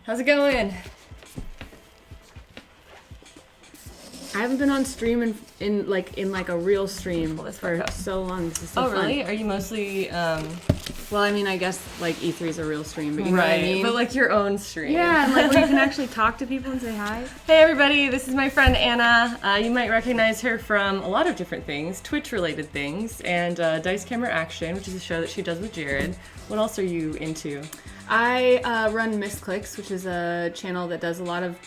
How's it going? I haven't been on stream in a real stream for so long. This is so fun. Really? Are you mostly Well, I mean, I guess like E3 is a real stream, but you know what I mean? But like your own stream. Yeah, and like where you can actually talk to people and say hi. Hey everybody, this is my friend Anna. You might recognize her from a lot of different things, Twitch-related things, and Dice Camera Action, which is a show that she does with Jared. What else are you into? I run Misclicks, which is a channel that does a lot of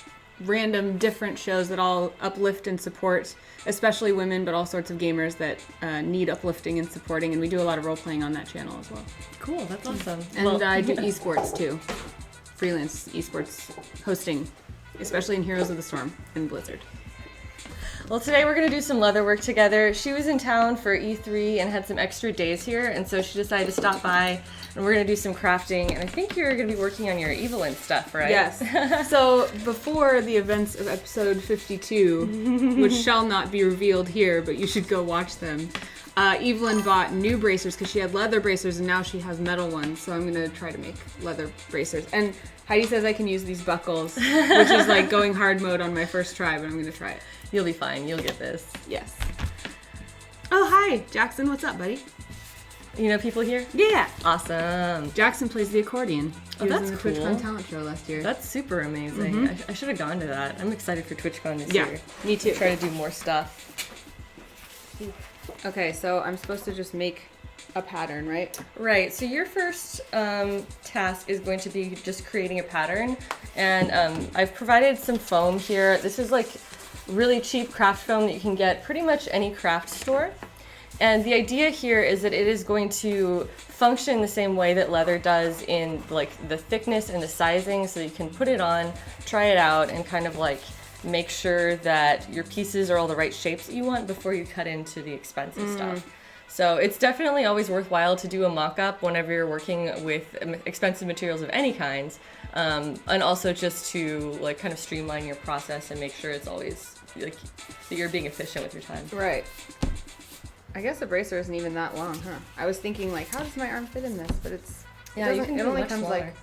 random different shows that all uplift and support, especially women, but all sorts of gamers that need uplifting and supporting, and we do a lot of role-playing on that channel as well. Cool, that's awesome. And I do esports too. Freelance esports hosting, especially in Heroes of the Storm and Blizzard. Well, today we're going to do some leatherwork together. She was in town for E3 and had some extra days here, and so she decided to stop by, and we're going to do some crafting. And I think you're going to be working on your Beveling stuff, right? Yes. So before the events of episode 52, which shall not be revealed here, but you should go watch them, Evelyn bought new bracers because she had leather bracers and now she has metal ones. So I'm going to try to make leather bracers. And Heidi says I can use these buckles, which is like going hard mode on my first try, but I'm going to try it. You'll be fine. You'll get this. Yes. Oh, hi, Jackson. What's up, buddy? You know people here? Yeah. Awesome. Jackson plays the accordion. He was that's in the cool. TwitchCon talent show last year. That's super amazing. I should have gone to that. I'm excited for TwitchCon this Yeah, year. me too. Try to do more stuff. Okay, so I'm supposed to just make a pattern, right? Right. So your first task is going to be just creating a pattern, and I've provided some foam here. This is like really cheap craft foam that you can get pretty much any craft store. And the idea here is that it is going to function the same way that leather does in like the thickness and the sizing, so you can put it on, try it out, and kind of like make sure that your pieces are all the right shapes that you want before you cut into the expensive stuff. So it's definitely always worthwhile to do a mock-up whenever you're working with expensive materials of any kinds, and also just to like kind of streamline your process and make sure it's always like that you're being efficient with your time. Right. I guess the bracer isn't even that long, huh? I was thinking like, how does my arm fit in this? But it's You can it do only much comes smaller. like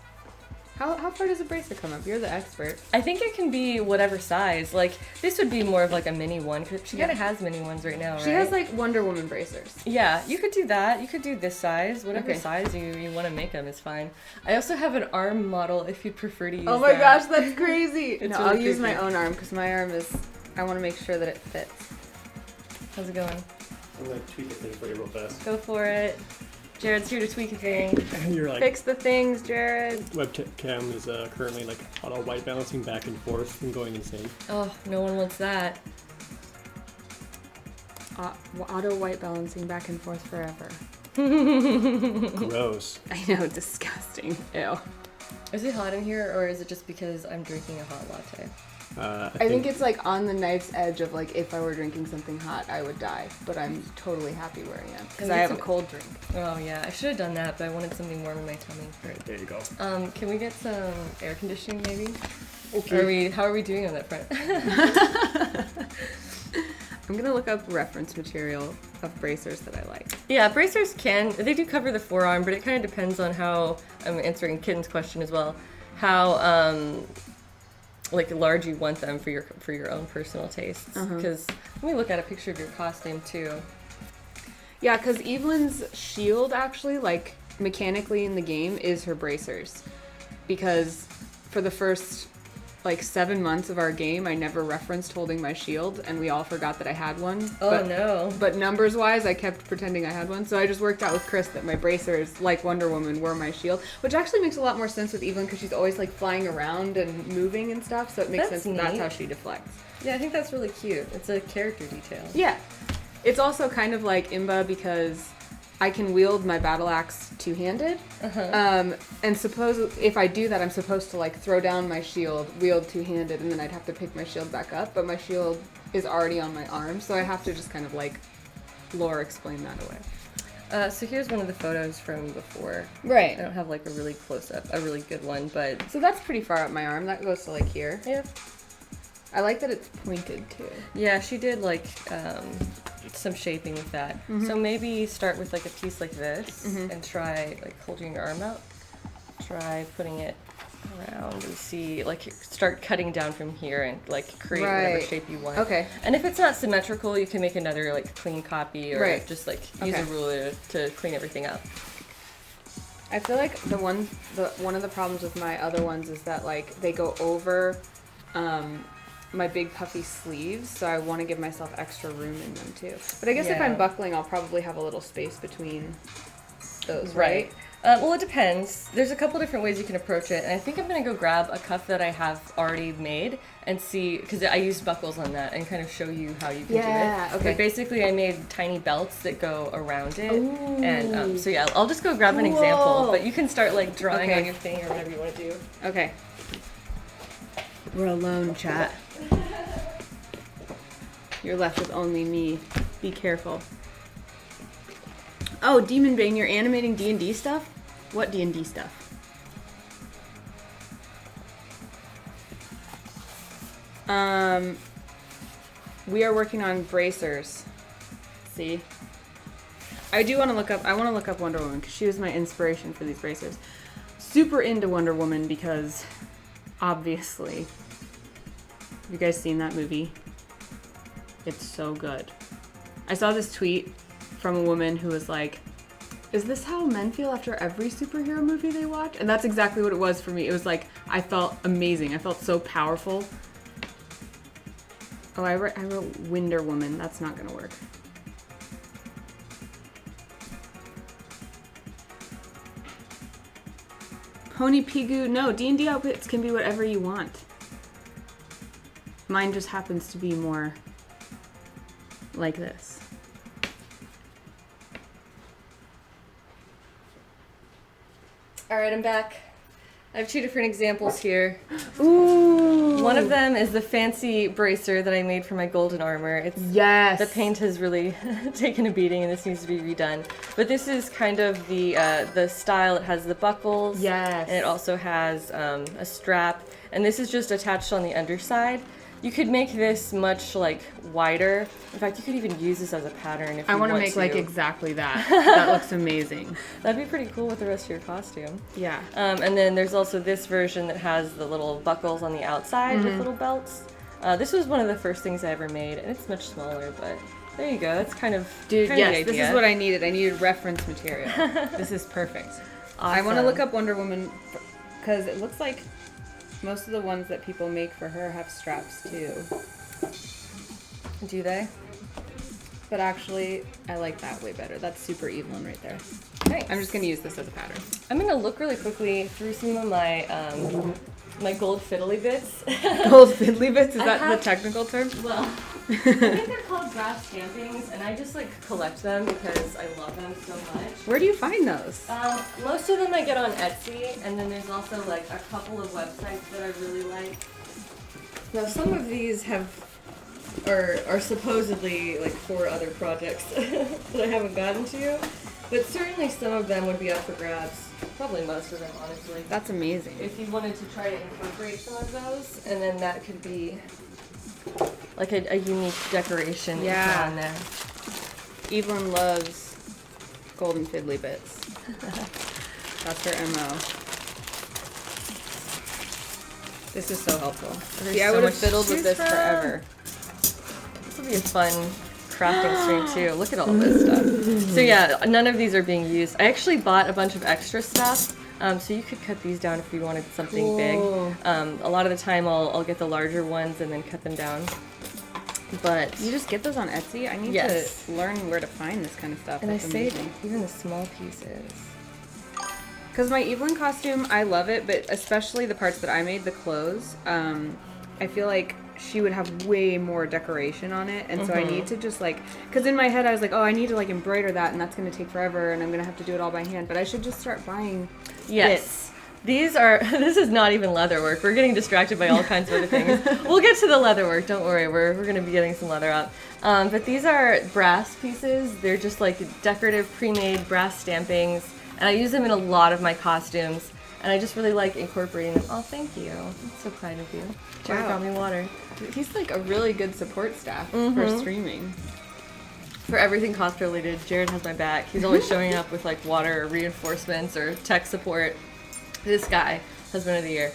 how far does a bracer come up? You're the expert. I think it can be whatever size. Like this would be more of like a mini one because she kind Yeah. of has mini ones right now, right? She has like Wonder Woman bracers. Yeah, you could do that. You could do this size. Whatever Okay. size you want to make them is fine. I also have an arm model if you'd prefer to use Oh my that. gosh, that's crazy. It's No, really I'll use creepy. my own arm because my arm is. I want to make sure that it fits. How's it going? I'm gonna tweak a thing for you real fast. Go for it. Jared's here to tweak a thing. Your like Fix the things, Jared. webcam is currently like auto white balancing back and forth and going insane. Oh, no one wants that. Auto white balancing back and forth forever. Gross. I know, disgusting. Ew. Is it hot in here, or is it just because I'm drinking a hot latte? I think it's like on the knife's edge of like if I were drinking something hot, I would die. But I'm totally happy where I am because I have a cold drink. Oh yeah, I should have done that, but I wanted something warm in my tummy. Right, there you go. Can we get some air conditioning maybe? Okay. How are we doing on that front? I'm gonna look up reference material of bracers that I like. Yeah, bracers they do cover the forearm, but it kind of depends on how, I'm answering Kitten's question as well, how like large you want them for your own personal tastes. Because let me look at a picture of your costume too. Yeah, because Evelyn's shield actually, like mechanically in the game, is her bracers. Because for the first like 7 months of our game, I never referenced holding my shield, and we all forgot that I had one. Oh no. But numbers wise, I kept pretending I had one, so I just worked out with Chris that my bracers, like Wonder Woman, were my shield, which actually makes a lot more sense with Evelyn because she's always like flying around and moving and stuff, so it makes That's sense that that's neat. how she deflects. Yeah, I think that's really cute. It's a character detail. Yeah. It's also kind of like Imba because I can wield my battle axe two-handed. And suppose if I do that, I'm supposed to like throw down my shield, wield two-handed, and then I'd have to pick my shield back up. But my shield is already on my arm, so I have to just kind of like lore explain that away. So here's one of the photos from before. I Right. don't have like a really close-up, a really good one, but So that's pretty far up my arm. That goes to like here. yeah. I like that it's pointed too. Yeah, she did like some shaping with that. So maybe start with like a piece like this and try like holding your arm out. Try putting it around and see, like start cutting down from here and like create whatever Right. shape you want. Okay. And if it's not symmetrical, you can make another like clean copy or Right. just like use Okay. a ruler to clean everything up. I feel like one of the problems with my other ones is that like they go over my big puffy sleeves, so I want to give myself extra room in them too. But I guess if Yeah. I'm buckling, I'll probably have a little space between those, right? Well, it depends. There's a couple different ways you can approach it, and I think I'm gonna go grab a cuff that I have already made and see, because I used buckles on that, and kind of show you how you can Yeah, do it. okay. But basically, I made tiny belts that go around it, Ooh. and so yeah, I'll just go grab an example, but you can start like drawing Okay. on your thing or whatever you want to do. Okay. We're alone, chat. You're left with only me. Be careful. Oh, Demon Bane, you're animating D&D stuff? What D&D stuff? We are working on bracers. See? I want to look up Wonder Woman because she was my inspiration for these bracers. Super into Wonder Woman because, obviously, have you guys seen that movie? It's so good. I saw this tweet from a woman who was like, is this how men feel after every superhero movie they watch? And that's exactly what it was for me. It was like, I felt amazing. I felt so powerful. Oh, I wrote Winder Woman. That's not gonna work. Pony Pigu. No, D&D outfits can be whatever you want. Mine just happens to be more like this. All right, I'm back. I have two different examples here. Ooh. One of them is the fancy bracer that I made for my golden armor. It's Yes. The paint has really taken a beating, and this needs to be redone. But this is kind of the style. It has the buckles. Yes. And it also has a strap. And this is just attached on the underside. You could make this much like wider. In fact, you could even use this as a pattern if you want to. I want to make like exactly that. That looks amazing. That'd be pretty cool with the rest of your costume. Yeah. And then there's also this version that has the little buckles on the outside with little belts. This was one of the first things I ever made, and it's much smaller, but there you go. That's kind of Dude, kind of the yes, this idea. is what I needed. I needed reference material. This is perfect. I want to Awesome. look up Wonder Woman because it looks like most of the ones that people make for her have straps too. Do they? But actually, I like that way better. That's super Evelyn right there. Thanks. I'm just going to use this as a pattern. I'm gonna look really quickly through some of my my gold fiddly bits. Gold fiddly bits? Is I that have- the technical term? Well, I think they're called brass stampings, and I just like collect them because I love them so much. Where do you find those? Most of them I get on Etsy, and then there's also like a couple of websites that I really like. Now some of these are supposedly like for other projects that I haven't gotten to, but certainly some of them would be up for grabs. Probably most of them, honestly. That's amazing. If you wanted to try to incorporate some of those, and then that could be like a unique decoration you put on there. Evelyn loves golden fiddly bits. That's her MO. This is so helpful. There's See, I so would have much fiddled to with this choose from. forever. This will be a fun crafting stream too. Look at all this stuff. So yeah, none of these are being used. I actually bought a bunch of extra stuff. So you could cut these down if you wanted something big. A lot of the time I'll get the larger ones and then cut them down. But You just get those on Etsy? I need Yes. to learn where to find this kind of stuff. and I That's saved amazing. even the small pieces. Because my Evelyn costume, I love it, but especially the parts that I made, the clothes, I feel like she would have way more decoration on it, and so I need to just like, because in my head I was like, oh, I need to like embroider that, and that's going to take forever, and I'm going to have to do it all by hand, but I should just start buying Yes. bits. These are, this is not even leather work. We're getting distracted by all kinds of other things. We'll get to the leather work, don't worry. We're going to be getting some leather out. But these are brass pieces. They're just like decorative pre-made brass stampings. And I use them in a lot of my costumes. And I just really like incorporating them. Oh, thank you. That's so kind of you. Jared Wow. brought me water. He's like a really good support staff for streaming. For everything cosplay related, Jared has my back. He's always showing up with like water or reinforcements or tech support. This guy, husband of the year.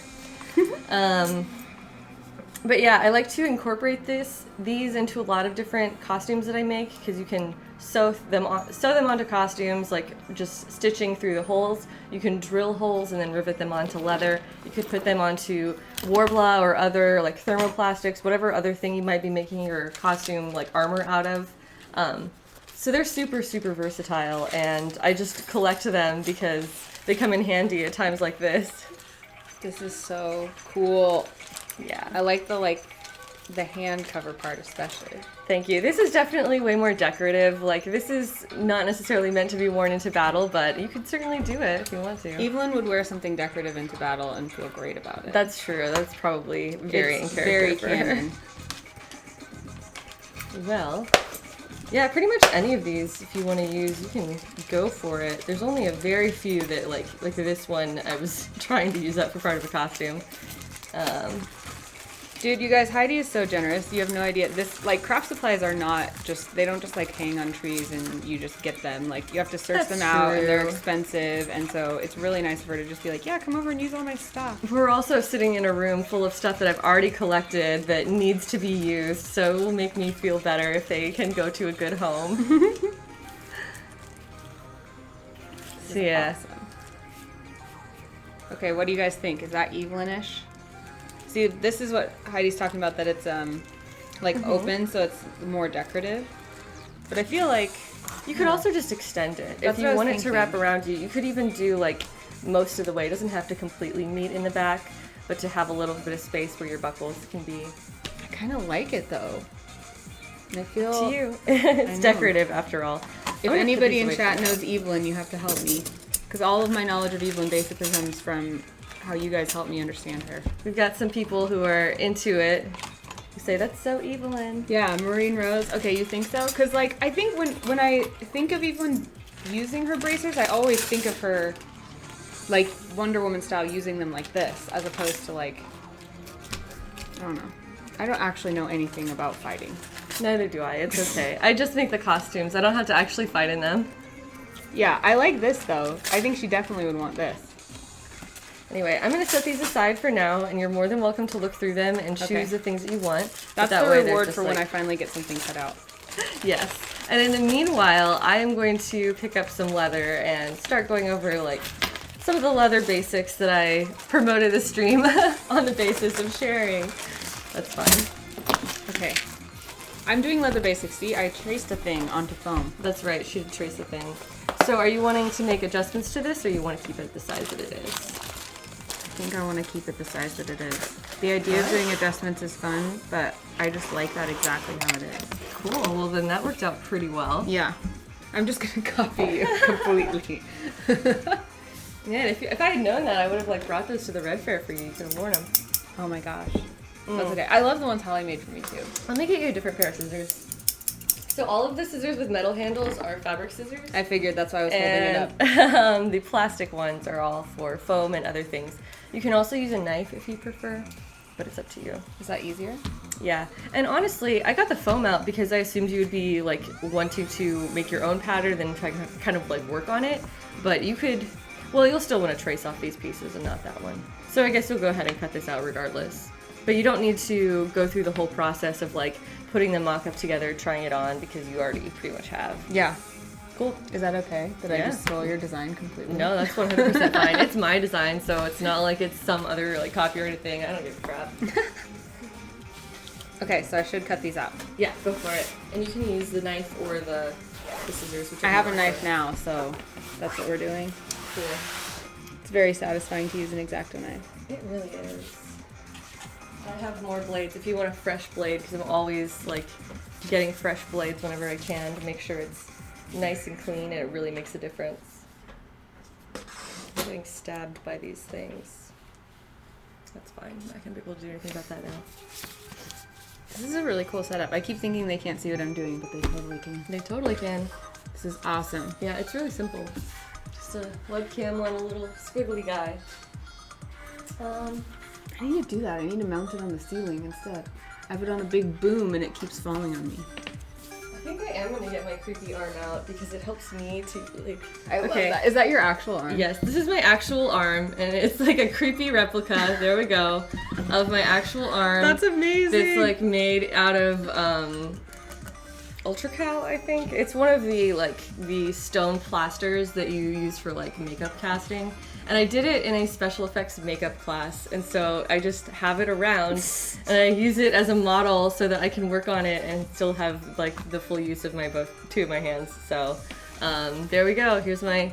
But yeah, I like to incorporate these into a lot of different costumes that I make because you can sew them onto costumes, like just stitching through the holes. You can drill holes and then rivet them onto leather. You could put them onto Warbla or other like thermoplastics, whatever other thing you might be making your costume like armor out of. So they're super, super versatile, and I just collect them because they come in handy at times like this. This is so cool. Yeah. I like the hand cover part especially. Thank you. This is definitely way more decorative. Like, this is not necessarily meant to be worn into battle, but you could certainly do it if you want to. Evelyn would wear something decorative into battle and feel great about it. That's true. That's probably very in It's character very for her. canon. Well, yeah, pretty much any of these, if you want to use, you can go for it. There's only a very few that, like this one, I was trying to use that for part of a costume. Dude, you guys, Heidi is so generous. You have no idea. This, like, craft supplies are not just, they don't just, like, hang on trees and you just get them. Like, you have to search That's them out and they're true. expensive. And so it's really nice of her to just be like, yeah, come over and use all my stuff. We're also sitting in a room full of stuff that I've already collected that needs to be used, so it will make me feel better if they can go to a good home. is Yeah. awesome. Okay, what do you guys think? Is that Evelyn-ish? See, this is what Heidi's talking about, that it's like open, so it's more decorative. But I feel like You could also just extend it. That's If you what I was want it to thinking. wrap around you, you could even do like most of the way. It doesn't have to completely meet in the back, but to have a little bit of space where your buckles can be. I kind of like it though. And I feel To you. It's know. decorative after all. if I'm gonna put anybody these in away chat from you. knows Evelyn, you have to help me. Because all of my knowledge of Evelyn basically comes from how you guys help me understand her. We've got some people who are into it. Who say that's so Evelyn. Yeah, Maureen Rose. Okay, you think so? Because, like, I think when I think of Evelyn using her bracers, I always think of her, like, Wonder Woman style, using them like this, as opposed to, like, I don't know. I don't actually know anything about fighting. Neither do I. It's okay. I just make the costumes. I don't have to actually fight in them. Yeah, I like this, though. I think she definitely would want this. Anyway, I'm going to set these aside for now, and you're more than welcome to look through them and choose Okay. the things that you want. That's That the way they're reward just for when like- I finally get something cut out. Yes. And in the meanwhile, I am going to pick up some leather and start going over like some of the leather basics that I promoted the stream on the basis of sharing. That's fine. Okay. I'm doing leather basics. See, I traced a thing onto foam. That's right, she did trace the thing. So are you wanting to make adjustments to this, or you want to keep it the size that it is? I think I want to keep it the size that it is. The idea of doing adjustments is fun, but I just like that exactly how it is. Cool, well then that worked out pretty well. Yeah. I'm just gonna copy you completely. Yeah, if I had known that, I would have like brought those to the Red Fair for you. You could have worn them. Oh my gosh. That's okay. I love the ones Holly made for me too. Let me get you a different pair of scissors. So all of the scissors with metal handles are fabric scissors. I figured that's why I was holding it up. And the plastic ones are all for foam and other things. You can also use a knife if you prefer, but it's up to you. Is that easier? Yeah, and honestly, I got the foam out because I assumed you would be like wanting to make your own pattern, then try to kind of like work on it. But you could, well, you'll still want to trace off these pieces and not that one. So I guess you'll go ahead and cut this out regardless. But you don't need to go through the whole process of like putting the mock-up together, trying it on, because you already pretty much have. Yeah. Cool. Is that okay? Did I Yeah. just stole your design completely? No, that's 100% fine. It's my design, so it's not like it's some other like copyrighted thing. I don't give a crap. Okay, so I should cut these out. Yeah, go for it. And you can use the knife or the scissors. I have a knife now, so that's what we're doing. Cool. It's very satisfying to use an X-Acto knife. It really is. I have more blades if you want a fresh blade, because I'm always like getting fresh blades whenever I can to make sure it's nice and clean, and it really makes a difference. I'm getting stabbed by these things. That's fine. I can't be able to do anything about that now. This is a really cool setup. I keep thinking they can't see what I'm doing, but they totally can. They totally can. This is awesome. Yeah, it's really simple. Just a webcam on a little squiggly guy. I need to do that. I need to mount it on the ceiling instead. I have it on a big boom and it keeps falling on me. I think I am gonna get my creepy arm out because it helps me to like. I love that. Is that your actual arm? Yes, this is my actual arm, and it's like a creepy replica. There we go, of my actual arm. That's amazing. It's like made out of Ultracal, I think. It's one of the stone plasters that you use for like makeup casting. And I did it in a special effects makeup class, and so I just have it around, and I use it as a model so that I can work on it and still have like the full use of two of my hands. So there we go. Here's my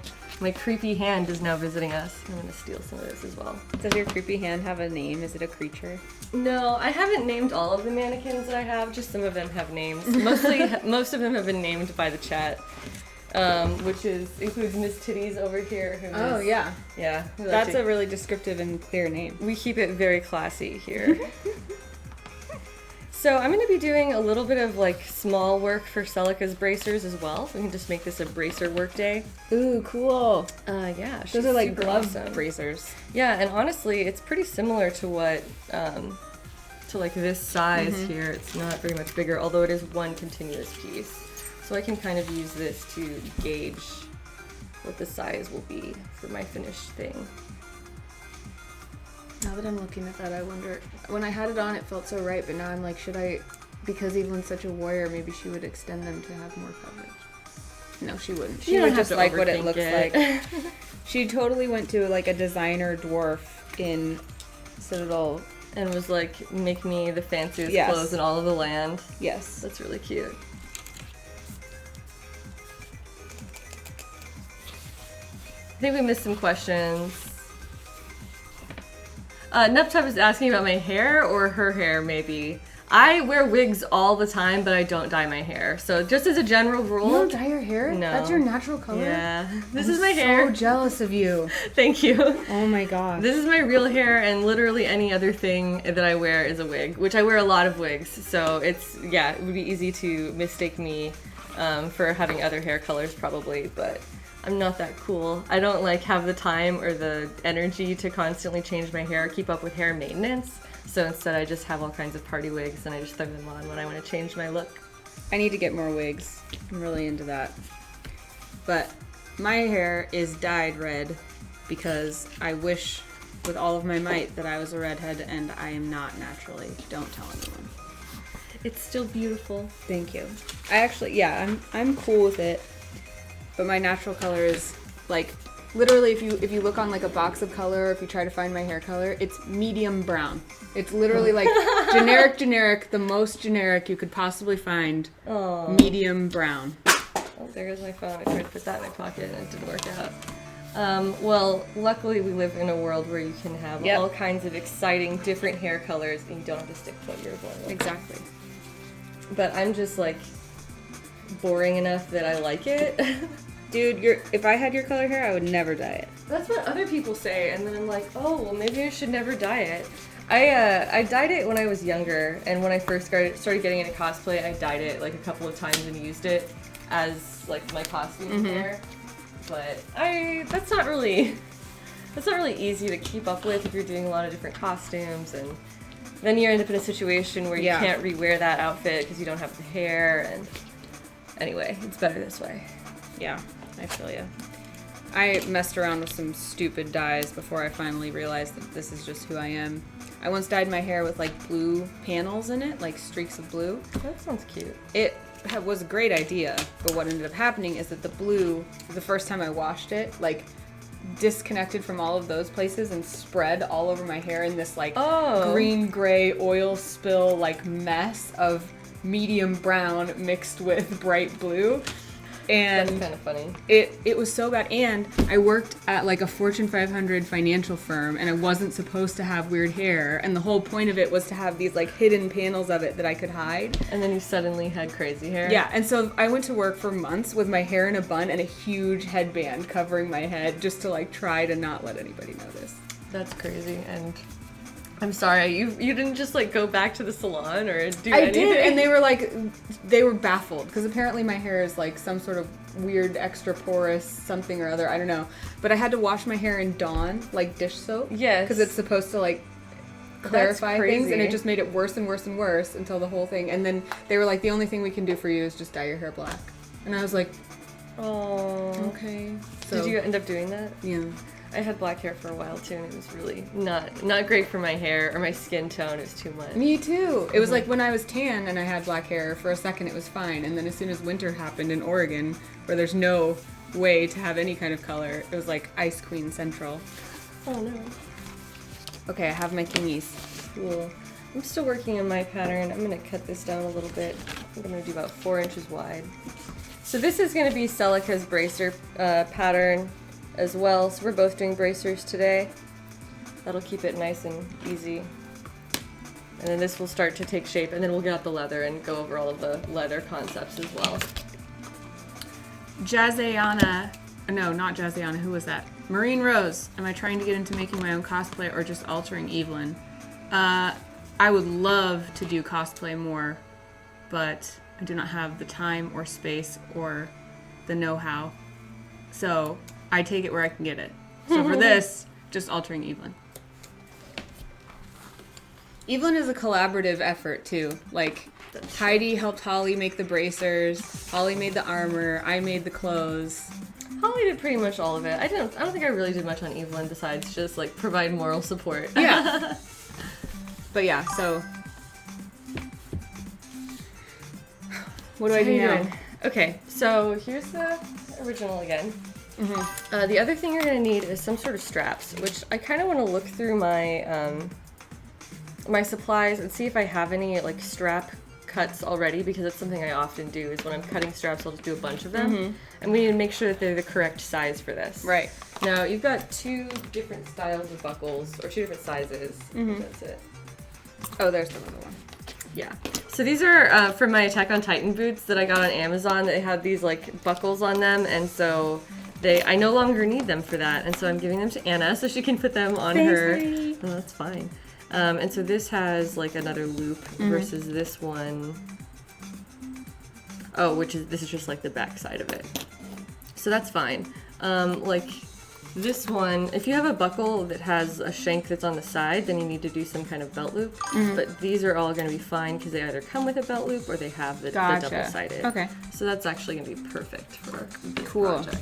creepy hand is now visiting us. I'm gonna steal some of this as well. Does your creepy hand have a name? Is it a creature? No, I haven't named all of the mannequins that I have. Just some of them have names. Most of them have been named by the chat. Which includes Miss Titties over here. Who yeah. Yeah. That's a really descriptive and clear name. We keep it very classy here. So I'm going to be doing a little bit of like small work for Celica's bracers as well. We can just make this a bracer work day. Ooh, cool. Yeah. Those are like super glove awesome. bracers. Yeah, and honestly, it's pretty similar to what, to like this size here. It's not very much bigger, although it is one continuous piece. So I can kind of use this to gauge what the size will be for my finished thing. Now that I'm looking at that, I wonder, when I had it on, it felt so right, but now I'm like, should I, because Evelyn's such a warrior, maybe she would extend them to have more coverage. No, she wouldn't. You She don't would have just to like what it overthink looks it. like. She totally went to like a designer dwarf in Citadel. And was like, make me the fanciest Yes. clothes in all of the land. Yes. That's really cute. I think we missed some questions. Nuptop is asking about my hair or her hair, maybe. I wear wigs all the time, but I don't dye my hair. So just as a general rule... You don't dye your hair? No. That's your natural color? Yeah. This I'm is my so hair. jealous of you. Thank you. Oh my gosh. This is my real hair, and literally any other thing that I wear is a wig, which I wear a lot of wigs. So it's, yeah, it would be easy to mistake me for having other hair colors probably, but I'm not that cool. I don't like have the time or the energy to constantly change my hair, keep up with hair maintenance. So instead I just have all kinds of party wigs and I just throw them on when I want to change my look. I need to get more wigs. I'm really into that. But my hair is dyed red because I wish with all of my might that I was a redhead, and I am not naturally. Don't tell anyone. It's still beautiful. Thank you. I actually, yeah, I'm cool with it. But my natural color is like literally if you look on like a box of color, or if you try to find my hair color, it's medium brown. It's literally like generic, the most generic you could possibly find. Oh. Medium brown. Oh, there goes my phone. I tried to put that in my pocket and it didn't work out. Well, luckily we live in a world where you can have all kinds of exciting different hair colors and you don't have to stick to what you're born with. Exactly. But I'm just like boring enough that I like it. Dude, if I had your color hair, I would never dye it. That's what other people say, and then I'm like, oh, well, maybe I should never dye it. I dyed it when I was younger, and when I first started getting into cosplay, I dyed it like a couple of times and used it as like my costume hair. But that's not really easy to keep up with if you're doing a lot of different costumes, and then you end up in a situation where you can't rewear that outfit because you don't have the hair. And anyway, it's better this way. Yeah, I feel you. I messed around with some stupid dyes before I finally realized that this is just who I am. I once dyed my hair with like blue panels in it, like streaks of blue. That sounds cute. It was a great idea, but what ended up happening is that the blue, the first time I washed it, like disconnected from all of those places and spread all over my hair in this like green gray oil spill like mess of medium brown mixed with bright blue. And that's kind of funny. It was so bad. And I worked at like a Fortune 500 financial firm, and I wasn't supposed to have weird hair. And the whole point of it was to have these like hidden panels of it that I could hide. And then you suddenly had crazy hair. Yeah, and so I went to work for months with my hair in a bun and a huge headband covering my head just to like try to not let anybody notice. That's crazy. And I'm sorry, you didn't just like go back to the salon or do I anything? did, and they were baffled because apparently my hair is like some sort of weird extra porous something or other, I don't know. But I had to wash my hair in Dawn, like dish soap. Yes. Because it's supposed to like clarify things, and crazy. it just made it worse and worse and worse until the whole thing. And then they were like, the only thing we can do for you is just dye your hair black. And I was like, oh. Okay. So, Did you end up doing that? Yeah. I had black hair for a while too, and it was really not great for my hair or my skin tone. It was too much. Me too. It was like when I was tan and I had black hair, for a second it was fine. And then as soon as winter happened in Oregon, where there's no way to have any kind of color, it was like Ice Queen Central. Oh no. Okay, I have my kingies. Cool. I'm still working on my pattern. I'm going to cut this down a little bit. I'm going to do about 4 inches wide. So this is going to be Celica's bracer pattern as well. So we're both doing bracers today. That'll keep it nice and easy. And then this will start to take shape, and then we'll get out the leather and go over all of the leather concepts as well. Jazziana, no, not Jazziana, who was that? Marine Rose, am I trying to get into making my own cosplay or just altering Evelyn? I would love to do cosplay more, but I do not have the time or space or the know-how. So I take it where I can get it. So for this, just altering Evelyn. Evelyn is a collaborative effort too. Like, Heidi helped Holly make the bracers, Holly made the armor, I made the clothes. Holly did pretty much all of it. I don't think I really did much on Evelyn besides just like provide moral support. Yeah. But yeah, so what do I do now? Okay, so here's the original again. The other thing you're going to need is some sort of straps, which I kind of want to look through my my supplies and see if I have any like strap cuts already, because that's something I often do is when I'm cutting straps I'll just do a bunch of them, and we need to make sure that they're the correct size for this. Right. Now you've got 2 different styles of buckles, or 2 different sizes. That's it. Oh, there's the other one. Yeah. So these are from my Attack on Titan boots that I got on Amazon. They have these like buckles on them, and so I no longer need them for that, and so I'm giving them to Anna so she can put them on her. Oh, that's fine. And so this has like another loop versus this one. Oh, this is just like the back side of it. So that's fine. Like this one, if you have a buckle that has a shank that's on the side, then you need to do some kind of belt loop. But these are all going to be fine because they either come with a belt loop or they have the double-sided. Okay. So that's actually going to be perfect for this Cool. project.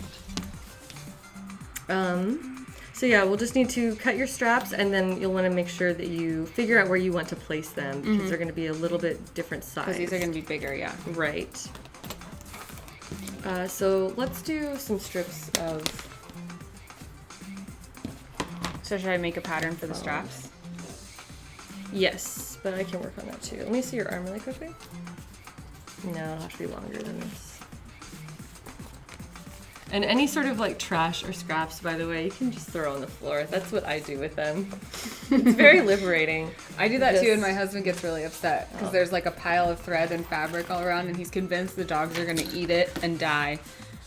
So yeah, we'll just need to cut your straps, and then you'll want to make sure that you figure out where you want to place them, because they're going to be a little bit different size. Because these are going to be bigger, yeah. Right. So let's do some strips of... So should I make a pattern for the straps? Yes, but I can work on that too. Let me see your arm really quickly. No, it'll have to be longer than this. And any sort of like trash or scraps, by the way, you can just throw on the floor. That's what I do with them. It's very liberating. I do that too, Just- and my husband gets really upset because there's like a pile of thread and fabric all around, and he's convinced the dogs are going to eat it and die,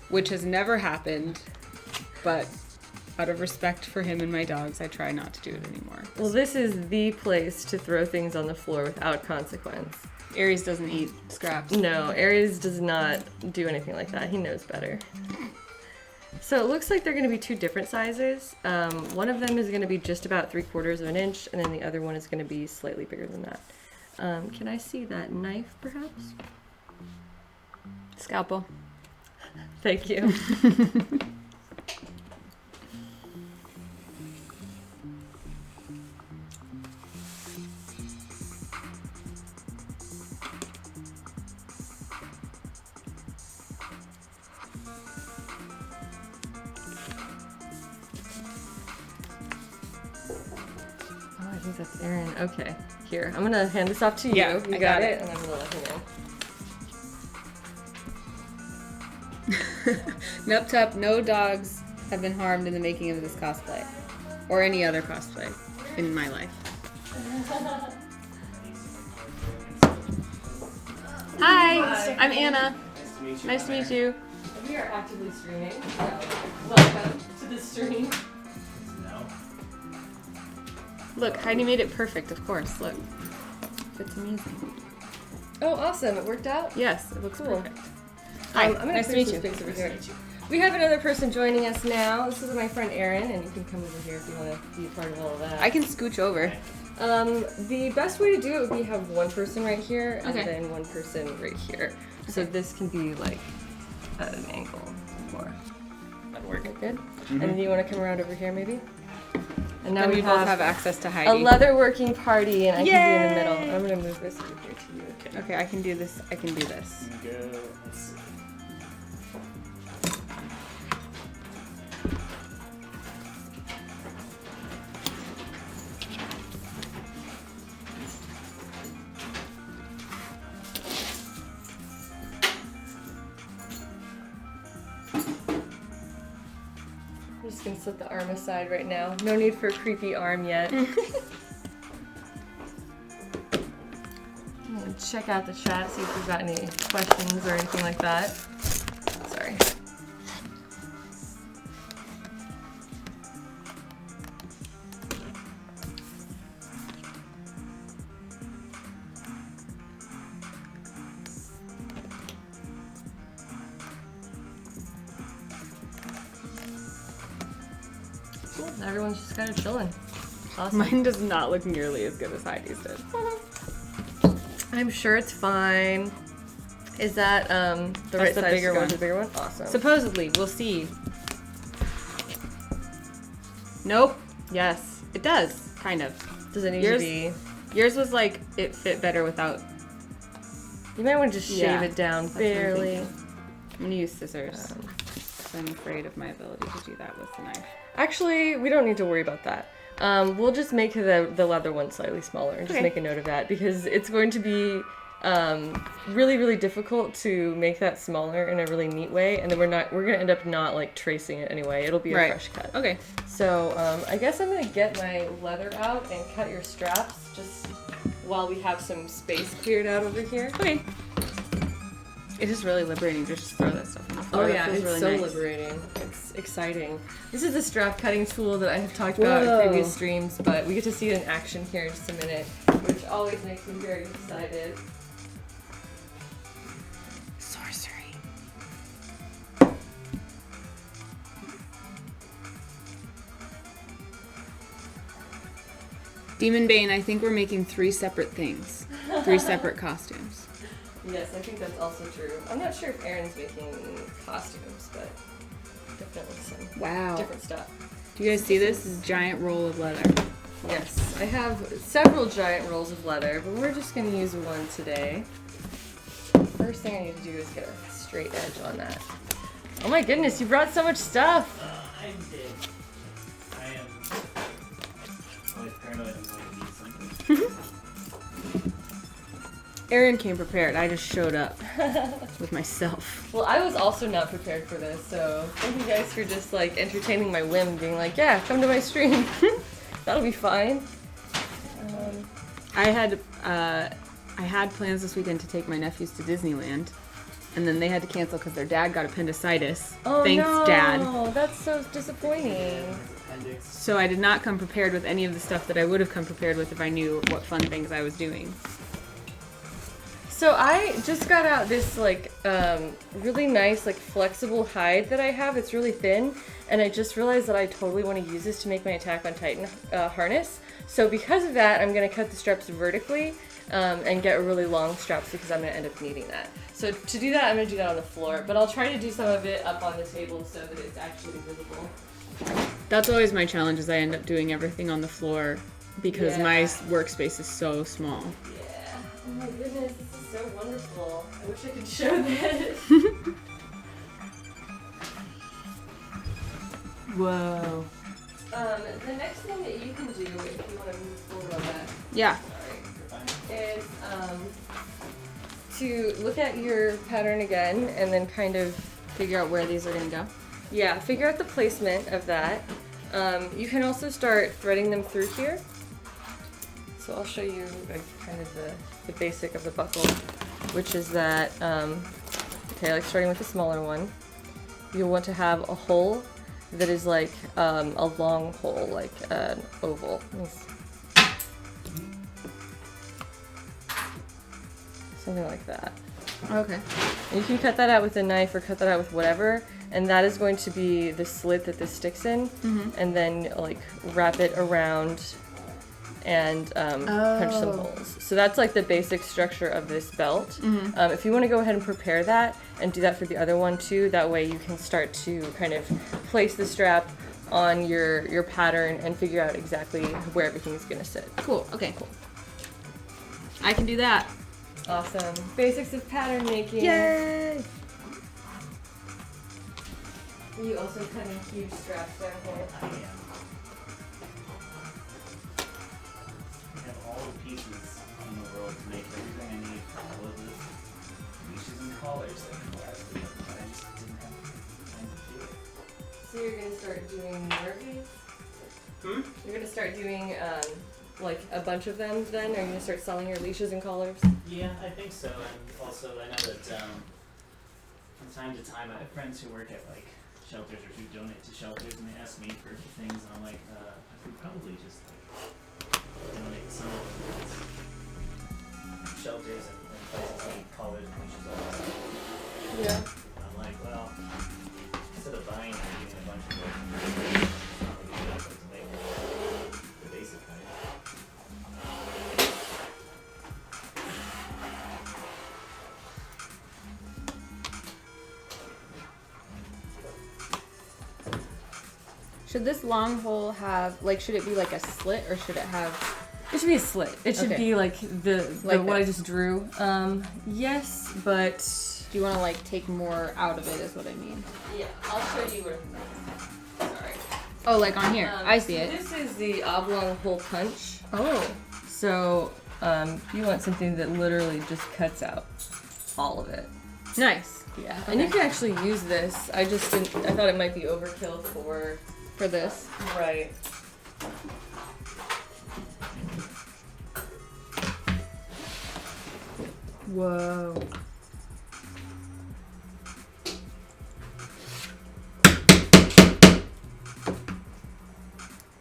which has never happened. But out of respect for him and my dogs, I try not to do it anymore. Well, this is the place to throw things on the floor without consequence. Aries doesn't eat scraps. No, Aries does not do anything like that. He knows better. So it looks like they're going to be 2 different sizes. One of them is going to be just about 3/4 of an inch, and then the other one is going to be slightly bigger than that. Can I see that knife, perhaps? Scalpel. Thank you. I think that's Arin. Okay, here. I'm gonna hand this off to you. Yeah, You I got got it, it. and I'm gonna let him in. Nope, tup, no dogs have been harmed in the making of this cosplay. Or any other cosplay in my life. Hi, I'm Anna. Nice to meet you. We are actively streaming, so welcome to the stream. Look, Heidi made it perfect, of course. Look. It's amazing. Oh, awesome. It worked out? Yes, it looks Cool. perfect. Hi, I'm gonna nice to clear meet some you. space over here. We have another person joining us now. This is my friend Arin, and you can come over here if you want to be a part of all of that. I can scooch over. The best way to do it would be have one person right here, and Okay. then one person right here. So this can be like at an angle more. That'll work out good. And then you want to come around over here maybe? And now Then we we both have have access to a Heidi. leatherworking party, and I can be in the middle. Yay! I'm gonna move this over here to you. Okay. Okay, I can do this. I can do this. Go. Let's see. I'm just gonna set the arm aside right now. No need for a creepy arm yet. I'm gonna check out the chat, see if we've got any questions or anything like that. Sorry. Cool. Everyone's just kind of chilling. Awesome. Mine does not look nearly as good as Heidi's did. I'm sure it's fine. Is that the right the size bigger to go one. with the bigger one? Awesome. Supposedly, we'll see. Nope. Yes, it does. Kind of. does it need yours- to be? Yours was like it fit better without. You might want to just shave Yeah, it down what I'm barely. thinking. I'm gonna use scissors. 'Cause I'm afraid of my ability to do that with the knife. Actually, we don't need to worry about that. We'll just make the leather one slightly smaller and just Okay. make a note of that because it's going to be really, really difficult to make that smaller in a really neat way, and then we're gonna end up not like tracing it anyway. It'll be a fresh cut. Okay. So I guess I'm gonna get my leather out and cut your straps just while we have some space cleared out over here. Okay. It's just really liberating to just throw that stuff on the floor. Oh That yeah, feels it's really so nice. liberating. It's exciting. This is the strap cutting tool that I have talked about in previous streams, but we get to see it in action here in just a minute, which always makes me very excited. Sorcery. Demon Bane, I think we're making 3 separate things. 3 separate costumes. Yes, I think that's also true. I'm not sure if Arin's making costumes, but definitely some Wow. different stuff. Do you guys see this? This is a giant roll of leather. Yes, I have several giant rolls of leather, but we're just going to use one today. First thing I need to do is get a straight edge on that. Oh my goodness, you brought so much stuff! I did. I am always paranoid I'm going to need something. Arin came prepared. I just showed up with myself. Well, I was also not prepared for this, so thank you guys for just like entertaining my whim, being like, yeah, come to my stream. That'll be fine. I had plans this weekend to take my nephews to Disneyland, and then they had to cancel because their dad got appendicitis. Oh Thanks, no, Dad. that's so disappointing. Appendix. So I did not come prepared with any of the stuff that I would have come prepared with if I knew what fun things I was doing. So I just got out this like really nice like flexible hide that I have. It's really thin, and I just realized that I totally want to use this to make my Attack on Titan harness. So because of that, I'm gonna cut the straps vertically and get really long straps because I'm gonna end up needing that. So to do that, I'm gonna do that on the floor, but I'll try to do some of it up on the table so that it's actually visible. That's always my challenge, is I end up doing everything on the floor because my Yeah. workspace is so small. Yeah. Oh my goodness, this is so wonderful. I wish I could show this. Whoa. The next thing that you can do if you want to move forward on that, Yeah. is to look at your pattern again and then kind of Figure out where these are going to go. yeah, figure out the placement of that. You can also start threading them through here. So I'll show you like kind of the basic of the buckle, which is that, okay, like starting with the smaller one, you'll want to have a hole that is like a long hole, like an oval. Something like that. Okay. And you can cut that out with a knife or cut that out with whatever, and that is going to be the slit that this sticks in, and then like wrap it around and punch some holes. So that's like the basic structure of this belt. If you want to go ahead and prepare that and do that for the other one too, that way you can start to kind of place the strap on your pattern and figure out exactly where everything's gonna sit. Cool. Okay. Cool. I can do that. Awesome. Basics of pattern making. Yay! You also cutting huge straps down here. I am. I have all the pieces in the world to make everything I need for all of this. Leashes and collars that can last me, but I just didn't have time to do it. So you're gonna start doing more of these? You're gonna start doing like a bunch of them then? Are you gonna start selling your leashes and collars? Yeah, I think so. And also, I know that from time to time, I have friends who work at like shelters or who donate to shelters, and they ask me for things, and I'm like, I could probably just like donate some of them to shelters and places like college and leashes all that stuff. Yeah. And I'm like, well, instead of buying and getting a bunch of them, it's not really good to make the basic kind. Should this long hole have, like, should it be like a slit, or should it have... It should be a slit. It should Okay. be like the Like what I this. just drew. Yes, but Do you want to like take more out of it? Is what I mean. Yeah, I'll show you where. Sorry. Oh, like on here. I see so it. This is the oblong hole punch. Oh. So you want something that literally just cuts out all of it. Nice. Yeah, Okay. and you can actually use this. I thought it might be overkill for this. Right. Whoa.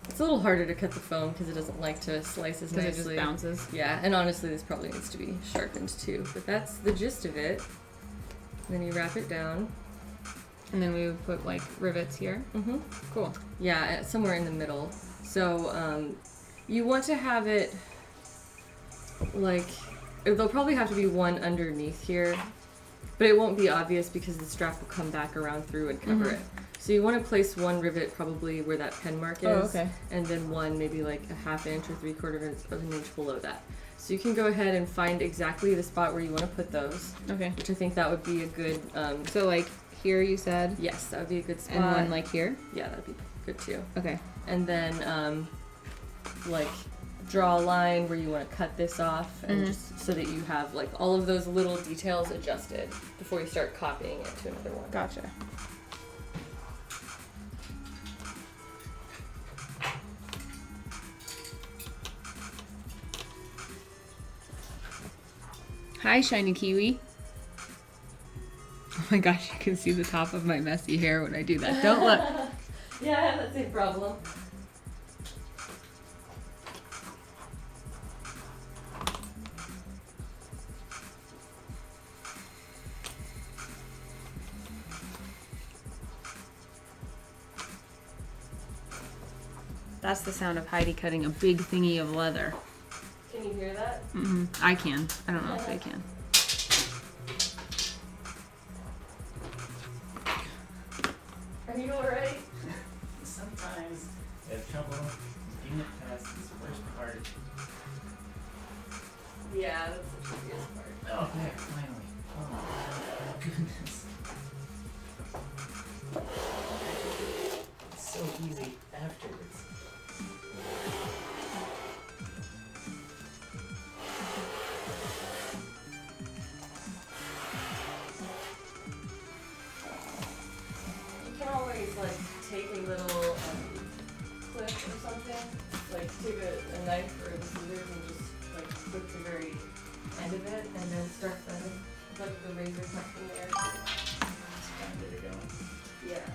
It's a little harder to cut the foam because it doesn't like to slice as Because nicely. it just bounces. Yeah, and honestly, this probably needs to be sharpened too. But that's the gist of it. Then you wrap it down. And then we would put like rivets here. Mm-hmm. Cool. Yeah, somewhere in the middle. So you want to have it like, there'll probably have to be one underneath here, but it won't be obvious because the strap will come back around through and cover it. So you want to place one rivet probably where that pen mark is, okay. and then one maybe like a 1/2 inch or 3/4 of an inch below that. So you can go ahead and find exactly the spot where you want to put those, Okay. which I think that would be a good, So like here you said? yes, that would be a good spot. And one like here? Yeah, that'd be good too. Okay. And then like draw a line where you want to cut this off, and just so that you have like all of those little details adjusted before you start copying it to another one. Gotcha. Hi, Shiny Kiwi. Oh my gosh, you can see the top of my messy hair when I do that. Don't look. Yeah, I have that same problem. That's the sound of Heidi cutting a big thingy of leather. Can you hear that? I can. I don't know if they can. Are you alright? Sometimes I have trouble getting it past this worst part. Yeah, that's the trickiest part. Oh, there, finally. Oh my goodness. It's so easy afterwards. You can always like take a little clip or something, like take a knife or the scissors and just like clip the very end of it, and then start threading. It's like the razor cut in there. There we go. Yeah.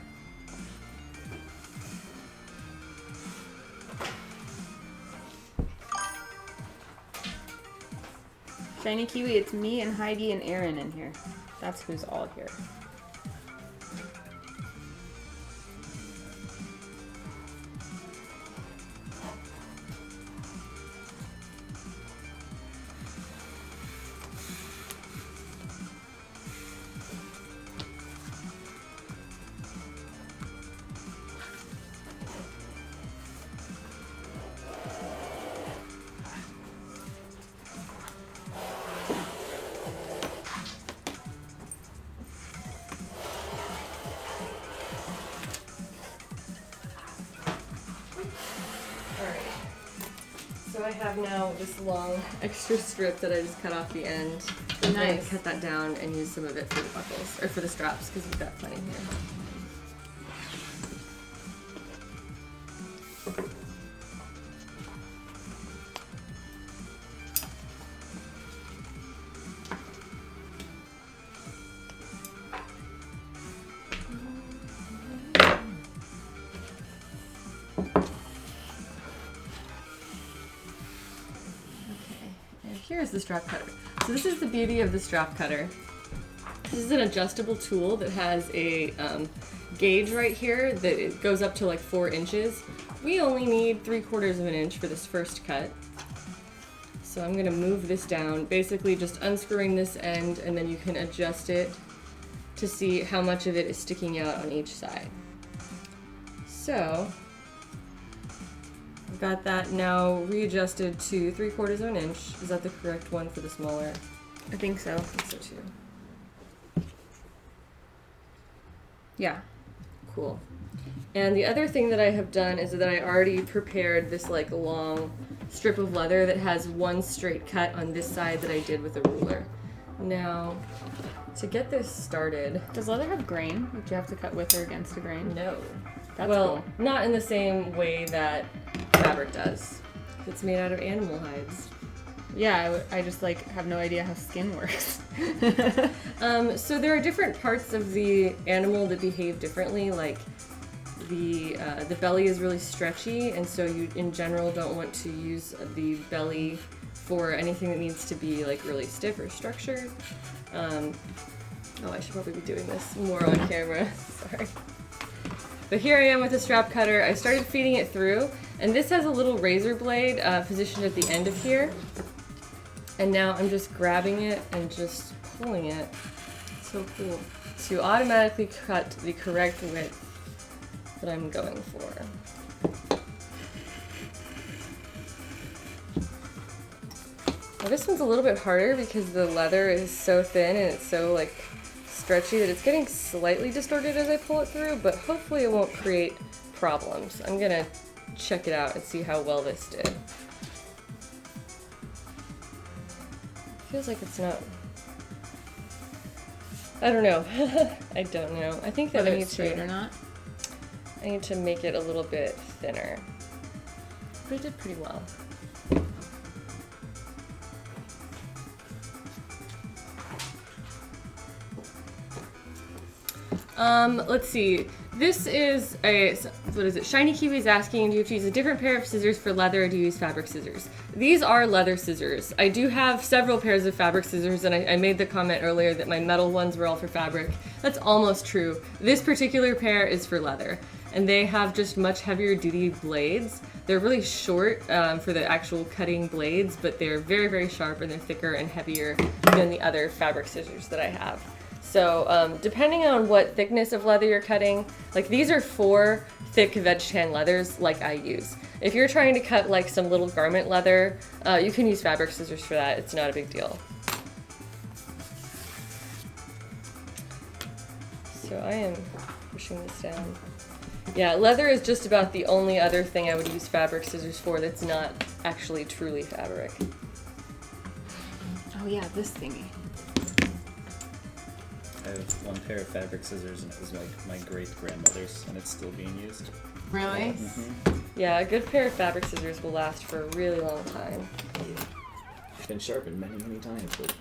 Shiny Kiwi, it's me and Heidi and Arin in here. That's who's all here. Alright. So I have now this long extra strip that I just cut off the end. Nice. And cut that down and use some of it for the buckles, or for the straps, because we've got plenty here. And here's the strap cutter. So this is the beauty of the strap cutter. This is an adjustable tool that has a gauge right here that it goes up to like 4 inches. We only need 3/4 of an inch for this first cut. So I'm gonna move this down, basically just unscrewing this end, and then you can adjust it to see how much of it is sticking out on each side. So I've got that now readjusted to 3/4 of an inch. Is that the correct one for the smaller? I think so. I think so too. Yeah. Cool. And the other thing that I have done is that I already prepared this like long strip of leather that has one straight cut on this side that I did with a ruler. Now, to get this started... Does leather have grain? Would you have to cut with or against a grain? No. That's well, cool. not in the same way that fabric does. It's made out of animal hides. Yeah, I just like have no idea how skin works. So there are different parts of the animal that behave differently. Like the belly is really stretchy, and so you in general don't want to use the belly for anything that needs to be like really stiff or structured. Oh, I should probably be doing this more on camera. Sorry. But here I am with the strap cutter. I started feeding it through, and this has a little razor blade positioned at the end of here. And now I'm just grabbing it and just pulling it. So cool. To automatically cut the correct width that I'm going for. Now this one's a little bit harder because the leather is so thin and it's so like stretchy that it's getting slightly distorted as I pull it through, but hopefully it won't create problems. I'm gonna check it out and see how well this did. Feels like it's not. I don't know. I don't know. I think that Whether I need it's straight to. or not. I need to make it a little bit thinner. But it did pretty well. Let's see. This is what is it? Shiny Kiwi is asking, do you have to use a different pair of scissors for leather or do you use fabric scissors? These are leather scissors. I do have several pairs of fabric scissors, and I made the comment earlier that my metal ones were all for fabric. That's almost true. This particular pair is for leather, and they have just much heavier duty blades. They're really short for the actual cutting blades, but they're very, very sharp, and they're thicker and heavier than the other fabric scissors that I have. So depending on what thickness of leather you're cutting, like these are 4 thick veg tan leathers like I use. If you're trying to cut like some little garment leather, you can use fabric scissors for that. It's not a big deal. So I am pushing this down. Yeah, leather is just about the only other thing I would use fabric scissors for that's not actually truly fabric. Oh yeah, this thingy. I have one pair of fabric scissors, and it was like my great-grandmother's, and it's still being used. Really? Mm-hmm. Yeah, a good pair of fabric scissors will last for a really long time. It's been sharpened many, many times, but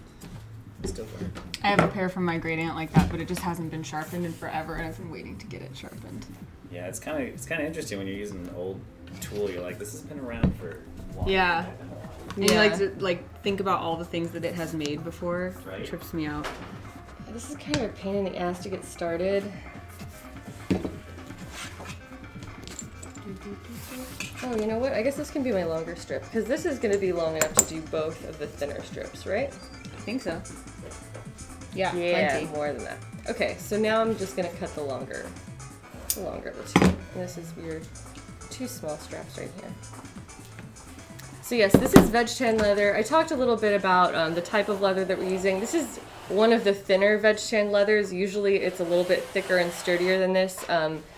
it still works. I have a pair from my great aunt like that, but it just hasn't been sharpened in forever, and I've been waiting to get it sharpened. Yeah, it's kind of interesting when you're using an old tool. You're like, this has been around for long. Yeah. And Yeah. you like to think about all the things that it has made before. Right. It trips me out. This is kind of a pain in the ass to get started. Oh, you know what? I guess this can be my longer strip, because this is going to be long enough to do both of the thinner strips, right? I think so. Yeah, Yeah, plenty. more than that. Okay, so now I'm just going to cut the longer of the two. And this is weird. 2 small straps right here. So yes, this is veg tan leather. I talked a little bit about the type of leather that we're using. This is one of the thinner veg tan leathers. Usually it's a little bit thicker and sturdier than this.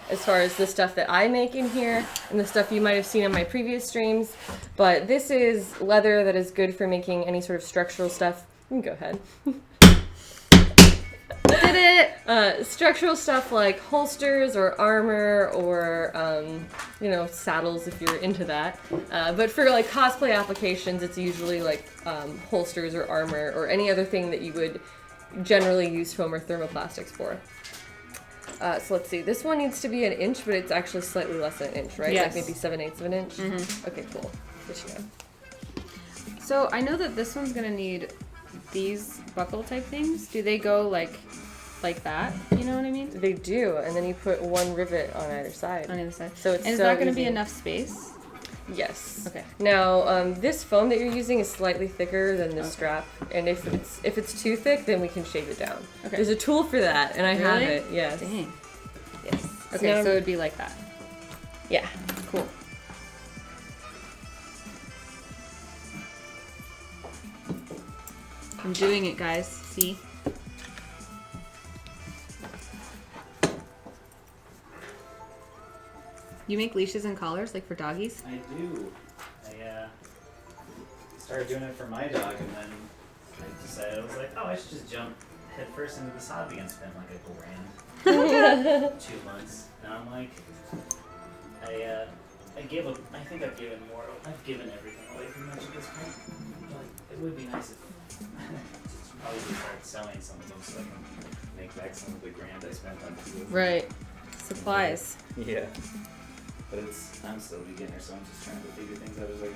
As far as the stuff that I make in here and the stuff you might have seen on my previous streams. But this is leather that is good for making any sort of structural stuff. You can go ahead. Did it! Structural stuff like holsters or armor or, saddles if you're into that. But for like cosplay applications, it's usually like holsters or armor or any other thing that you would generally use foam or thermoplastics for. So let's see. This one needs to be 1 inch, but it's actually slightly less than 1 inch, right? Yes. Like maybe 7/8 of an inch? Mm-hmm. Okay, cool. Good to know. So I know that this one's gonna need these buckle type things. Do they go like that? You know what I mean? They do, and then you put 1 rivet on either side. On the other side. So it's And is so that gonna easy. be enough space? Yes. Okay. Now, this foam that you're using is slightly thicker than the strap, and if it's too thick, then we can shave it down. Okay. There's a tool for that, and I have Really? it. Yes. Dang. Yes. Okay, now- so it'd be like that. yeah. Cool. I'm doing it, guys. See? You make leashes and collars, like for doggies? I do. I started doing it for my dog, and then I decided, I was like, oh, I should just jump head first into this hobby and spend like $1,000 2 months. And I'm like, I think I've given more. I've given everything away pretty much at this point. But it would be nice if probably start selling some of them so I can make back some of the grand I spent on this. Right. Supplies. Yeah. But I'm still a beginner, so I'm just trying to figure things out as I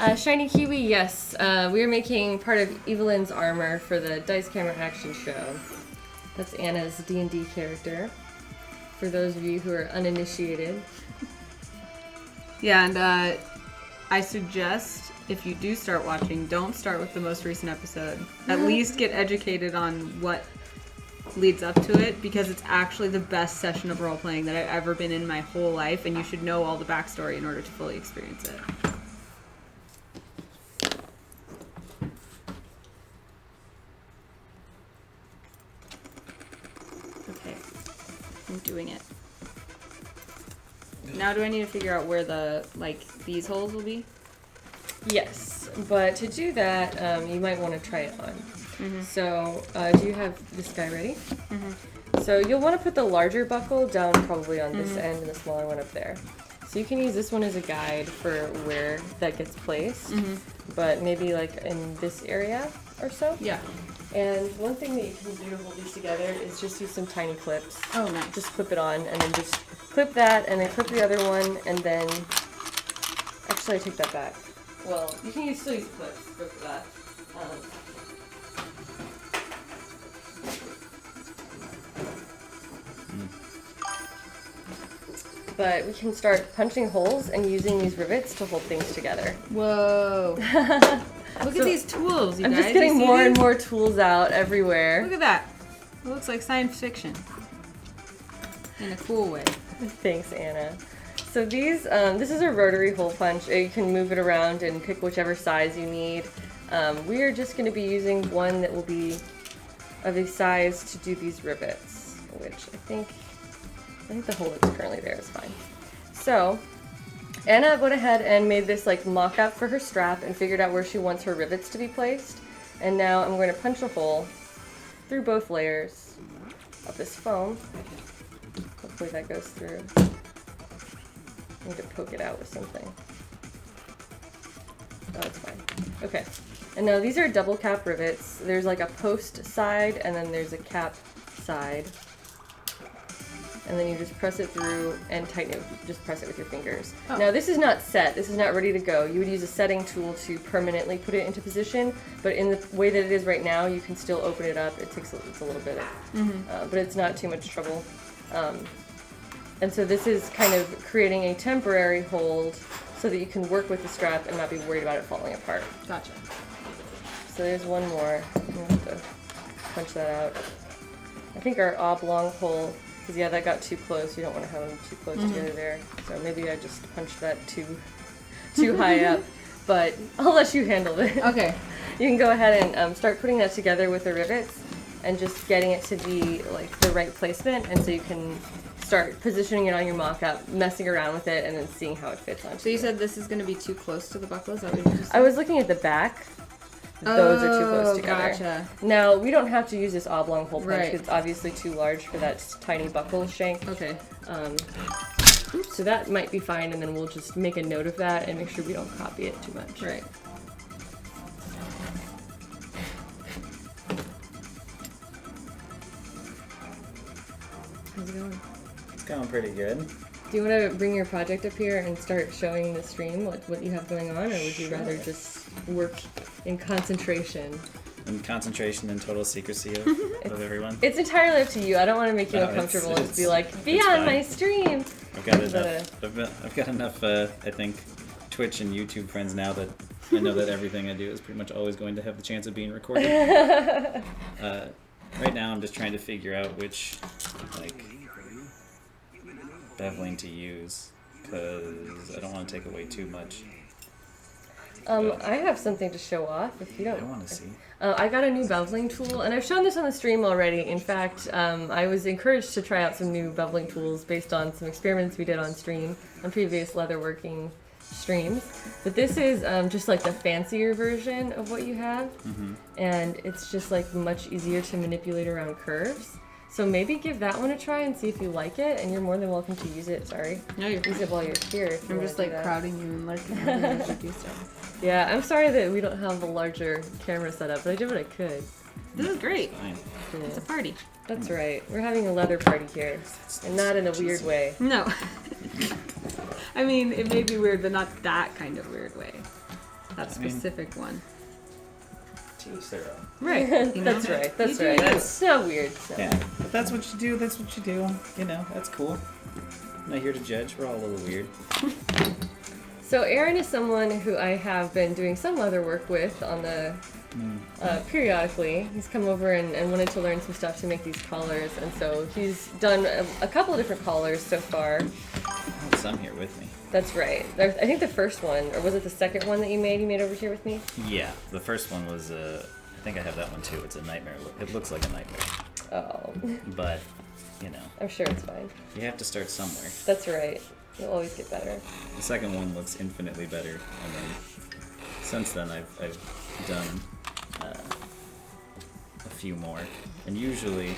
go. Shiny Kiwi, yes. We are making part of Evelyn's armor for the Dice Camera Action Show. That's Anna's D&D character. For those of you who are uninitiated. Yeah, and I suggest if you do start watching, don't start with the most recent episode. At least get educated on what leads up to it, because it's actually the best session of role-playing that I've ever been in my whole life, and you should know all the backstory in order to fully experience it. Okay, I'm doing it. Now do I need to figure out where the, like, these holes will be? Yes, but to do that, you might want to try it on. Mm-hmm. So, do you have this guy ready? Mm-hmm. So you'll want to put the larger buckle down probably on this end and the smaller one up there. So you can use this one as a guide for where that gets placed, but maybe like in this area or so. Yeah. And one thing that you can do to hold these together is just use some tiny clips. Oh, nice. Just clip it on and then just clip that and then clip the other one and then... Actually, I take that back. Well, you can still use clips for that. But we can start punching holes and using these rivets to hold things together. Whoa. Look at these tools, you I'm guys. just getting You see more and these? more tools out everywhere. Look at that. It looks like science fiction. In a cool way. Thanks, Anna. So these, this is a rotary hole punch. You can move it around and pick whichever size you need. We are just going to be using one that will be of a size to do these rivets, which I think the hole that's currently there is fine. So Anna went ahead and made this like mock-up for her strap and figured out where she wants her rivets to be placed. And now I'm going to punch a hole through both layers of this foam. Hopefully that goes through. I need to poke it out with something. Oh, it's fine. Okay. And now these are double cap rivets. There's like a post side and then there's a cap side. And then you just press it through and tighten it. Just press it with your fingers. Oh. Now this is not set. This is not ready to go. You would use a setting tool to permanently put it into position. But in the way that it is right now, you can still open it up. It's a little bit, but it's not too much trouble. And so this is kind of creating a temporary hold so that you can work with the strap and not be worried about it falling apart. Gotcha. So there's one more. I'm gonna have to punch that out. I think our oblong hole, because yeah, that got too close. You don't want to have them too close together there. So maybe I just punched that too high up. But I'll let you handle it. Okay. You can go ahead and start putting that together with the rivets and just getting it to be like the right placement, and so you can start positioning it on your mock-up, messing around with it, and then seeing how it fits on. So you said this is going to be too close to the buckle? Is that what you just said? I was looking at the back. Those are too close together. Gotcha. Now, we don't have to use this oblong hole punch Right. because it's obviously too large for that tiny buckle shank. Okay. So that might be fine, and then we'll just make a note of that and make sure we don't copy it too much. Right. How's it going? It's going pretty good. Do you want to bring your project up here and start showing the stream what you have going on, or would you rather just work in concentration? In concentration and total secrecy of everyone. It's entirely up to you. I don't want to make you No, uncomfortable and just be it's- like, be it's on fine. my stream. I've got But, enough. I've got enough. I think Twitch and YouTube friends now that I know that everything I do is pretty much always going to have the chance of being recorded. Right now, I'm just trying to figure out which like beveling to use because I don't want to take away too much. I have something to show off if you don't. I want to see. I got a new beveling tool, and I've shown this on the stream already. In fact, I was encouraged to try out some new beveling tools based on some experiments we did on stream on previous leatherworking streams. But this is just like the fancier version of what you have, and it's just like much easier to manipulate around curves. So maybe give that one a try and see if you like it, and you're more than welcome to use it. Sorry. No, you're Use it while you're here. If you I'm wanna just do like that. crowding you and lurking over as you do so. Yeah, I'm sorry that we don't have a larger camera setup, but I did what I could. This is great. Fine. Cool. It's a party. That's right. We're having a leather party here, and not in a weird way. No. I mean, it may be weird, but not that kind of weird way. That I mean- specific one. To each their own. Right. You know? That's right. That's You do right. you. That's not weird. So. Yeah, but that's what you do. That's what you do. You know, that's cool. I'm not here to judge. We're all a little weird. So Arin is someone who I have been doing some leather work with on the periodically. He's come over and wanted to learn some stuff to make these collars, and so he's done a couple of different collars so far. I have some here with me. That's right. I think the first one, or was it the second one that you made over here with me? Yeah, the first one was I think I have that one too. It's a nightmare. It looks like a nightmare, Oh, but you know, I'm sure it's fine. you have to start somewhere. That's right. You'll always get better. The second one looks infinitely better, and then since then I've done a few more, and usually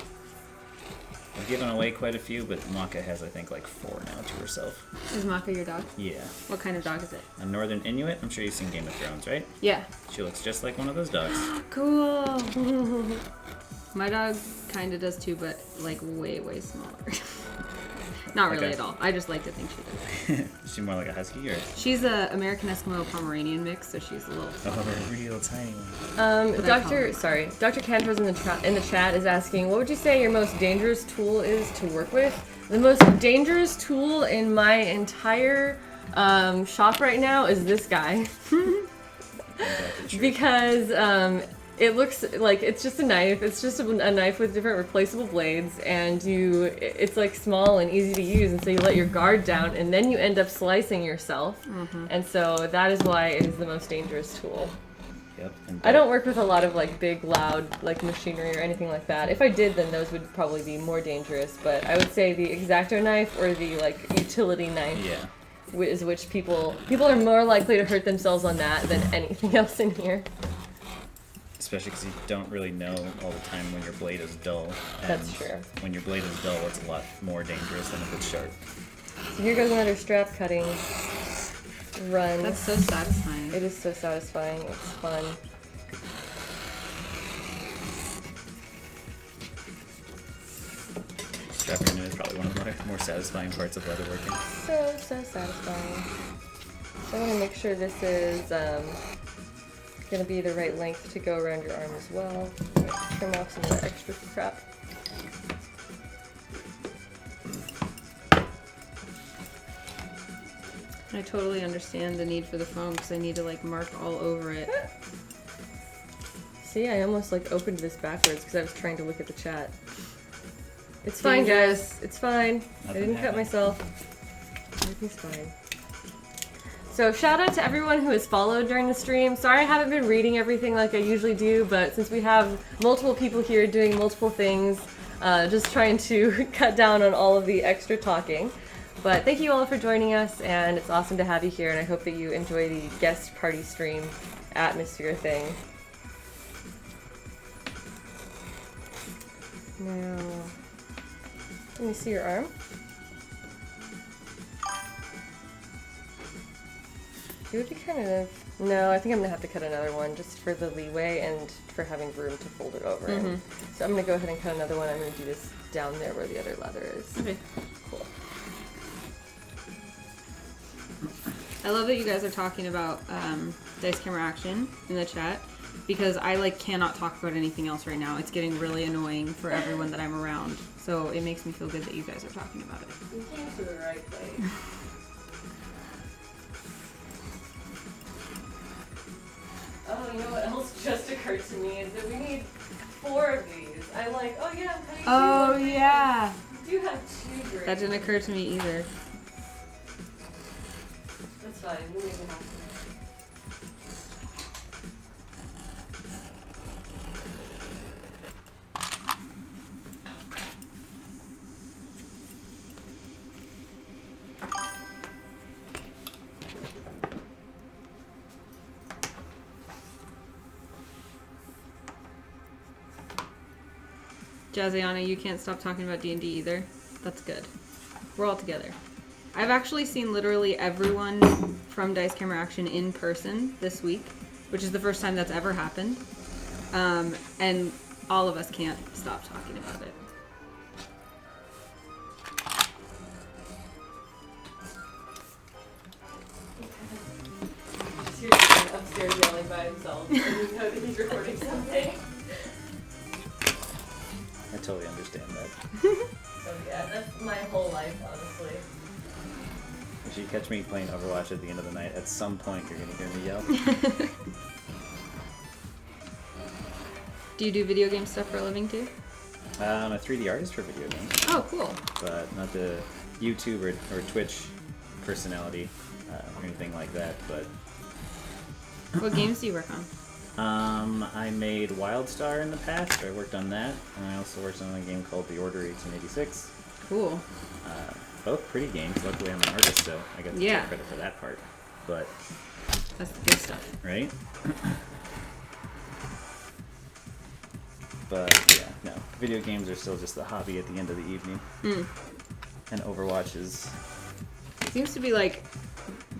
I've given away quite a few, but Maka has I think like 4 now to herself. Is Maka your dog? Yeah, What kind of dog is it? a Northern Inuit. I'm sure you've seen Game of Thrones, right? Yeah. She looks just like one of those dogs. Cool. My dog kind of does too, but like way, way smaller. Not really Okay. at all. I just like to think she does. Is she more like a husky or She's a American Eskimo Pomeranian mix, so she's a little. a real tiny one? What I call Dr. Cantor's in the chat is asking, what would you say your most dangerous tool is to work with? The most dangerous tool in my entire shop right now is this guy. Because it looks like it's just a knife. It's just a knife with different replaceable blades, and it's like small and easy to use, and so you let your guard down, and then you end up slicing yourself. And so that is why it is the most dangerous tool. Yep. And I don't work with a lot of like big, loud like machinery or anything like that. If I did, then those would probably be more dangerous. But I would say the X-Acto knife or the like utility knife Yeah. is which people are more likely to hurt themselves on that than anything else in here. Especially because you don't really know all the time when your blade is dull. And That's true. when your blade is dull, it's a lot more dangerous than if it's sharp. So here goes another strap cutting run. That's so satisfying. It is so satisfying. It's fun. Strap cutting is probably one of the more satisfying parts of leatherworking. So satisfying. So I want to make sure this is going to be the right length to go around your arm as well. Trim off some of that extra crap. I totally understand the need for the foam because I need to like mark all over it. See, I almost like opened this backwards because I was trying to look at the chat. It's fine, guys. It's fine. I Nothing didn't cut happened. myself. Everything's fine. So shout out to everyone who has followed during the stream. Sorry I haven't been reading everything like I usually do, but since we have multiple people here doing multiple things, just trying to cut down on all of the extra talking. But thank you all for joining us, and it's awesome to have you here, and I hope that you enjoy the guest party stream atmosphere thing. Now, let me see your arm. It would be kind of... No, I think I'm going to have to cut another one just for the leeway and for having room to fold it over. in. So I'm going to go ahead and cut another one. I'm going to do this down there where the other leather is. Okay. Cool. I love that you guys are talking about dice camera action in the chat because I like cannot talk about anything else right now. It's getting really annoying for everyone that I'm around. So it makes me feel good that you guys are talking about it. You came to the right place. Oh, you know what else just occurred to me is that we need 4 of these. I'm like, oh yeah, I'm cutting 2. Oh yeah, We do have 2 grades. that didn't occur to me either. That's fine. We'll make it happen. Jazziana, you can't stop talking about D&D either. That's good. We're all together. I've actually seen literally everyone from Dice Camera Action in person this week, which is the first time that's ever happened. And all of us can't stop talking about it. Upstairs yelling by himself. And you know that he's recording something. I totally understand that. So yeah, that's my whole life, honestly. If you catch me playing Overwatch at the end of the night, at some point you're gonna hear me yell. Do you do video game stuff for a living too? I'm a 3D artist for video games, Oh, cool. but not the YouTube or Twitch personality or anything like that. But What games do you work on? I made WildStar in the past. I worked on that, and I also worked on a game called The Order 1886. Cool. Both pretty games. Luckily, I'm an artist, so I get Yeah. credit for that part. But That's the good stuff. right? But yeah, no. Video games are still just a hobby at the end of the evening. And Overwatch is... Seems to be like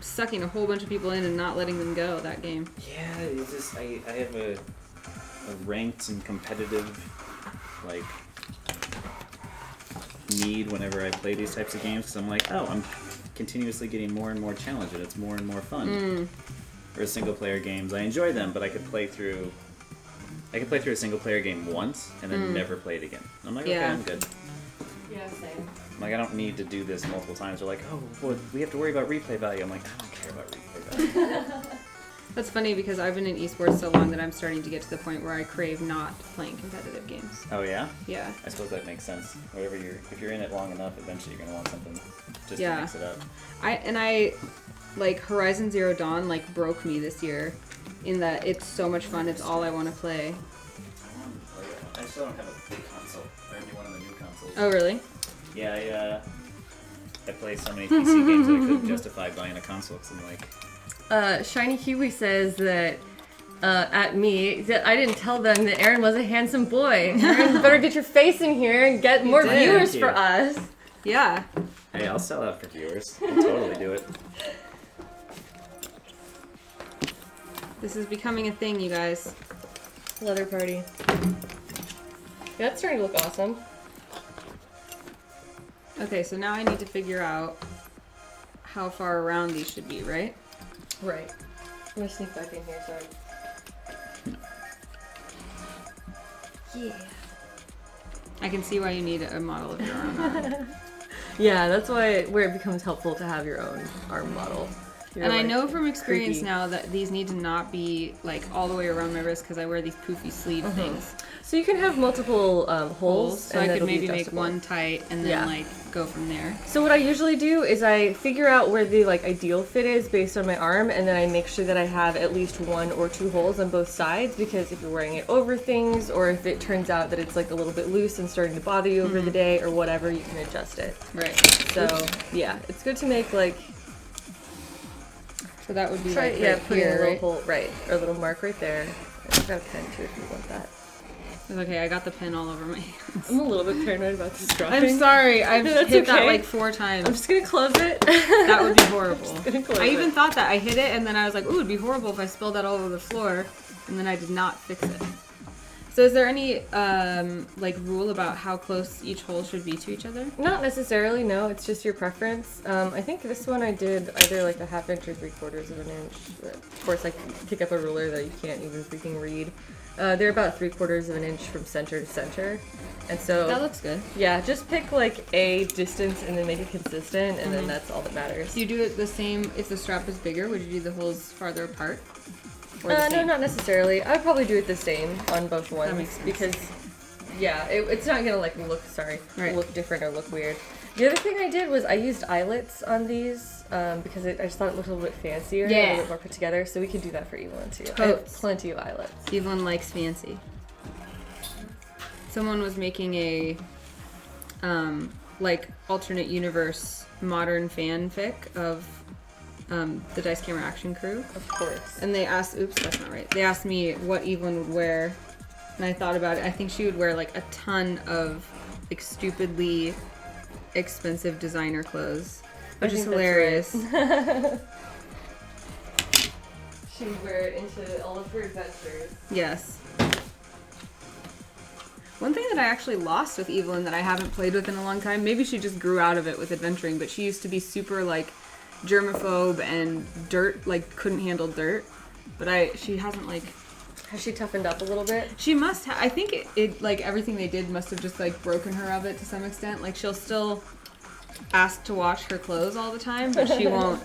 sucking a whole bunch of people in and not letting them go, that game. Yeah, it's just... I have a ranked and competitive, like, need whenever I play these types of games, because I'm like, oh, I'm continuously getting more and more challenged, and it's more and more fun. Whereas single-player games, I enjoy them, but I could play through a single-player game once and then never play it again. I'm like, okay, Yeah. I'm good. Yeah, same. Like, I don't need to do this multiple times. They're like, oh, well, we have to worry about replay value. I'm like, I don't care about replay value. That's funny because I've been in esports so long that I'm starting to get to the point where I crave not playing competitive games. Oh, yeah? Yeah. I suppose that makes sense. If you're in it long enough, eventually you're going to want something just Yeah. to mix it up. I like Horizon Zero Dawn like broke me this year in that it's so much fun. It's all I want to play. I still don't have a big console. I only one of the new consoles. Oh, really? Yeah, I play so many PC games that I couldn't justify buying a console because I'm like... Shiny Kiwi says that at me that I didn't tell them that Arin was a handsome boy. Arin, better get your face in here and get more did. viewers Thank for you. us. Yeah. Hey, I'll sell out for viewers. I'll totally do it. This is becoming a thing, you guys. Leather party. Yeah, that's starting to look awesome. Okay, so now I need to figure out how far around these should be, right? Right. I'm gonna sneak back in here, sorry. Yeah. I can see why you need a model of your arm. Yeah, that's where it becomes helpful to have your own arm model. You're And I like, know from experience creepy. now that these need to not be like all the way around my wrist because I wear these poofy sleeve things. So you can have multiple holes. So and I could it'll be maybe make adjustable. one tight and then Yeah. like go from there. So what I usually do is I figure out where the like ideal fit is based on my arm, and then I make sure that I have at least 1 or 2 holes on both sides, because if you're wearing it over things, or if it turns out that it's like a little bit loose and starting to bother you over the day or whatever, you can adjust it. Right. So yeah, it's good to make like So that would be try like yeah right putting a here, little right? hole right or a little mark right there. I've got a pen too if you want that. It's okay, I got the pen all over my hands. I'm a little bit paranoid about this dropping. I'm sorry, I've That's hit that okay. like 4 times. I'm just gonna close it. That would be horrible. gonna close I even it. thought that. I hit it and then I was like, ooh, it'd be horrible if I spilled that all over the floor. And then I did not fix it. So is there any like rule about how close each hole should be to each other? Not necessarily, no. It's just your preference. I think this one I did either like a 1/2 inch or 3/4 of an inch. But of course, I pick up a ruler that you can't even freaking read. They're about 3/4 of an inch from center to center. And so, That looks good. yeah, just pick like a distance and then make it consistent, and then that's all that matters. Do you do it the same if the strap is bigger? Would you do the holes farther apart? Or the No, same? not necessarily. I'd probably do it the same on both ones makes sense. because, yeah, it's not gonna like Right. look different or look weird. The other thing I did was I used eyelets on these because I just thought it looked a little bit fancier, and a Yeah. little bit more put together. So we could do that for Evelyn too. I have Totes. plenty of eyelets. Evelyn likes fancy. Someone was making a like alternate universe modern fanfic of the Dice Camera Action crew. Of course. And they asked, oops, that's not right. They asked me what Evelyn would wear And I thought about it. I think she would wear like a ton of like stupidly expensive designer clothes, which is think that's hilarious. She would wear it into all of her adventures. Yes. One thing that I actually lost with Evelyn that I haven't played with in a long time, maybe she just grew out of it with adventuring, but she used to be super like germaphobe and dirt, like couldn't handle dirt. But she hasn't like... Has she toughened up a little bit? She must have. I think it like everything they did must have just like broken her of it to some extent. Like she'll still ask to wash her clothes all the time, but she won't,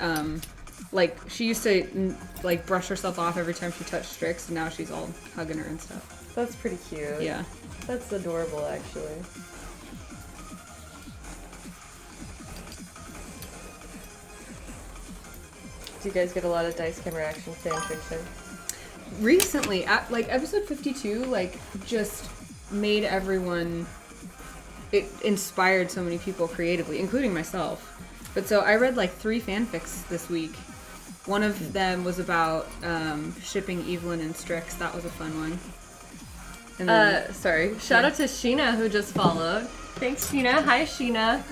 like she used to like brush herself off every time she touched Strix, and now she's all hugging her and stuff. That's pretty cute. Yeah. That's adorable, actually. Do you guys get a lot of Dice Camera Action fan fiction? Recently, at like episode 52, like just made everyone. It inspired so many people creatively, including myself. But so I read like 3 fanfics this week. One of them was about shipping Evelyn and Strix. That was a fun one. And then, Sorry. Shout out to Sheena who just followed. Thanks, Sheena. Hi, Sheena.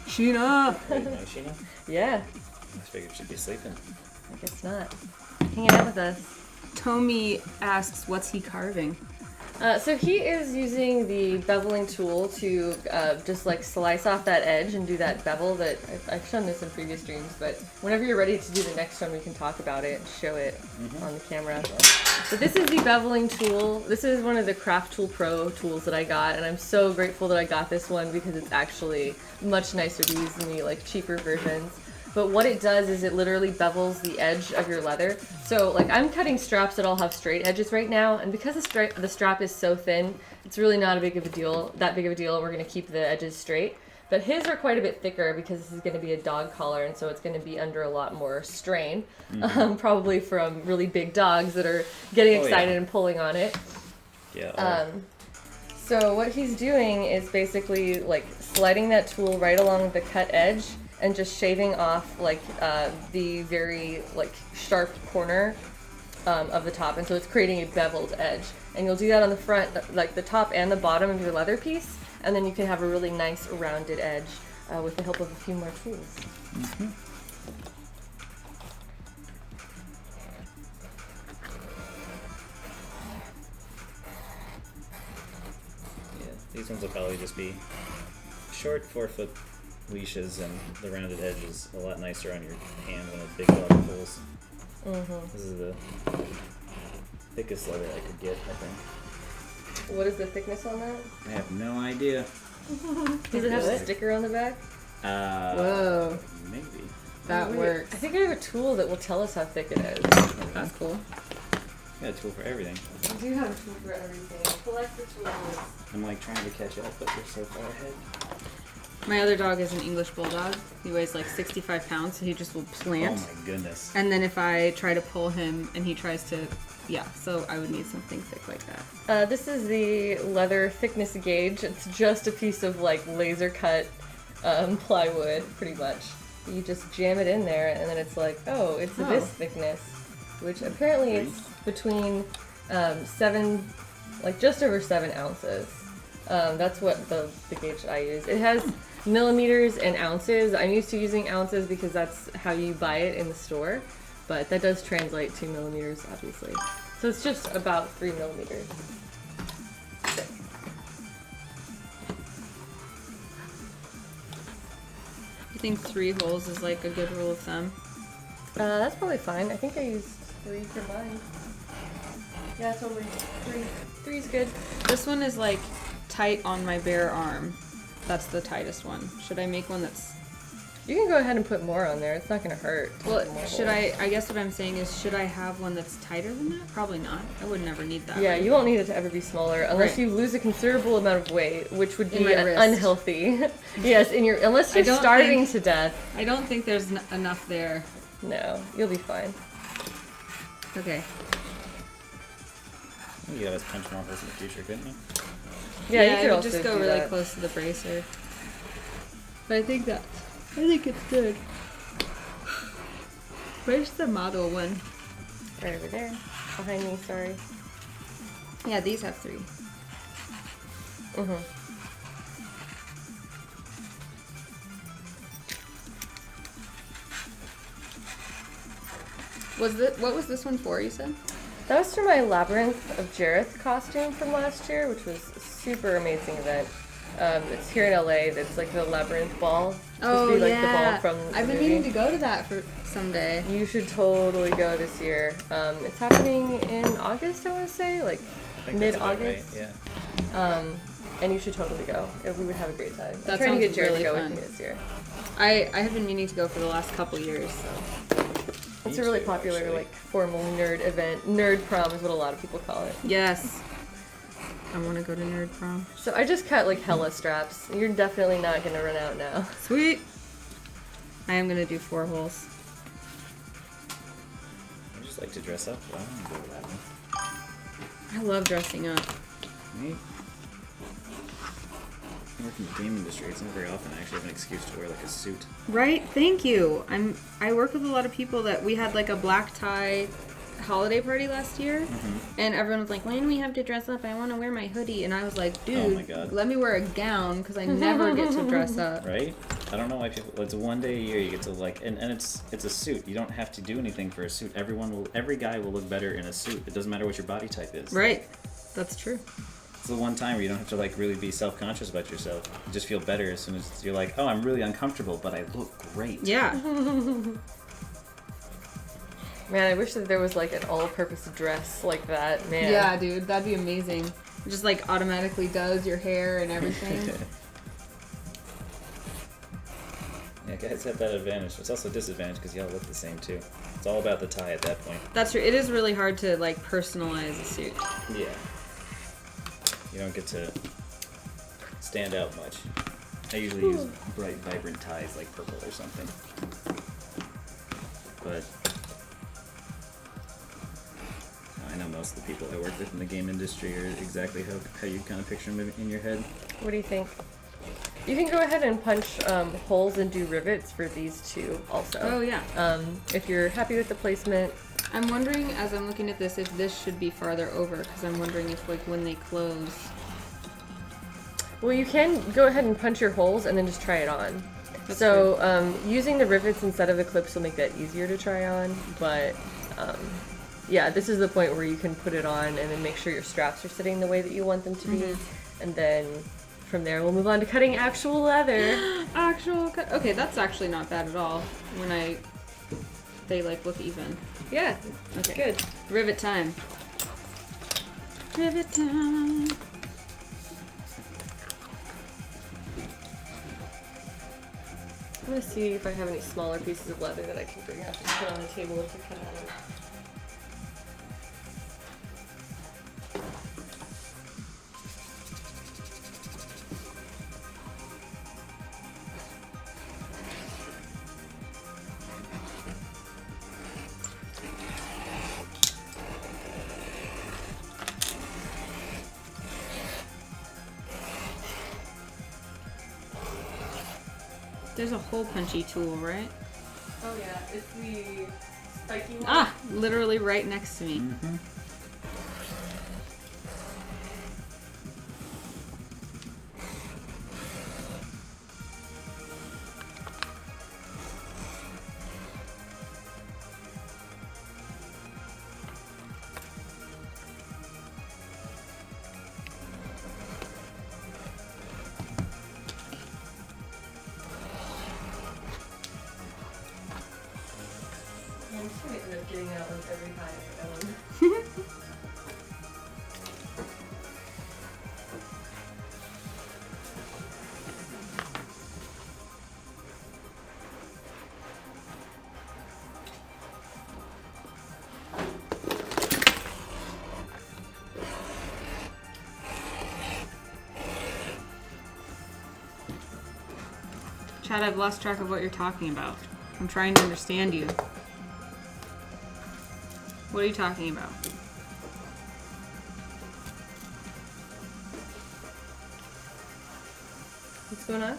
Sheena. Wait, no, Sheena? Yeah. I figured she'd be sleeping. I guess not. Hanging out with us. Tomi asks, what's he carving? So he is using the beveling tool to just like slice off that edge and do that bevel that I've shown this in previous streams, but whenever you're ready to do the next one, we can talk about it and show it on the camera. So this is the beveling tool. This is one of the Craft Tool Pro tools that I got, and I'm so grateful that I got this one because it's actually much nicer to use than the like cheaper versions. But what it does is it literally bevels the edge of your leather. So like I'm cutting straps that all have straight edges right now, and because the strap is so thin, it's really not that big of a deal. We're gonna keep the edges straight. But his are quite a bit thicker because this is gonna be a dog collar, and so it's gonna be under a lot more strain, probably from really big dogs that are getting excited and pulling on it. Yeah. So what he's doing is basically like sliding that tool right along the cut edge and just shaving off like the very like sharp corner of the top, and so it's creating a beveled edge. And you'll do that on the front, like the top and the bottom of your leather piece, and then you can have a really nice rounded edge with the help of a few more tools. Yeah, these ones will probably just be short 4-foot leashes, and the rounded edge is a lot nicer on your hand when a big dog pulls. This is the thickest leather I could get, I think. What is the thickness on that? I have no idea. Does it have a sticker on the back? Whoa. Maybe. That works. I think I have a tool that will tell us how thick it is. That's cool. Got a tool for everything. We do have a tool for everything. Collect the tools. I'm like trying to catch up, but we're so far ahead. My other dog is an English bulldog. He weighs like 65 pounds, so he just will plant. Oh my goodness. And then if I try to pull him and he tries to, so I would need something thick like that. This is the leather thickness gauge. It's just a piece of like laser cut plywood, pretty much. You just jam it in there, and then it's like, oh, it's this thickness, which apparently it's between 7, like just over 7 ounces. That's what the gauge I use. It has millimeters and ounces. I'm used to using ounces because that's how you buy it in the store, but that does translate to millimeters, obviously. So it's just about 3 millimeters. You think 3 holes is like a good rule of thumb? That's probably fine. I think I used 3 for mine. Yeah, totally. 3. 3's good. This one is like tight on my bare arm. That's the tightest one. Should I make one that's... You can go ahead and put more on there. It's not going to hurt. Well, should I guess what I'm saying is, should I have one that's tighter than that? Probably not. I would never need that. Yeah, you won't need it to ever be smaller unless Right. you lose a considerable amount of weight, which would In be my wrist. unhealthy. Yes, unless you're I don't starving think- to death. I don't think there's enough there. No, you'll be fine. Okay. You could always punch more holes in the future, couldn't you? Yeah, you I could would also just go do really that. close to the bracer. But I think it's good. Where's the model one? Right over there. Behind me, sorry. Yeah, these have 3. Mm-hmm. What was this one for, you said? That was for my Labyrinth of Jareth costume from last year, which was a super amazing event. It's here in LA. That's like the Labyrinth ball. Oh, to be like yeah. the ball from the I've been movie. meaning to go to that for someday. You should totally go this year. It's happening in August, I want to say, like I think that's about mid-August. right, yeah. And you should totally go. We would have a great time. That I'm trying to get sounds Jared really to go fun. with me this year. I have been meaning to go for the last couple years, so. It's Me a really too, popular, actually. like, formal nerd event. Nerd prom is what a lot of people call it. Yes. I want to go to Nerd Prom. So I just cut like hella straps. You're definitely not gonna run out now. Sweet. I am gonna do 4 holes. I just like to dress up, but I don't go to that one. I love dressing up. Me? I work in the game industry. It's not very often I actually have an excuse to wear like a suit. Right? Thank you. I work with a lot of people that we had like a black tie holiday party last year, and everyone was like, when do we have to dress up? I want to wear my hoodie. And I was like, dude, Oh my God. let me wear a gown because I never get to dress up. Right? I don't know why people. It's one day a year you get to like, and it's a suit. You don't have to do anything for a suit. Every guy will look better in a suit. It doesn't matter what your body type is. Right. That's true. It's the one time where you don't have to like really be self-conscious about yourself. You just feel better as soon as you're like, oh, I'm really uncomfortable, but I look great. Yeah. Man, I wish that there was like an all-purpose dress like that. Man. Yeah, dude, that'd be amazing. It just like automatically does your hair and everything. Yeah, guys have that advantage. It's also a disadvantage because y'all look the same too. It's all about the tie at that point. That's true. It is really hard to like personalize a suit. Yeah. You don't get to stand out much. I usually use bright, vibrant ties like purple or something. But I know most of the people I work with in the game industry are exactly how you kind of picture them in your head. What do you think? You can go ahead and punch holes and do rivets for these two also. Oh yeah. If you're happy with the placement. I'm wondering, as I'm looking at this, if this should be farther over, because I'm wondering if, like, when they close... Well, you can go ahead and punch your holes and then just try it on. That's so, using the rivets instead of the clips will make that easier to try on, but, yeah, this is the point where you can put it on and then make sure your straps are sitting the way that you want them to be, and then from there we'll move on to cutting actual leather. Actual cut. Okay, that's actually not bad at all. When they, like, look even. Yeah, Okay. good. Rivet time. Rivet time. I'm gonna see if I have any smaller pieces of leather that I can bring up and put on the table if we cut out of. There's a hole punchy tool, right? Oh yeah, it's the spiky one. Ah, literally right next to me. I'm just gonna end up getting out like every time I go. Chad, I've lost track of what you're talking about. I'm trying to understand you. What are you talking about? What's going on?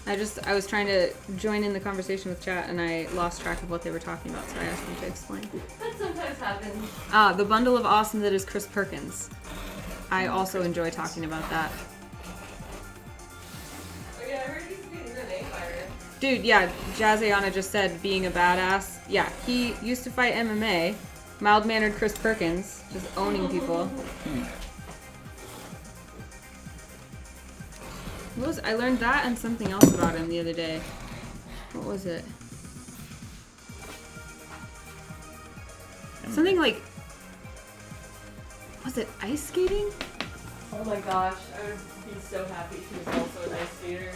I was trying to join in the conversation with chat and I lost track of what they were talking about, so I asked them to explain. That sometimes happens. Ah, the bundle of awesome that is Chris Perkins. I also enjoy talking about that. Oh yeah, I heard he's being an MMA fighter. Dude, yeah, Jazayana just said being a badass. Yeah, he used to fight MMA. Mild-mannered Chris Perkins, just owning people. I learned that and something else about him the other day. What was it? Something like, was it ice skating? Oh my gosh, I would be so happy if he was also an ice skater.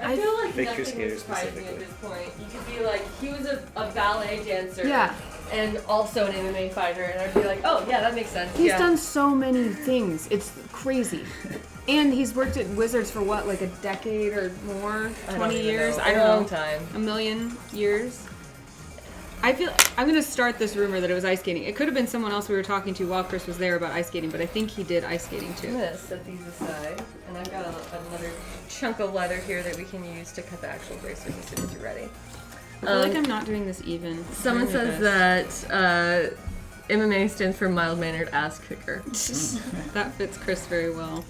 I I feel like Figure nothing skater would surprise me at specifically. this point. You could be like, he was a ballet dancer. Yeah. And also an MMA fighter, and I'd be like, oh yeah, that makes sense. He's yeah. done so many things. It's crazy. And he's worked at Wizards for what, like a decade or more? I don't 20 even years? know. I A don't long know. time. A million years? I feel I'm gonna start this rumor that it was ice skating. It could have been someone else we were talking to while Chris was there about ice skating, but I think he did ice skating I'm too. gonna set these aside, and I've got another chunk of leather here that we can use to cut the actual bracers as soon as you're ready. I feel like I'm not doing this even. Someone Doing says this. that MMA stands for mild-mannered ass kicker. That fits Chris very well.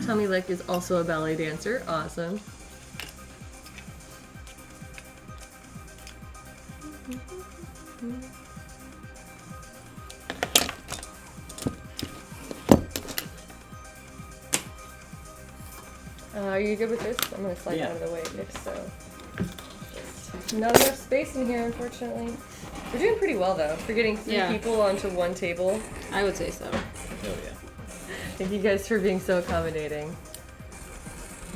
Tommy Lick is also a ballet dancer. Awesome. Are you good with this? I'm gonna slide Yeah. out of the way if so. Just not enough space in here, unfortunately. We're doing pretty well though. For getting 3 Yeah. people onto one table. I would say so. Oh yeah. Thank you guys for being so accommodating.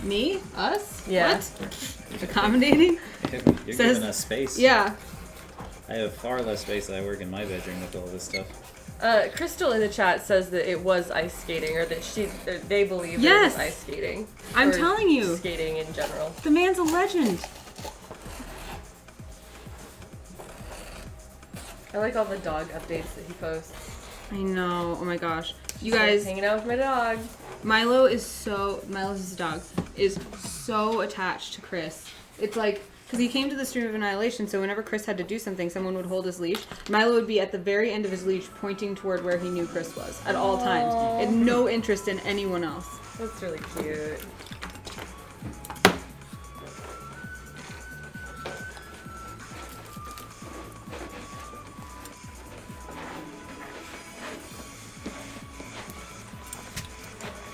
Me? Us? Yeah. What? Accommodating? You're Says- giving us space. Yeah. I have far less space than I work in my bedroom with all this stuff. Crystal in the chat says that it was ice skating, or that they believe Yes! it was ice skating. I'm Or telling you. Skating in general. The man's a legend. I like all the dog updates that he posts. I know. Oh my gosh. You So, guys, hanging out with my dog. Milo's his dog, is so attached to Chris. It's like, because he came to the Stream of Annihilation, so whenever Chris had to do something, someone would hold his leash. Milo would be at the very end of his leash, pointing toward where he knew Chris was at all times. He had no interest in anyone else. That's really cute.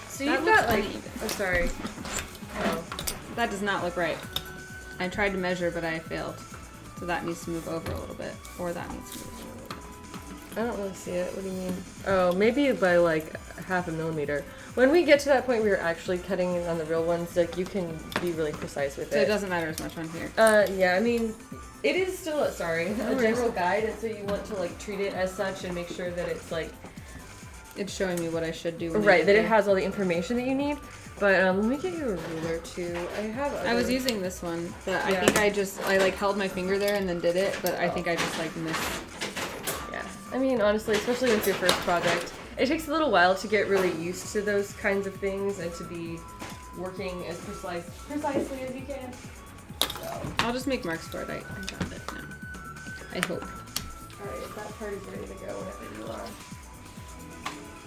So That you've looks got like, uneven. oh sorry. Oh. That does not look right. I tried to measure, but I failed. So that needs to move over a little bit, or that needs to move over a little bit. I don't really see it. What do you mean? Oh, maybe by like half a millimeter. When we get to that point, we are actually cutting on the real ones. Like you can be really precise with So it it. doesn't matter as much on here. Yeah. I mean, it is still a worries. general guide, and so you want to like treat it as such and make sure that it's like It's showing me what I should do. when I right, get that it there. has all the information that you need. But let me get you a ruler too. I have. I was other- using this one, but Yeah. I think I like held my finger there and then did it, but I think I just like missed. Yeah. I mean, honestly, especially with your first project, it takes a little while to get really used to those kinds of things and to be working as precisely as you can. So, I'll just make marks for it. I got it now. I hope. alright, that part is ready to go whenever you are.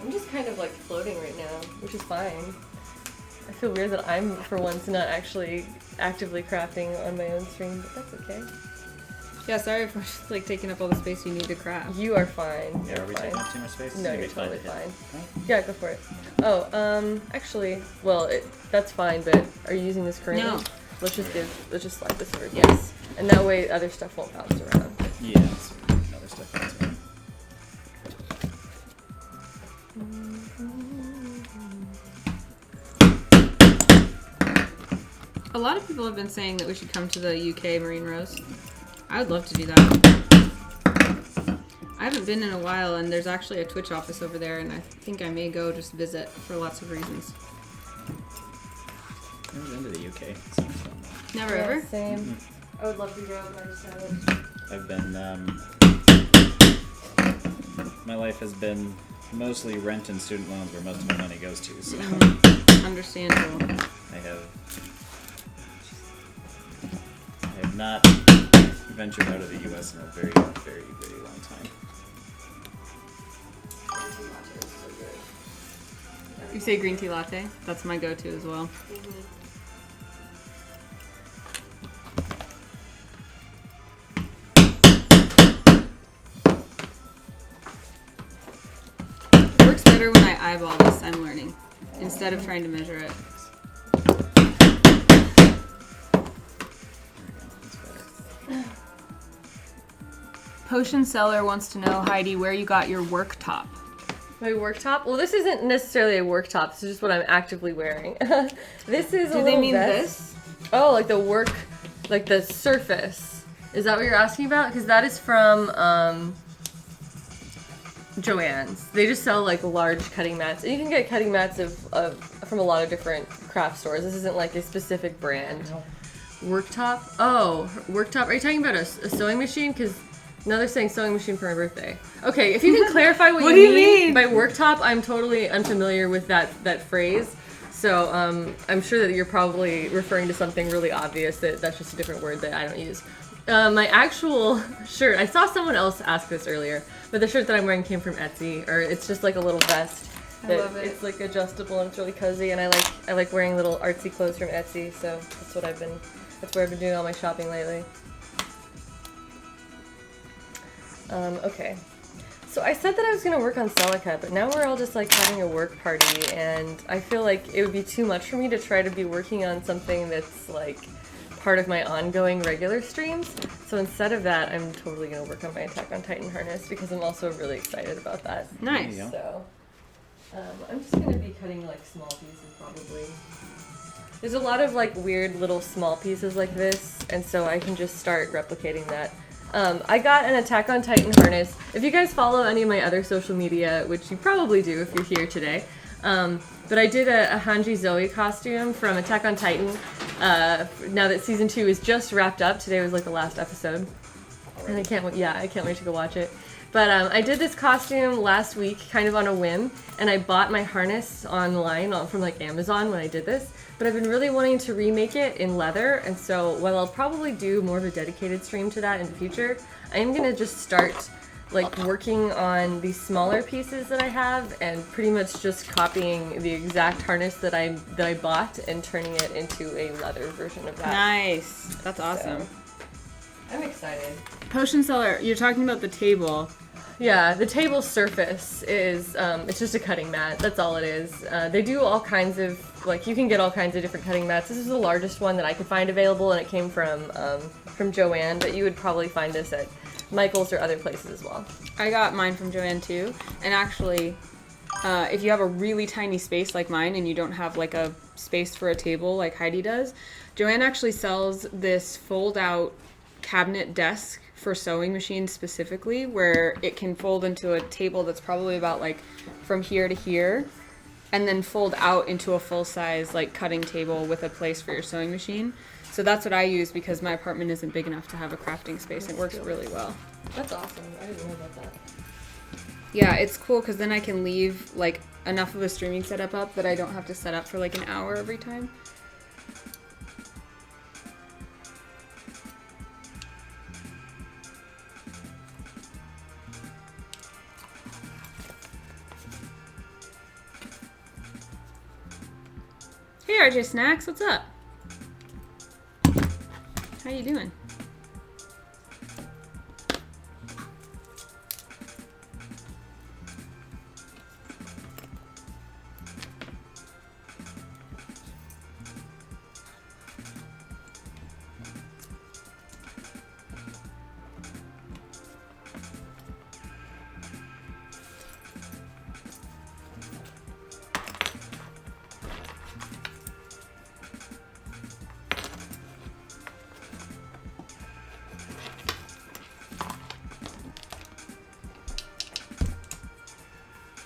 I'm just kind of like floating right now, which is fine. I feel weird that I'm, for once, not actually actively crafting on my own stream, but that's okay. Yeah, sorry for just like taking up all the space you need to craft. You are fine. Yeah, You're are we fine. taking up too much space? No, Maybe you're totally to hit. fine. Right? Yeah, go for it. Oh, actually, well, that's fine, but are you using this currently? No. Let's just slide this over. Yes. And that way other stuff won't bounce around. Yeah, that's another stuff that's right. A lot of people have been saying that we should come to the UK Marine Rose. I would love to do that. I haven't been in a while, and there's actually a Twitch office over there, and I think I may go just visit for lots of reasons. Never been to the UK. Seems fun. Never Yeah, ever? Same. I would love to go, but I just haven't. I've been, my life has been mostly rent and student loans where most of my money goes to, so Understandable. I have not ventured out of the U.S. in a very, very, very long time. You say green tea latte? That's my go-to as well. It works better when I eyeball this, I'm learning, instead of trying to measure it. Potion Seller wants to know, Heidi, where you got your work top. My work top? Well, this isn't necessarily a work top. This is just what I'm actively wearing. This is Do a they little mean vest. Oh, like the work, like the surface. Is that what you're asking about? Because that is from Joann's. They just sell like large cutting mats. And you can get cutting mats from a lot of different craft stores. This isn't like a specific brand. Work top? Oh, work top. Are you talking about a sewing machine? Because now they're saying sewing machine for my birthday. Okay, if you can clarify what, What you do you mean mean? by work top, I'm totally unfamiliar with that phrase. So I'm sure that you're probably referring to something really obvious that's just a different word that I don't use. My actual shirt, I saw someone else ask this earlier, but the shirt that I'm wearing came from Etsy, or it's just like a little vest. I love it. It's like adjustable and it's really cozy, and I like wearing little artsy clothes from Etsy, so that's where I've been doing all my shopping lately. Okay. So I said that I was going to work on Celica, but now we're all just like having a work party, and I feel like it would be too much for me to try to be working on something that's like part of my ongoing regular streams. So instead of that, I'm totally going to work on my Attack on Titan harness because I'm also really excited about that. Nice. There you So I'm just going to be cutting like small pieces probably. There's a lot of like weird little small pieces like this, and so I can just start replicating that. I got an Attack on Titan harness. If you guys follow any of my other social media, which you probably do if you're here today, but I did a Hanji Zoe costume from Attack on Titan. Now that season 2 is just wrapped up, today was like the last episode, and I can't wait to go watch it. But I did this costume last week, kind of on a whim, and I bought my harness online from like Amazon when I did this. But I've been really wanting to remake it in leather, and so while I'll probably do more of a dedicated stream to that in the future, I am gonna just start like working on these smaller pieces that I have, and pretty much just copying the exact harness that I bought and turning it into a leather version of that. Nice. That's awesome. So, I'm excited. Potion Seller, you're talking about the table. Yeah, the table surface is, it's just a cutting mat. That's all it is. They do all kinds of, like, you can get all kinds of different cutting mats. This is the largest one that I could find available, and it came from Joann, but you would probably find this at Michael's or other places as well. I got mine from Joann too, and actually, if you have a really tiny space like mine and you don't have like a space for a table like Heidi does, Joann actually sells this fold-out cabinet desk for sewing machines specifically, where it can fold into a table that's probably about like from here to here, and then fold out into a full-size like cutting table with a place for your sewing machine. So that's what I use because my apartment isn't big enough to have a crafting space. It works really well. That's awesome. I didn't know about that. Yeah, it's cool because then I can leave like enough of a streaming setup up that I don't have to set up for like an hour every time. Hey RJ Snacks, what's up? How you doing?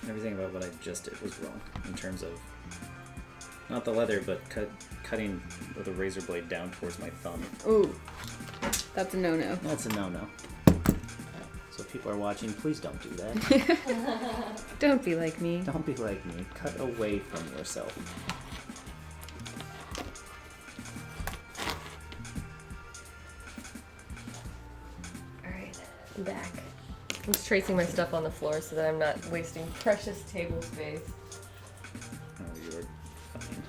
Everything about what I just did was wrong in terms of not the leather, but cutting with a razor blade down towards my thumb. Ooh, that's a no-no. That's a no-no. So if people are watching, please don't do that. Don't be like me. Don't be like me. Cut away from yourself. I'm back. I'm just tracing my stuff on the floor so that I'm not wasting precious table space. Oh, you're fine.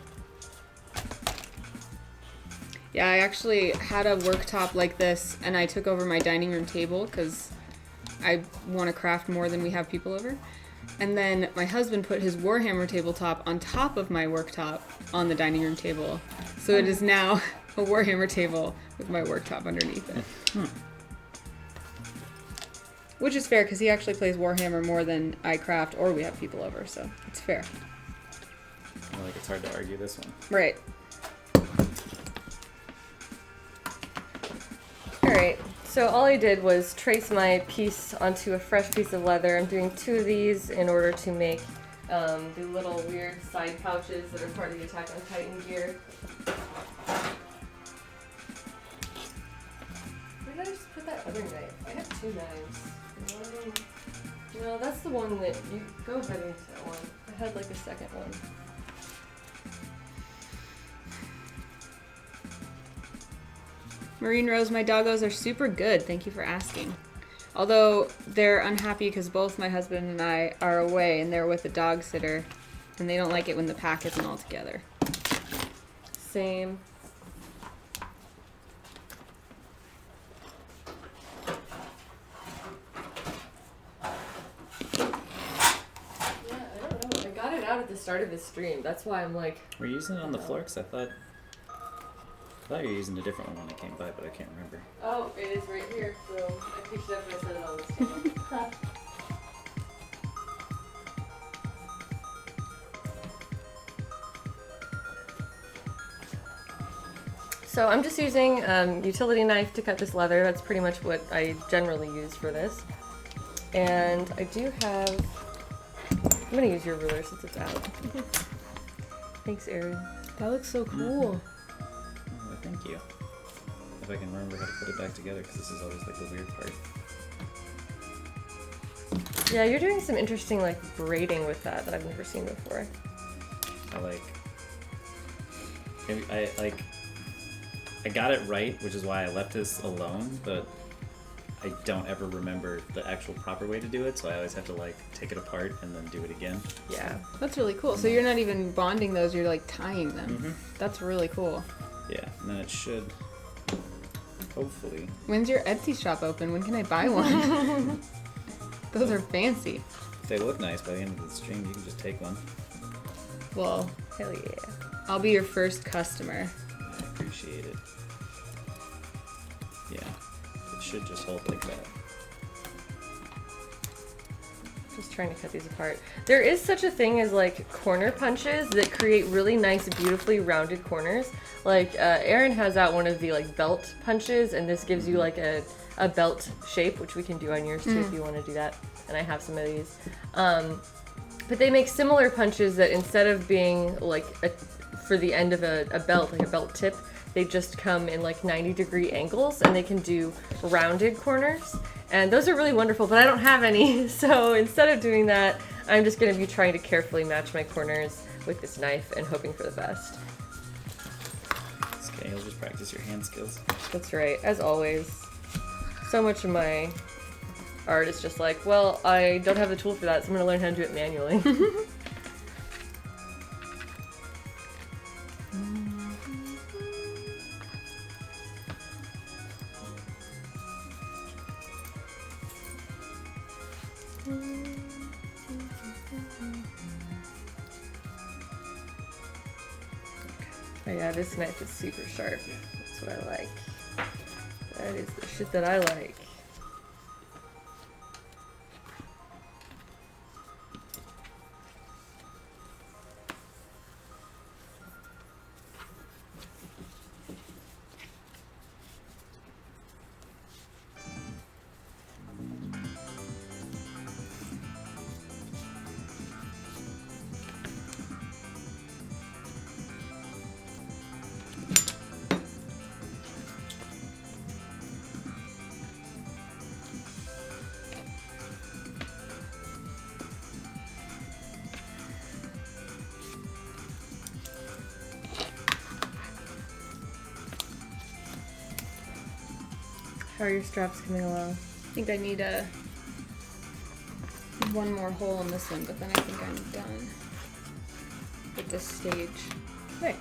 Yeah, I actually had a worktop like this, and I took over my dining room table because I want to craft more than we have people over. And then my husband put his Warhammer tabletop on top of my worktop on the dining room table. So it is now a Warhammer table with my worktop underneath it. Which is fair because he actually plays Warhammer more than I craft or we have people over, so it's fair. I feel like it's hard to argue this one. Right. Alright, so all I did was trace my piece onto a fresh piece of leather. I'm doing 2 of these in order to make the little weird side pouches that are part of the Attack on Titan gear. Where did I just put that other knife? I have 2 knives. No, that's the one that you go ahead and use that one. I had like a second one. Marine Rose, my doggos are super good. Thank you for asking. Although they're unhappy because both my husband and I are away and they're with a dog sitter, and they don't like it when the pack isn't all together. Same. Yeah, I don't know. I got it out at the start of the stream. That's why I'm like, Were you using it on the floor? Because I thought you were using a different one when I came by, but I can't remember. oh, it is right here. So I picked it up and I set it on this table. So I'm just using utility knife to cut this leather. That's pretty much what I generally use for this. And I do have, I'm gonna use your ruler since it's out. Thanks, Arin. That looks so cool. Oh, thank you. If I can remember how to put it back together, because this is always like the weird part. Yeah, you're doing some interesting like braiding with that I've never seen before. I got it right, which is why I left this alone, but I don't ever remember the actual proper way to do it, so I always have to like take it apart and then do it again. Yeah. That's really cool. So you're not even bonding those, you're like tying them. Mm-hmm. That's really cool. Yeah, and then it should, hopefully. When's your Etsy shop open? When can I buy one? Those are fancy. If they look nice by the end of the stream, you can just take one. Well, Hell yeah. I'll be your first customer. I appreciate it. Yeah, it should just hold like that. Just trying to cut these apart. There is such a thing as like corner punches that create really nice, beautifully rounded corners. Like Arin has out one of the like belt punches, and this gives you like a belt shape, which we can do on yours too if you want to do that. And I have some of these. But they make similar punches that instead of being like for the end of a belt, like a belt tip, they just come in like 90-degree angles, and they can do rounded corners. And those are really wonderful, but I don't have any. So instead of doing that, I'm just going to be trying to carefully match my corners with this knife and hoping for the best. It's okay, you'll just practice your hand skills. That's right, as always. So much of my art is just like, well, I don't have the tool for that, so I'm going to learn how to do it manually. Oh yeah, this knife is super sharp. That's what I like. That is the shit that I like. How are your straps coming along? think I need one more hole in this one, but then I think I'm done at this stage. Nice.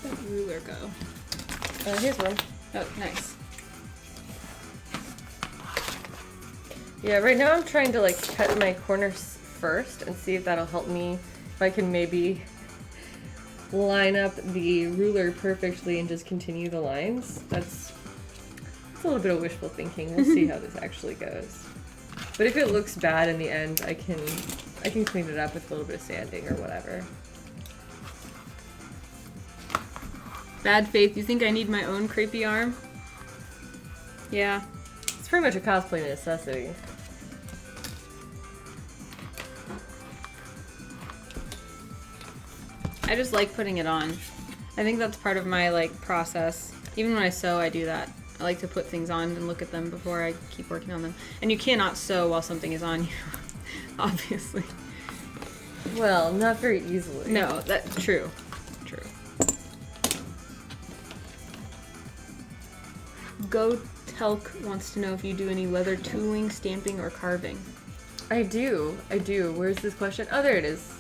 Where'd that ruler go? Here's one. Oh, nice. Yeah, right now I'm trying to like cut my corners first and see if that'll help me. If I can maybe line up the ruler perfectly and just continue the lines. That's a little bit of wishful thinking. We'll see how this actually goes. But if it looks bad in the end, I can clean it up with a little bit of sanding or whatever. Bad faith, you think I need my own crepey arm? Yeah. It's pretty much a cosplay necessity. I just like putting it on. I think that's part of my like process. Even when I sew, I do that. I like to put things on and look at them before I keep working on them. And you cannot sew while something is on you, obviously. Well, not very easily. No, that's true. True. Go Telk wants to know if you do any leather tooling, stamping, or carving. I do. Where's this question? Oh, there it is.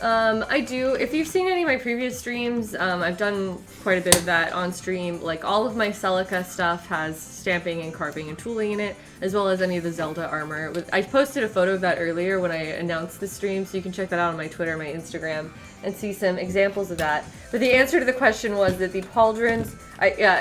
I do. If you've seen any of my previous streams, I've done quite a bit of that on stream. Like, all of my Celica stuff has stamping and carving and tooling in it, as well as any of the Zelda armor. I posted a photo of that earlier when I announced the stream, so you can check that out on my Twitter, my Instagram, and see some examples of that. But the answer to the question was that the pauldrons,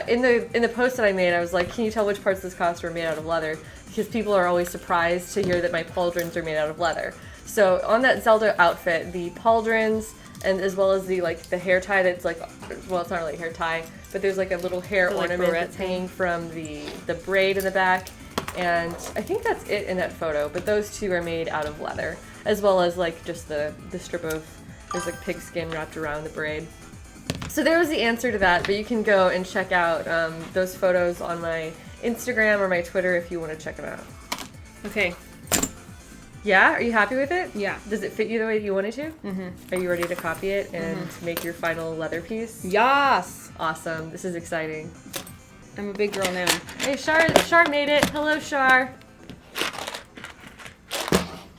in the post that I made, I was like, can you tell which parts of this costume are made out of leather? Because people are always surprised to hear that my pauldrons are made out of leather. So on that Zelda outfit, the pauldrons, and as well as the hair tie that's like, well, it's not really a hair tie, but there's like a little hair ornament that's hanging from the braid in the back, and I think that's it in that photo. But those two are made out of leather, as well as like just the strip of, there's like pig skin wrapped around the braid. So there was the answer to that, but you can go and check out those photos on my Instagram or my Twitter if you want to check them out. Okay. Yeah? Are you happy with it? Yeah. Does it fit you the way you wanted to? Mm-hmm. Are you ready to copy it and make your final leather piece? Yes! Awesome. This is exciting. I'm a big girl now. Hey, Shar made it. Hello, Shar.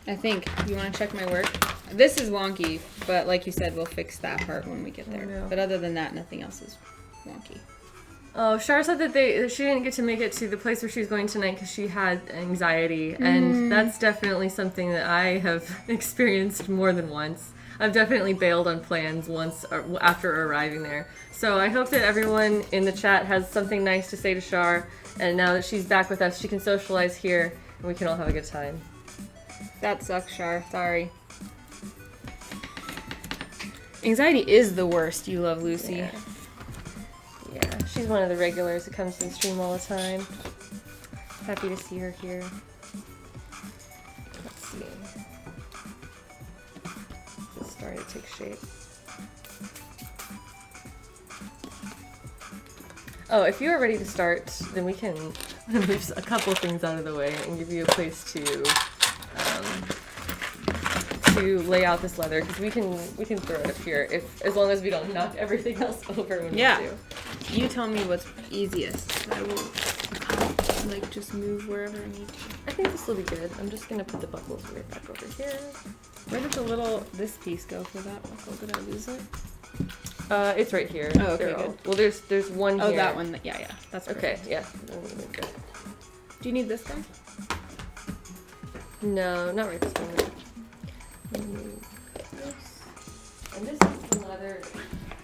I think. You want to check my work? This is wonky, but like you said, we'll fix that part when we get there. no. But other than that, nothing else is wonky. Oh, Shar said that she didn't get to make it to the place where she was going tonight because she had anxiety, and that's definitely something that I have experienced more than once. I've definitely bailed on plans once after arriving there. So I hope that everyone in the chat has something nice to say to Shar, and now that she's back with us, she can socialize here, and we can all have a good time. That sucks, Shar. Sorry. Anxiety is the worst, you love Lucy. Yeah, she's one of the regulars that comes to the stream all the time. Happy to see her here. Let's see. It's starting to take shape. Oh, if you are ready to start, then we can move a couple things out of the way and give you a place to lay out this leather, because we can throw it up here as long as we don't knock everything else over when we do. You tell me what's easiest. I will like just move wherever I need to. I think this will be good. I'm just gonna put the buckles right back over here. Where did this piece go for that buckle? Did I lose it? It's right here. Oh, okay, They're all- good. Well, there's one here. Oh, that one. Yeah. That's Okay, perfect. yeah. Do you need this guy? No, not right this moment. And this is the leather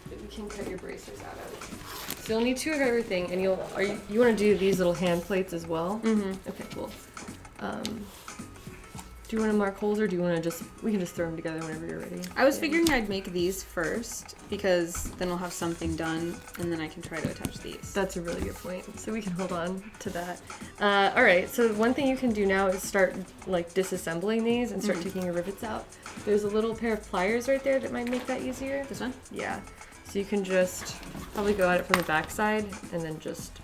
that we can cut your bracers out of. So you'll need two of everything, and you want to do these little hand plates as well? Mm-hmm. Okay, cool. Do you want to mark holes, or do you want to we can just throw them together whenever you're ready? I was figuring I'd make these first, because then we'll have something done, and then I can try to attach these. That's a really good point. So we can hold on to that. All right. So one thing you can do now is start like disassembling these and start taking your rivets out. There's a little pair of pliers right there that might make that easier. This one? Yeah. So you can just probably go at it from the back side and then just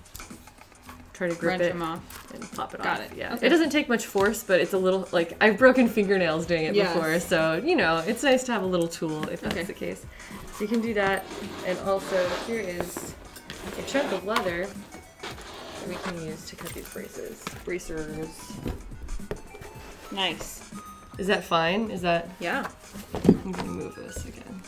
try to grip Wrench it them off. and pop it Got off. it. Yeah. Okay. It doesn't take much force, but it's a little like I've broken fingernails doing it Yes. before, so it's nice to have a little tool if that's Okay. the case. So you can do that, and also here is a chunk of leather. we can use to cut these bracers. Nice. Is that fine? Is that? Yeah. I'm gonna move this again.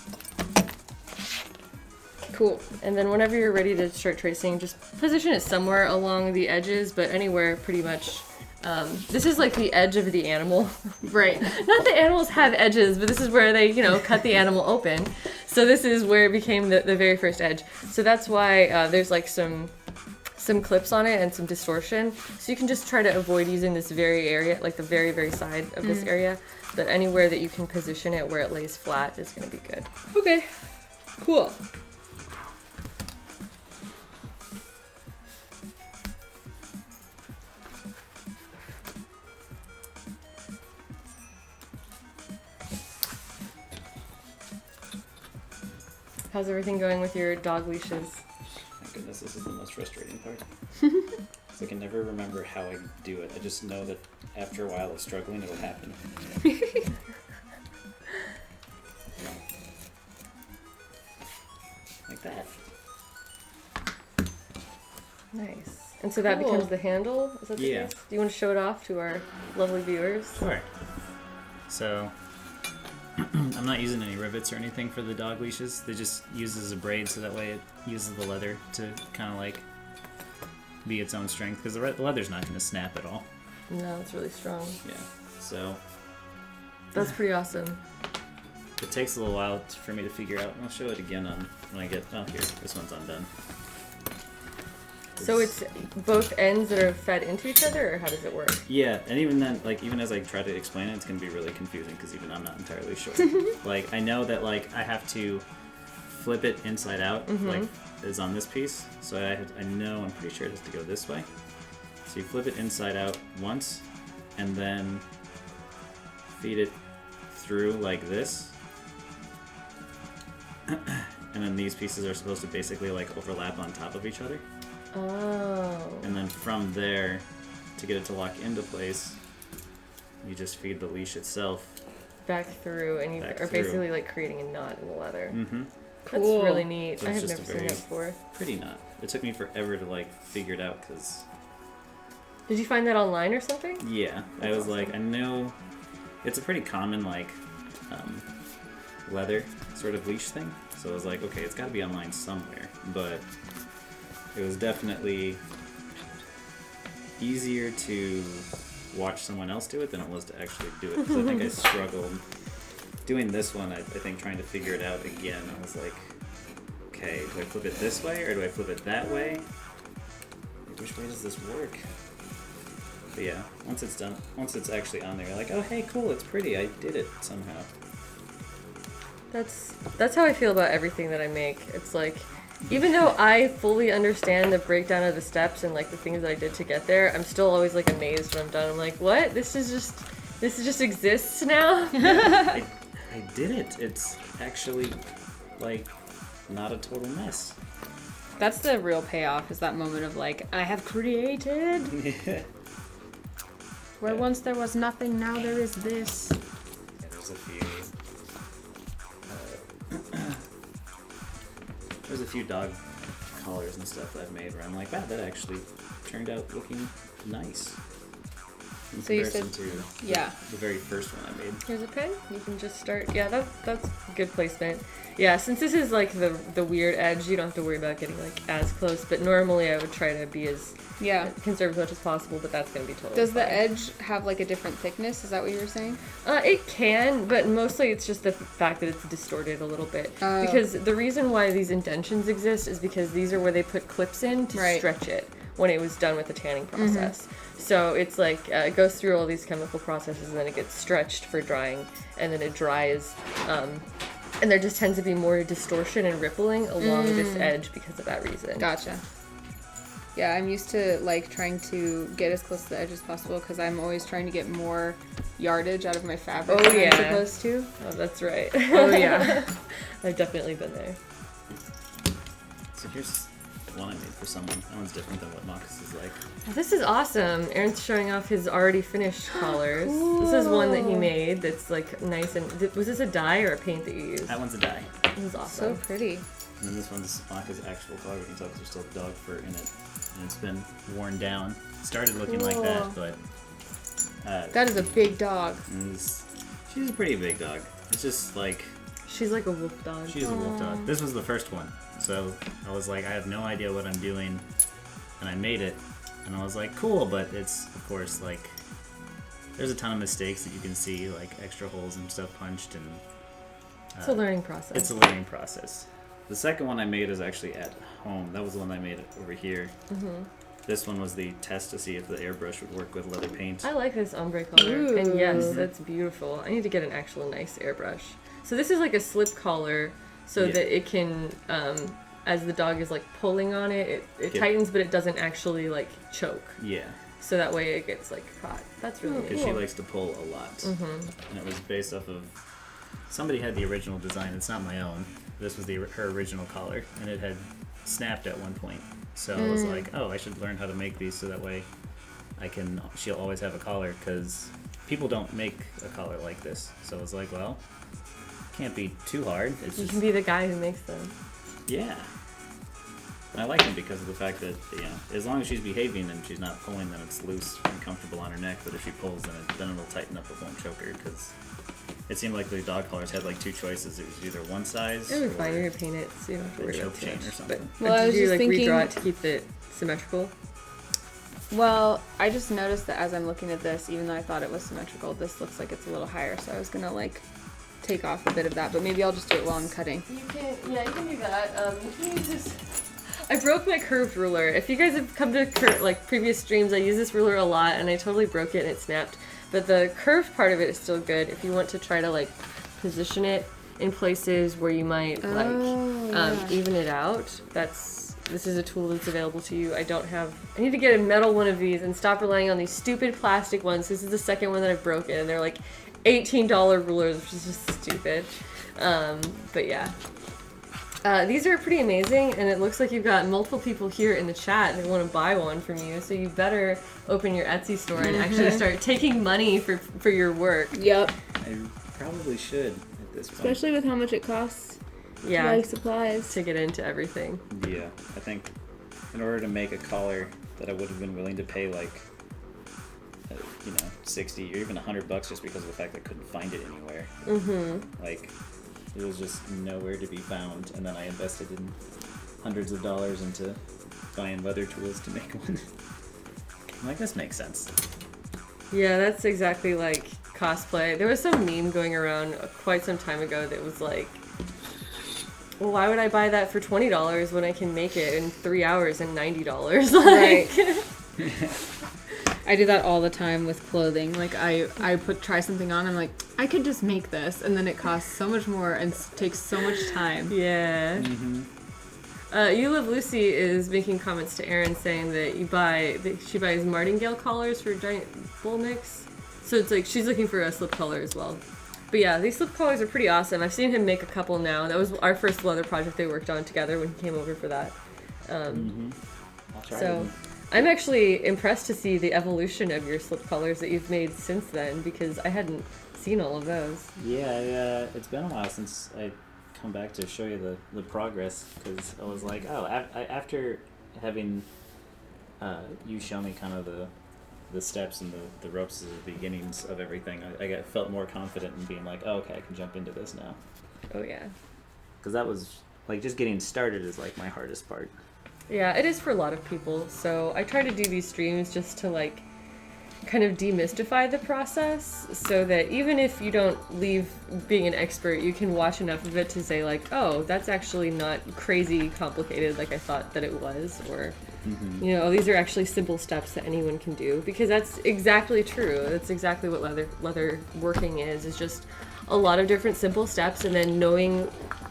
Cool. And then whenever you're ready to start tracing, just position it somewhere along the edges, but anywhere pretty much. This is like the edge of the animal. Right. Not that animals have edges, but this is where they, cut the animal open. So this is where it became the very first edge. So that's why there's like some clips on it and some distortion. So you can just try to avoid using this very area, like the very, very side of this area. But anywhere that you can position it where it lays flat is going to be good. Okay. Cool. How's everything going with your dog leashes? My goodness, this is the most frustrating part. 'Cause I can never remember how I do it. I just know that after a while of struggling, it'll happen. Like that. Nice. And so that Cool. becomes the handle? Is that the Yeah. case? Do you want to show it off to our lovely viewers? Sure. So, I'm not using any rivets or anything for the dog leashes. They just use as a braid, so that way it uses the leather to kind of like be its own strength, because the leather's not going to snap at all. No, it's really strong. Yeah. So, That's pretty awesome. it takes a little while for me to figure out, and I'll show it again when I get, oh here, this one's undone. So it's both ends that are fed into each other, or how does it work? Yeah, and even then, like, even as I try to explain it, it's going to be really confusing, because even I'm not entirely sure. Like, I know that, like, I have to flip it inside out, like, is on this piece, so I know, I'm pretty sure it has to go this way. So you flip it inside out once, and then feed it through like this. And then these pieces are supposed to basically, like, overlap on top of each other. Oh. And then from there, to get it to lock into place, you just feed the leash itself. Back through, and you Back are through. basically like creating a knot in the leather. Mm-hmm. That's Cool. really neat. So I it's have just never a seen very- that before. Pretty knot. It took me forever to, like, figure it out, because, Did you find that online or something? yeah, I was like, I know it's a pretty common, like, leather sort of leash thing. So I was like, okay, it's got to be online somewhere. But it was definitely easier to watch someone else do it than it was to actually do it. Because I think I struggled doing this one. I think trying to figure it out again. I was like, okay, do I flip it this way or do I flip it that way? Like, which way does this work? But yeah, once it's done, once it's actually on there, you're like, oh hey, cool, it's pretty. I did it somehow. That's how I feel about everything that I make. It's like, even though I fully understand the breakdown of the steps and like the things that I did to get there, I'm still always like amazed when I'm done. I'm like, what? This just exists now? I did it. It's actually, like, not a total mess. That's the real payoff, is that moment of like, I have created. Where Yeah. once there was nothing, now there is this. Yeah, there's a few dog collars and stuff that I've made where I'm like, wow, that actually turned out looking nice. In So you comparison said- to yeah. the very first one I made. Here's a pen. You can just start. Yeah, that's good placement. Yeah, since this is like the weird edge, you don't have to worry about getting like as close. But normally I would try to be as Yeah. conserve as much as possible. But that's gonna be totally. Does the fine. edge have like a different thickness? Is that what you were saying? It can, but mostly it's just the fact that it's distorted a little bit. Oh. Because the reason why these indentions exist is because these are where they put clips in to Right. stretch it when it was done with the tanning process. So it's like it goes through all these chemical processes and then it gets stretched for drying and then it dries. And there just tends to be more distortion and rippling along this edge because of that reason. Gotcha. Yeah, I'm used to like trying to get as close to the edge as possible because I'm always trying to get more yardage out of my fabric Oh, than I'm yeah. supposed to. Oh, that's right. Oh yeah. I've definitely been there. So here's one I made for someone. That one's different than what Mox is like. Oh, this is awesome. Aaron's showing off his already finished collars. This is one that he made that's like nice and... Was this a dye or a paint that you used? That one's a dye. This is So awesome. pretty. And then this one's Maka's actual collar. You can tell because there's still dog fur in it. And it's been worn down. It started looking like that, but... That is a big dog. She's a pretty big dog. It's just like... She's like a wolf dog. She's a wolf dog. This was the first one. So I was like, I have no idea what I'm doing. And I made it. And I was like, cool, but it's, of course, like... There's a ton of mistakes that you can see, like extra holes and stuff punched, and It's a learning process. it's a learning process. The second one I made is actually at home. That was the one I made over here. Mm-hmm. This one was the test to see if the airbrush would work with leather paint. I like this ombre color. Ooh. And yes, that's beautiful. I need to get an actual nice airbrush. So this is like a slip collar so Yeah. that it can, as the dog is like pulling on it, it Yeah. tightens, but it doesn't actually like choke. Yeah, So that way it gets like caught. That's really because cool. she likes to pull a lot. Mm-hmm. And it was based off of... Somebody had the original design. It's not my own. This was her original collar, and it had snapped at one point. So I was like, oh, I should learn how to make these so that way she'll always have a collar, because people don't make a collar like this. So I was like, well, can't be too hard. It's You just, can be the guy who makes them. yeah. And I like them because of the fact that, as long as she's behaving and she's not pulling, then it's loose and comfortable on her neck. But if she pulls, then it'll tighten up. It won't choke her, because it seemed like the dog collars had like two choices. It was either one size It'll be or fine. You're gonna paint it, so you don't have to the worry about choke too chain much. or something. But Well, I did was you just like thinking- redraw it to keep it symmetrical? Well, I just noticed that as I'm looking at this, even though I thought it was symmetrical, this looks like it's a little higher. So I was gonna like take off a bit of that, but maybe I'll just do it while I'm cutting. You can do that. You can use this. I broke my curved ruler. If you guys have come to previous streams, I use this ruler a lot, and I totally broke it and it snapped. But the curved part of it is still good. If you want to try to like position it in places where you might even it out, this is a tool that's available to you. I need to get a metal one of these and stop relying on these stupid plastic ones. This is the second one that I've broken, and they're like $18 rulers, which is just stupid. But yeah. These are pretty amazing, and it looks like you've got multiple people here in the chat that want to buy one from you, so you better open your Etsy store and actually start taking money for your work. Yep. I probably should at this point. Especially with how much it costs. Yeah, Like supplies. to get into everything. Yeah, I think in order to make a collar that I would have been willing to pay like, 60 or even $100 just because of the fact that I couldn't find it anywhere. Mm-hmm. Like, it was just nowhere to be found, and then I invested in hundreds of dollars into buying leather tools to make one. I'm like, this makes sense. Yeah, that's exactly like cosplay. There was some meme going around quite some time ago that was like, well, why would I buy that for $20 when I can make it in 3 hours and $90? Like, I do that all the time with clothing. Like I try something on, I'm like, I could just make this, and then it costs so much more and takes so much time. yeah. Mm-hmm. You Love Lucy is making comments to Arin saying that she buys martingale collars for giant bull mix. So it's like she's looking for a slip collar as well. But yeah, these slip collars are pretty awesome. I've seen him make a couple now. That was our first leather project they worked on together when he came over for that. I'll try So them. I'm actually impressed to see the evolution of your slip collars that you've made since then, because I hadn't seen all of those. Yeah, it's been a while since I come back to show you the progress, because I was like, after having you show me kind of the steps and the ropes at the beginnings of everything, I felt more confident in being like, oh, okay, I can jump into this now. Oh yeah. Because that was, like, just getting started is, like, my hardest part. Yeah, it is for a lot of people. So I try to do these streams just to like kind of demystify the process, so that even if you don't leave being an expert, you can watch enough of it to say like, oh, that's actually not crazy complicated like I thought that it was, or these are actually simple steps that anyone can do, because that's exactly true. That's exactly what leather working is just a lot of different simple steps, and then knowing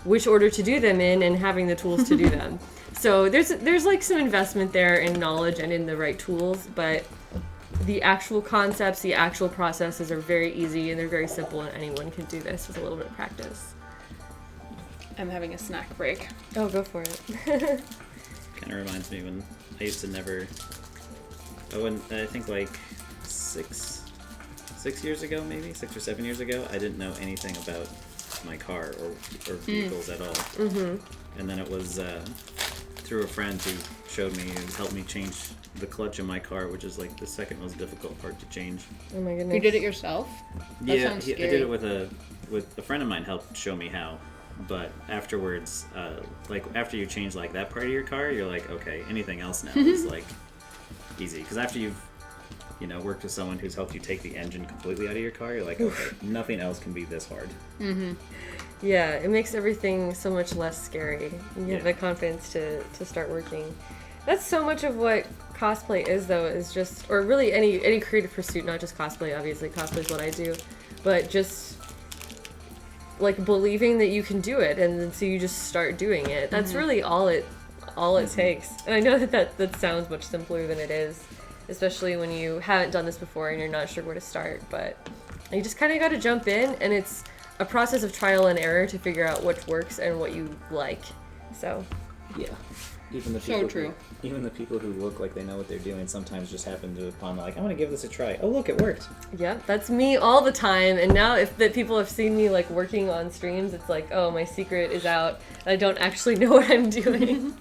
which order to do them in and having the tools to do them. So there's like some investment there in knowledge and in the right tools, but the actual concepts, the actual processes are very easy and they're very simple, and anyone can do this with a little bit of practice. I'm having a snack break. Oh, go for it. Kind of reminds me when I used to never, I think like 6 years ago, maybe 6 or 7 years ago, I didn't know anything about my car or vehicles at all. Mm-hmm. And then it was through a friend who showed me and helped me change the clutch in my car, which is like the second most difficult part to change. Oh my goodness. You did it yourself? That sounds I scary. did it with a friend of mine helped show me how. But afterwards, like after you change like that part of your car, you're like, okay, anything else now is like easy. Because after you've worked with someone who's helped you take the engine completely out of your car, you're like, okay, nothing else can be this hard. Mm-hmm. Yeah, it makes everything so much less scary. You have the confidence to start working. That's so much of what cosplay is, though, is just, or really any creative pursuit, not just cosplay, obviously. Cosplay is what I do. But just, like, believing that you can do it, and then so you just start doing it. That's really all it takes. And I know that sounds much simpler than it is, especially when you haven't done this before and you're not sure where to start. But you just kind of got to jump in, and it's a process of trial and error to figure out what works and what you like. So Yeah. Even the So people true. Even the people who look like they know what they're doing sometimes just happen to upon like, I want to give this a try. Oh, look, it worked. yeah, that's me all the time. And now if that people have seen me like working on streams, it's like, oh, my secret is out. I don't actually know what I'm doing.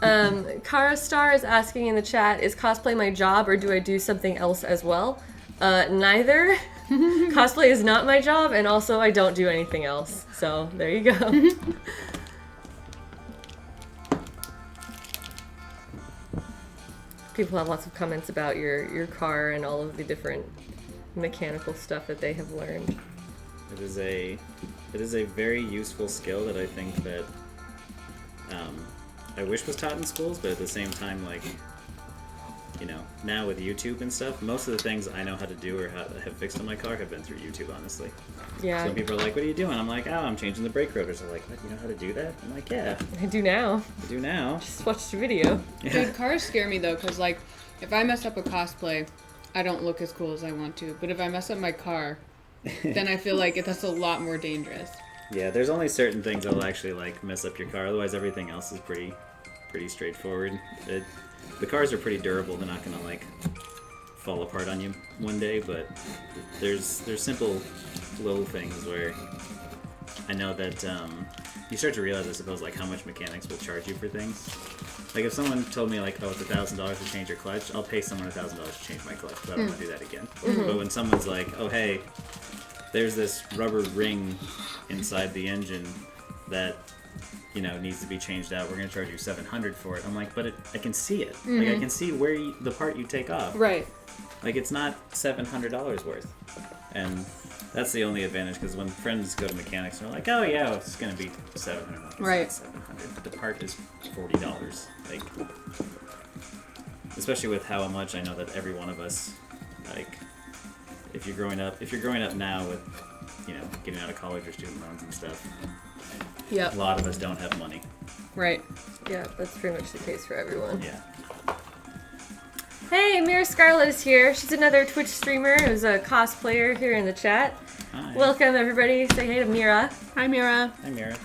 Kara Star is asking in the chat, is cosplay my job or do I do something else as well? Neither. Cosplay is not my job, and also I don't do anything else. So there you go. People have lots of comments about your car and all of the different mechanical stuff that they have learned. It is a very useful skill that I think that I wish was taught in schools, but at the same time, like, now with YouTube and stuff, most of the things I know how to do or have fixed on my car have been through YouTube, honestly. Yeah. So when people are like, what are you doing? I'm like, oh, I'm changing the brake rotors. They're like, what, you know how to do that? I'm like, yeah, I do now. I do now. Just watched a video. Dude, cars scare me, though, because, like, if I mess up a cosplay, I don't look as cool as I want to. But if I mess up my car, then I feel like that's a lot more dangerous. Yeah, there's only certain things that'll actually, like, mess up your car. Otherwise, everything else is pretty straightforward. The cars are pretty durable. They're not gonna like fall apart on you one day, but there's simple little things where I know that you start to realize, I suppose, like how much mechanics will charge you for things. Like if someone told me like, oh, it's $1,000 to change your clutch, I'll pay someone $1,000 to change my clutch, but I don't want to do that again. But when someone's like, oh hey, there's this rubber ring inside the engine that needs to be changed out. We're going to charge you $700 for it. I'm like, but I can see it. Like, I can see where the part you take off. Right. Like, it's not $700 worth. And that's the only advantage, because when friends go to mechanics, they're like, oh, yeah, it's going to be $700. Right. It's not $700. But the part is $40. Like, especially with how much I know that every one of us, like, if you're growing up now with, getting out of college or student loans and stuff, Yep. a lot of us don't have money. Right. Yeah, that's pretty much the case for everyone. Yeah. Hey, Mira Scarlett is here. She's another Twitch streamer who's a cosplayer here in the chat. Hi. Welcome, everybody. Say hey to Mira. Hi, Mira. Hi, Mira.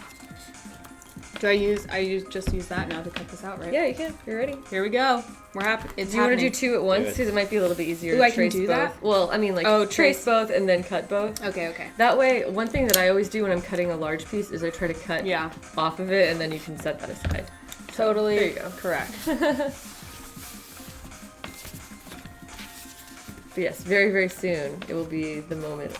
Just use that now to cut this out, right? Yeah, you can. You're ready. Here we go. We're happy. It's Do you want to do happening. two at once? Do it. Because it might be a little bit easier Ooh, to I can trace do both. that? Well, I mean, like, Oh, trace trace. both and then cut both. Okay. That way, one thing that I always do when I'm cutting a large piece is I try to cut Yeah. off of it, and then you can set that aside. Totally. There you go. Correct. But yes, very, very soon, it will be the moment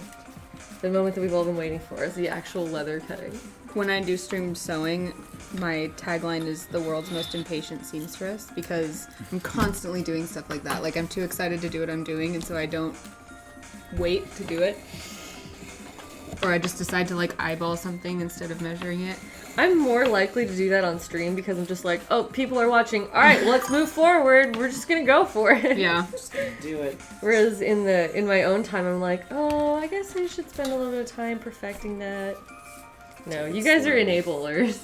that we've all been waiting for, is the actual leather cutting. When I do stream sewing, my tagline is the world's most impatient seamstress, because I'm constantly doing stuff like that. Like, I'm too excited to do what I'm doing, and so I don't wait to do it. Or I just decide to, like, eyeball something instead of measuring it. I'm more likely to do that on stream because I'm just like, oh, people are watching. All right, let's move forward. We're just gonna go for it. Yeah. Just gonna do it. Whereas in my own time, I'm like, oh, I guess I should spend a little bit of time perfecting that. No, you guys are enablers.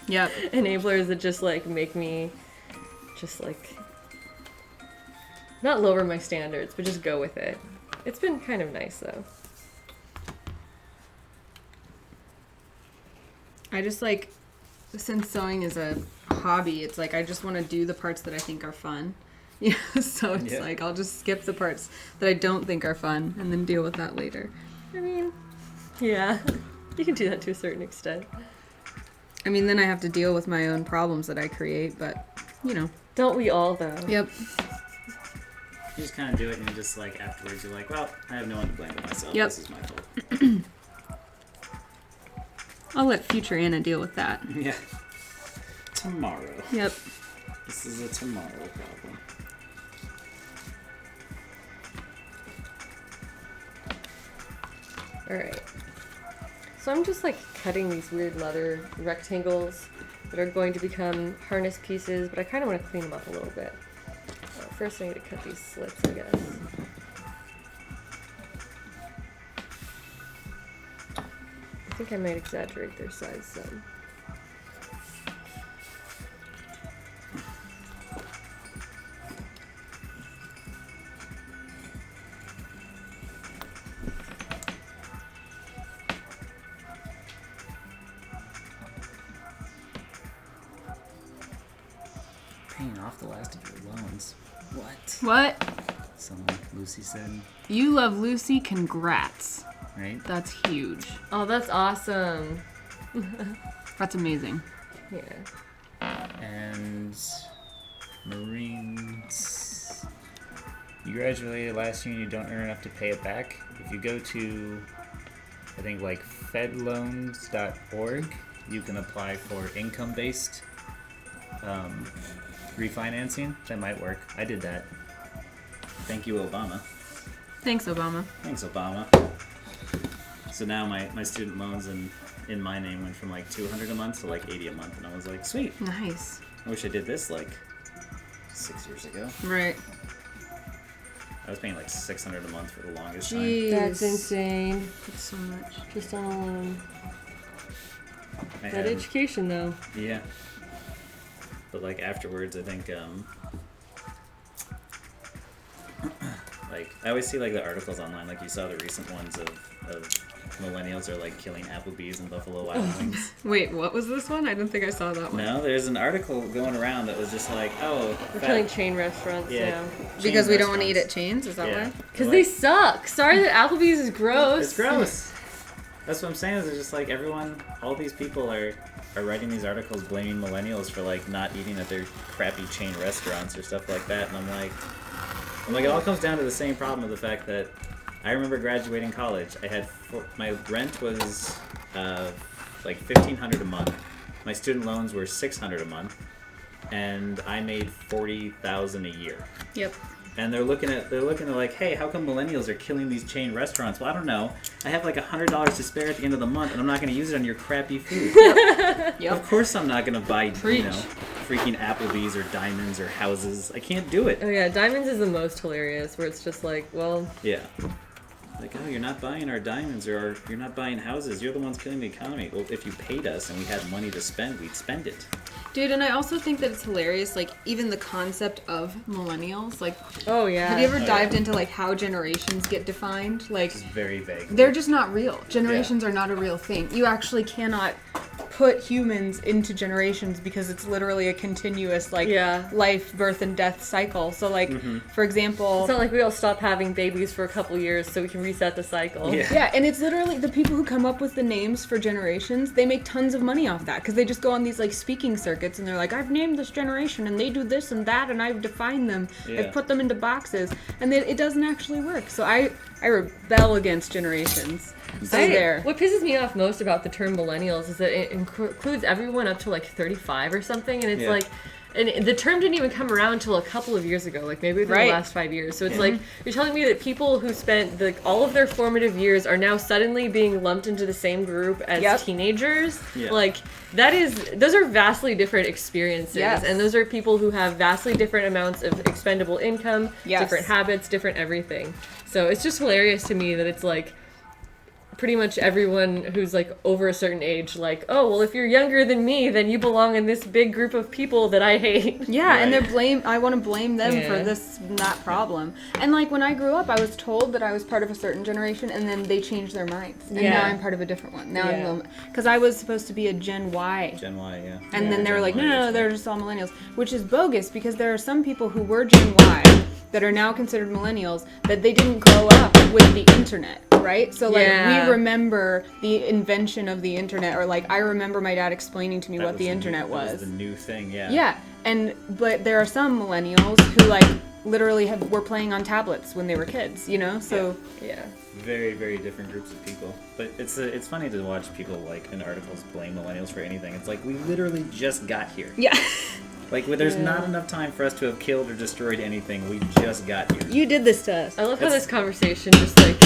Yep. Enablers that just like make me, just like, not lower my standards, but just go with it. It's been kind of nice though. I just, like, since sewing is a hobby, it's like I just want to do the parts that I think are fun. Yeah, so it's Yeah. like I'll just skip the parts that I don't think are fun and then deal with that later. I mean, Yeah. You can do that to a certain extent. I mean, then I have to deal with my own problems that I create, but, you know. Don't we all, though? Yep. You just kind of do it, and you just like afterwards, you're like, well, I have no one to blame but myself. Yep. This is my fault. I'll let future Anna deal with that. Yeah. Tomorrow. Yep. This is a tomorrow problem. Alright. So I'm just like cutting these weird leather rectangles that are going to become harness pieces, but I kind of want to clean them up a little bit. First I need to cut these slits, I guess. I think I might exaggerate their size some. Paying off the last of your loans. What? What? Someone, Lucy said, You love Lucy, congrats. right? That's huge. Oh, that's awesome. That's amazing. Yeah. And Marines. You graduated last year and you don't earn enough to pay it back. If you go to, I think, like fedloans.org, you can apply for income-based refinancing. That might work. I did that. Thank you, Obama. Thanks, Obama. Thanks, Obama. So now my student loans in my name went from like $200 a month to like $80 a month, and I was like, sweet. Nice. I wish I did this like 6 years ago. Right. I was paying like $600 a month for the longest time. Jeez. That's insane. That's so much. Just on a loan. I That had- education, though. Yeah. But like afterwards, I think like I always see like the articles online, like you saw the recent ones of millennials are like killing Applebee's and Buffalo Wild Wings. Wait, what was this one? I don't think I saw that one. No, there's an article going around that was just like, oh, We're fat- killing chain restaurants Yeah. now. chain Because we don't want to eat restaurants. at chains? Is that Yeah. why? Because Like, they suck. Sorry that Applebee's is gross. It's gross. That's what I'm saying. Is it's just like everyone, all these people are writing these articles blaming millennials for like not eating at their crappy chain restaurants or stuff like that, and I'm like, it all comes down to the same problem of the fact that I remember graduating college. I had my rent was like $1,500 a month. My student loans were $600 a month, and I made $40,000 a year. Yep. And they're looking at like, hey, how come millennials are killing these chain restaurants? Well, I don't know. I have like $100 to spare at the end of the month, and I'm not going to use it on your crappy food. Yep. Of course, I'm not going to buy Preach. freaking Applebee's or Diamonds or houses. I can't do it. Oh yeah, Diamonds is the most hilarious, where it's just like, well, Yeah. Like, oh, you're not buying our diamonds or you're not buying houses. You're the ones killing the economy. Well, if you paid us and we had money to spend, we'd spend it. Dude, and I also think that it's hilarious, like, even the concept of millennials. Like, oh yeah. have you ever Oh, dived yeah. into, like, how generations get defined? Like, It's very vague. they're just not real. Generations are not a real thing. You actually cannot put humans into generations because it's literally a continuous, like, Yeah. life, birth, and death cycle. So, like, for example... It's not like we all stop having babies for a couple years so we can reset the cycle. Yeah. Yeah, and it's literally the people who come up with the names for generations, they make tons of money off that because they just go on these like speaking circuits and they're like, I've named this generation and they do this and that and I've defined them. Yeah. I've put them into boxes. And then it doesn't actually work. So I rebel against generations. So there. What pisses me off most about the term millennials is that it includes everyone up to like 35 or something, and it's Yeah. like, and the term didn't even come around until a couple of years ago, like maybe within Right. the last 5 years. So it's like you're telling me that people who spent all of their formative years are now suddenly being lumped into the same group as Yep. teenagers. Yeah. Like those are vastly different experiences, Yes. and those are people who have vastly different amounts of expendable income, Yes. different habits, different everything. So it's just hilarious to me that it's like pretty much everyone who's like over a certain age, like, oh, well, if you're younger than me, then you belong in this big group of people that I hate. Yeah, and Right. I want to blame them for Yeah. that problem. And like when I grew up, I was told that I was part of a certain generation and then they changed their minds. And Yeah. now I'm part of a different one. Now Yeah. I'm because I was supposed to be a Gen Y. Gen Y, yeah. And then they were Gen like, Y no, is they're just all millennials, which is bogus because there are some people who were Gen Y that are now considered millennials that they didn't grow up with the internet, right? So like Yeah. we remember the invention of the internet, or like I remember my dad explaining to me That what was the new- internet that was. the new thing, yeah. Yeah, but there are some millennials who like literally were playing on tablets when they were kids, you know? So Yeah. Very, very different groups of people. But it's funny to watch people like in articles blame millennials for anything. It's like we literally just got here. yeah. Like there's Yeah. not enough time for us to have killed or destroyed anything. We just got here. You did this to us. I love how That's- this conversation just like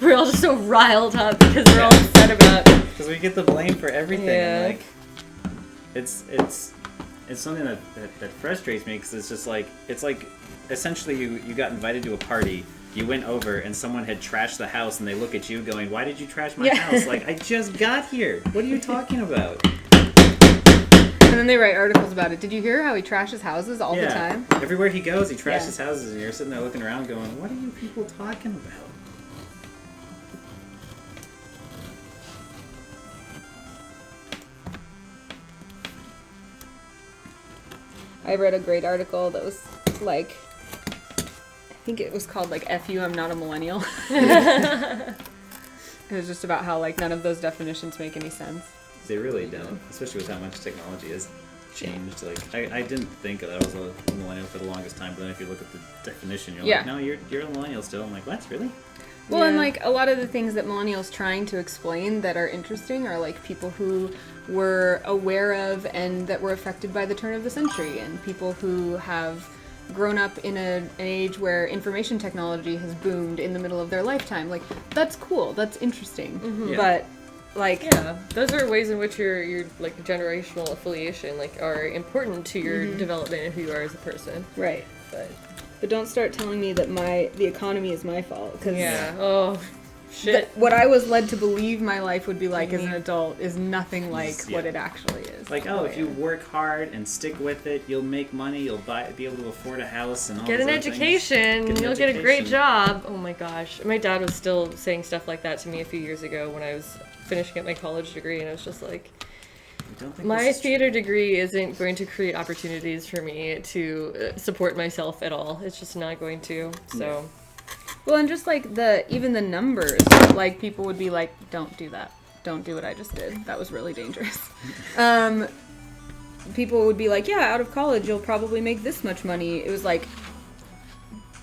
we're all just so riled up because we're all upset about. Because we get the blame for everything. Yeah. And like it's something that frustrates me because it's just like essentially you got invited to a party. You went over and someone had trashed the house and they look at you going, "Why did you trash my house?" Like, I just got here. What are you talking about? And then they write articles about it. Did you hear how he trashes houses all the time? Everywhere he goes, he trashes Yeah. houses and you're sitting there looking around going, "What are you people talking about?" I read a great article that was like, I think it was called like "F you, I'm not a millennial." It was just about how like none of those definitions make any sense. They really don't, especially with how much technology has changed. Like, I didn't think that I was a millennial for the longest time, but then if you look at the definition, you're Yeah. like, "No, you're a millennial still." I'm like, "What? Really?" Well, and Yeah. like a lot of the things that millennials trying to explain that are interesting are like people who were aware of and that were affected by the turn of the century, and people who have grown up in an age where information technology has boomed in the middle of their lifetime. Like, that's cool, that's interesting. Yeah. But like Yeah, those are ways in which your like generational affiliation like are important to your development and who you are as a person. right. But But don't start telling me that the economy is my fault, because yeah, oh shit. what I was led to believe my life would be like as an adult is nothing like what it actually is. Like, if you work hard and stick with it, you'll make money. You'll be able to afford a house and all. Get these an other things. education, Get an you'll get a great education. job. Oh my gosh. My dad was still saying stuff like that to me a few years ago when I was finishing up my college degree, and I was just like, I don't think my this is true. theater degree isn't going to create opportunities for me to support myself at all. It's just not going to. So, Well, and just like even the numbers, like people would be like, "Don't do that. Don't do what I just did. That was really dangerous." People would be like, "Yeah, out of college, you'll probably make this much money." It was like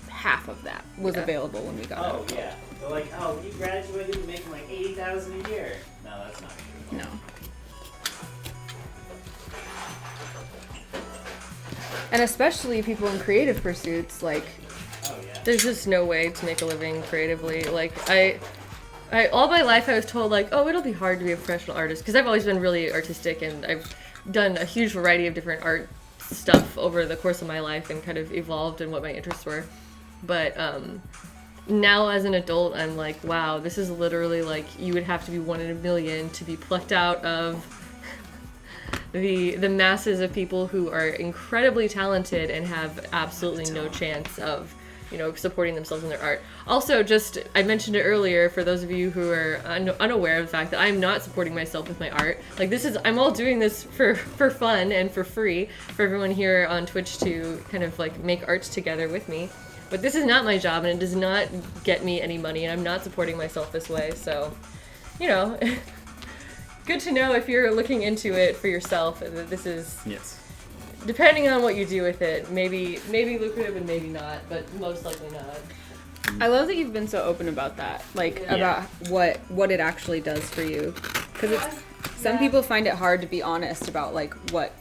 half of that was Yeah. available when we got out. Oh yeah. They're like, oh, when you graduated, you're making like $80,000 a year. No, that's not true. No. And especially people in creative pursuits, like, Oh yeah. there's just no way to make a living creatively. Like I all my life I was told like, oh, it'll be hard to be a professional artist because I've always been really artistic and I've done a huge variety of different art stuff over the course of my life and kind of evolved in what my interests were. But now as an adult, I'm like, wow, this is literally like you would have to be 1 in a million to be plucked out of the masses of people who are incredibly talented and have absolutely no chance of, you know, supporting themselves in their art. Also, just, I mentioned it earlier, for those of you who are unaware of the fact that I'm not supporting myself with my art. Like, I'm all doing this for fun and for free for everyone here on Twitch to kind of, like, make art together with me. But this is not my job, and it does not get me any money, and I'm not supporting myself this way, so, you know, good to know if you're looking into it for yourself, that this is, Yes. depending on what you do with it, maybe lucrative and maybe not, but most likely not. I love that you've been so open about that, like about what it actually does for you, because some people find it hard to be honest about like what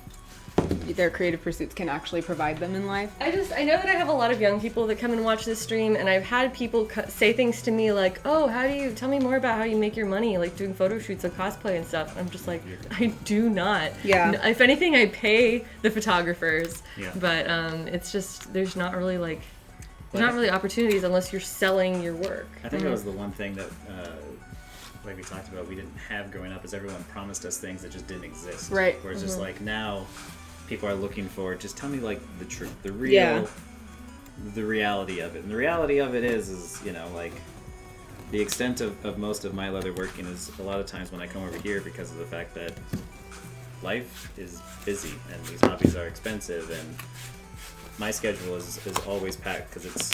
their creative pursuits can actually provide them in life. I know that I have a lot of young people that come and watch this stream, and I've had people say things to me like, oh, tell me more about how you make your money, like doing photo shoots of cosplay and stuff. I'm just like, I do not. Yeah. If anything, I pay the photographers, Yeah. but it's just, there's not really opportunities unless you're selling your work. I think that was the one thing that, like we talked about, we didn't have growing up, is everyone promised us things that just didn't exist. Right. Where it's just like now, people are looking for, just tell me like the truth, the real, Yeah. the reality of it. And the reality of it is you know, like the extent of most of my leather working is a lot of times when I come over here because of the fact that life is busy and these hobbies are expensive and my schedule is always packed because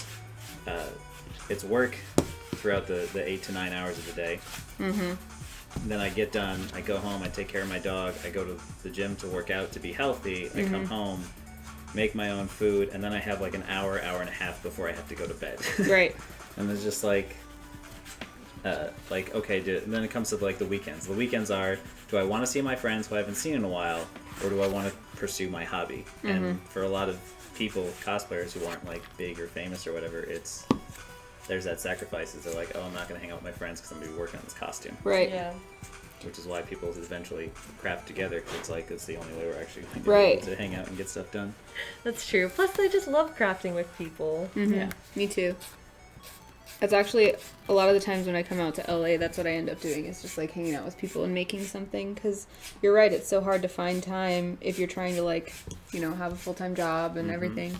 it's work throughout the 8 to 9 hours of the day. Then I get done, I go home, I take care of my dog, I go to the gym to work out to be healthy, I come home, make my own food, and then I have like an hour and a half before I have to go to bed. Right. And it's just like okay, and then it comes to like the weekends. The weekends are, do I want to see my friends who I haven't seen in a while, or do I want to pursue my hobby? And for a lot of people, cosplayers who aren't like big or famous or whatever, there's that sacrifices. They're like, oh, I'm not going to hang out with my friends because I'm going to be working on this costume. Right. Yeah. Which is why people eventually craft together, because it's like, it's the only way we're actually going Right. to hang out and get stuff done. That's true. Plus, they just love crafting with people. Yeah. Me too. That's actually a lot of the times when I come out to LA, that's what I end up doing, is just like hanging out with people and making something. Because you're right, it's so hard to find time if you're trying to like, have a full-time job and everything,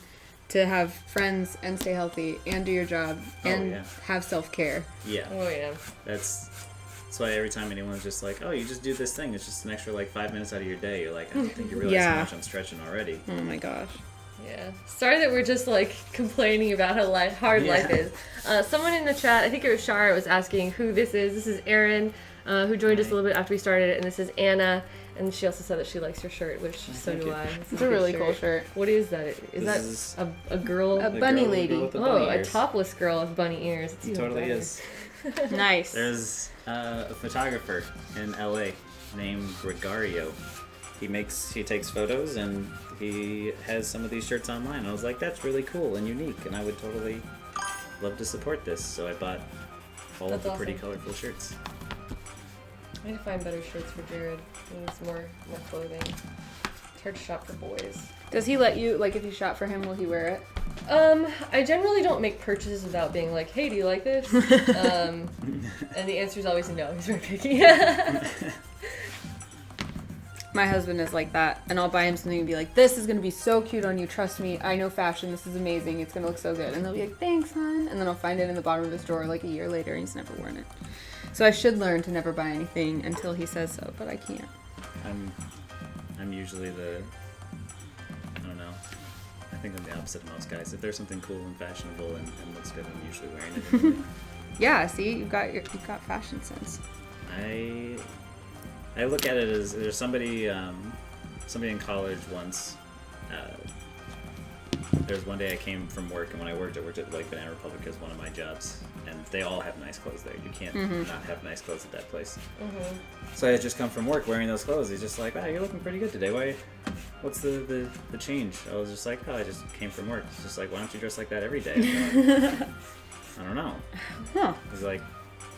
to have friends and stay healthy and do your job and have self-care. Yeah. Oh, yeah. That's why every time anyone's just like, oh, you just do this thing, it's just an extra like 5 minutes out of your day. You're like, I don't think you realize how much I'm stretching already. Oh my gosh. Yeah. Sorry that we're just like complaining about how hard life is. Someone in the chat, I think it was Shara, was asking who this is. This is Arin, who joined us a little bit after we started it, and this is Anna. And she also said that she likes your shirt, which so do I. It's a really cool shirt. What is that? Is that a girl? A bunny lady. A topless girl with bunny ears. It's It even totally better. is. Nice. There's a photographer in LA named Gregario. He takes photos and he has some of these shirts online. I was like, that's really cool and unique, and I would totally love to support this. So I bought all of the pretty colorful shirts. I need to find better shirts for Jared. He needs more clothing. It's hard to shop for boys. Does he let you, like, if you shop for him, will he wear it? I generally don't make purchases without being like, hey, do you like this? And the answer is always no. He's very picky. My husband is like that, and I'll buy him something and be like, this is going to be so cute on you, trust me, I know fashion, this is amazing, it's going to look so good. And they'll be like, thanks, hon. And then I'll find it in the bottom of his drawer like a year later, and he's never worn it. So I should learn to never buy anything until he says so, but I can't. I'm usually I don't know. I think I'm the opposite of most guys. If there's something cool and fashionable and looks good, I'm usually wearing it anyway. Yeah, see, you've got fashion sense. I look at it as there's somebody in college once. There's one day I came from work, and when I worked at like Banana Republic as one of my jobs, and they all have nice clothes there. You can't not have nice clothes at that place. So I had just come from work wearing those clothes. He's just like, wow, you're looking pretty good today. Why? What's the change? I was just like, oh, I just came from work. He's just like, why don't you dress like that every day? Like, I don't know. Huh. He's like,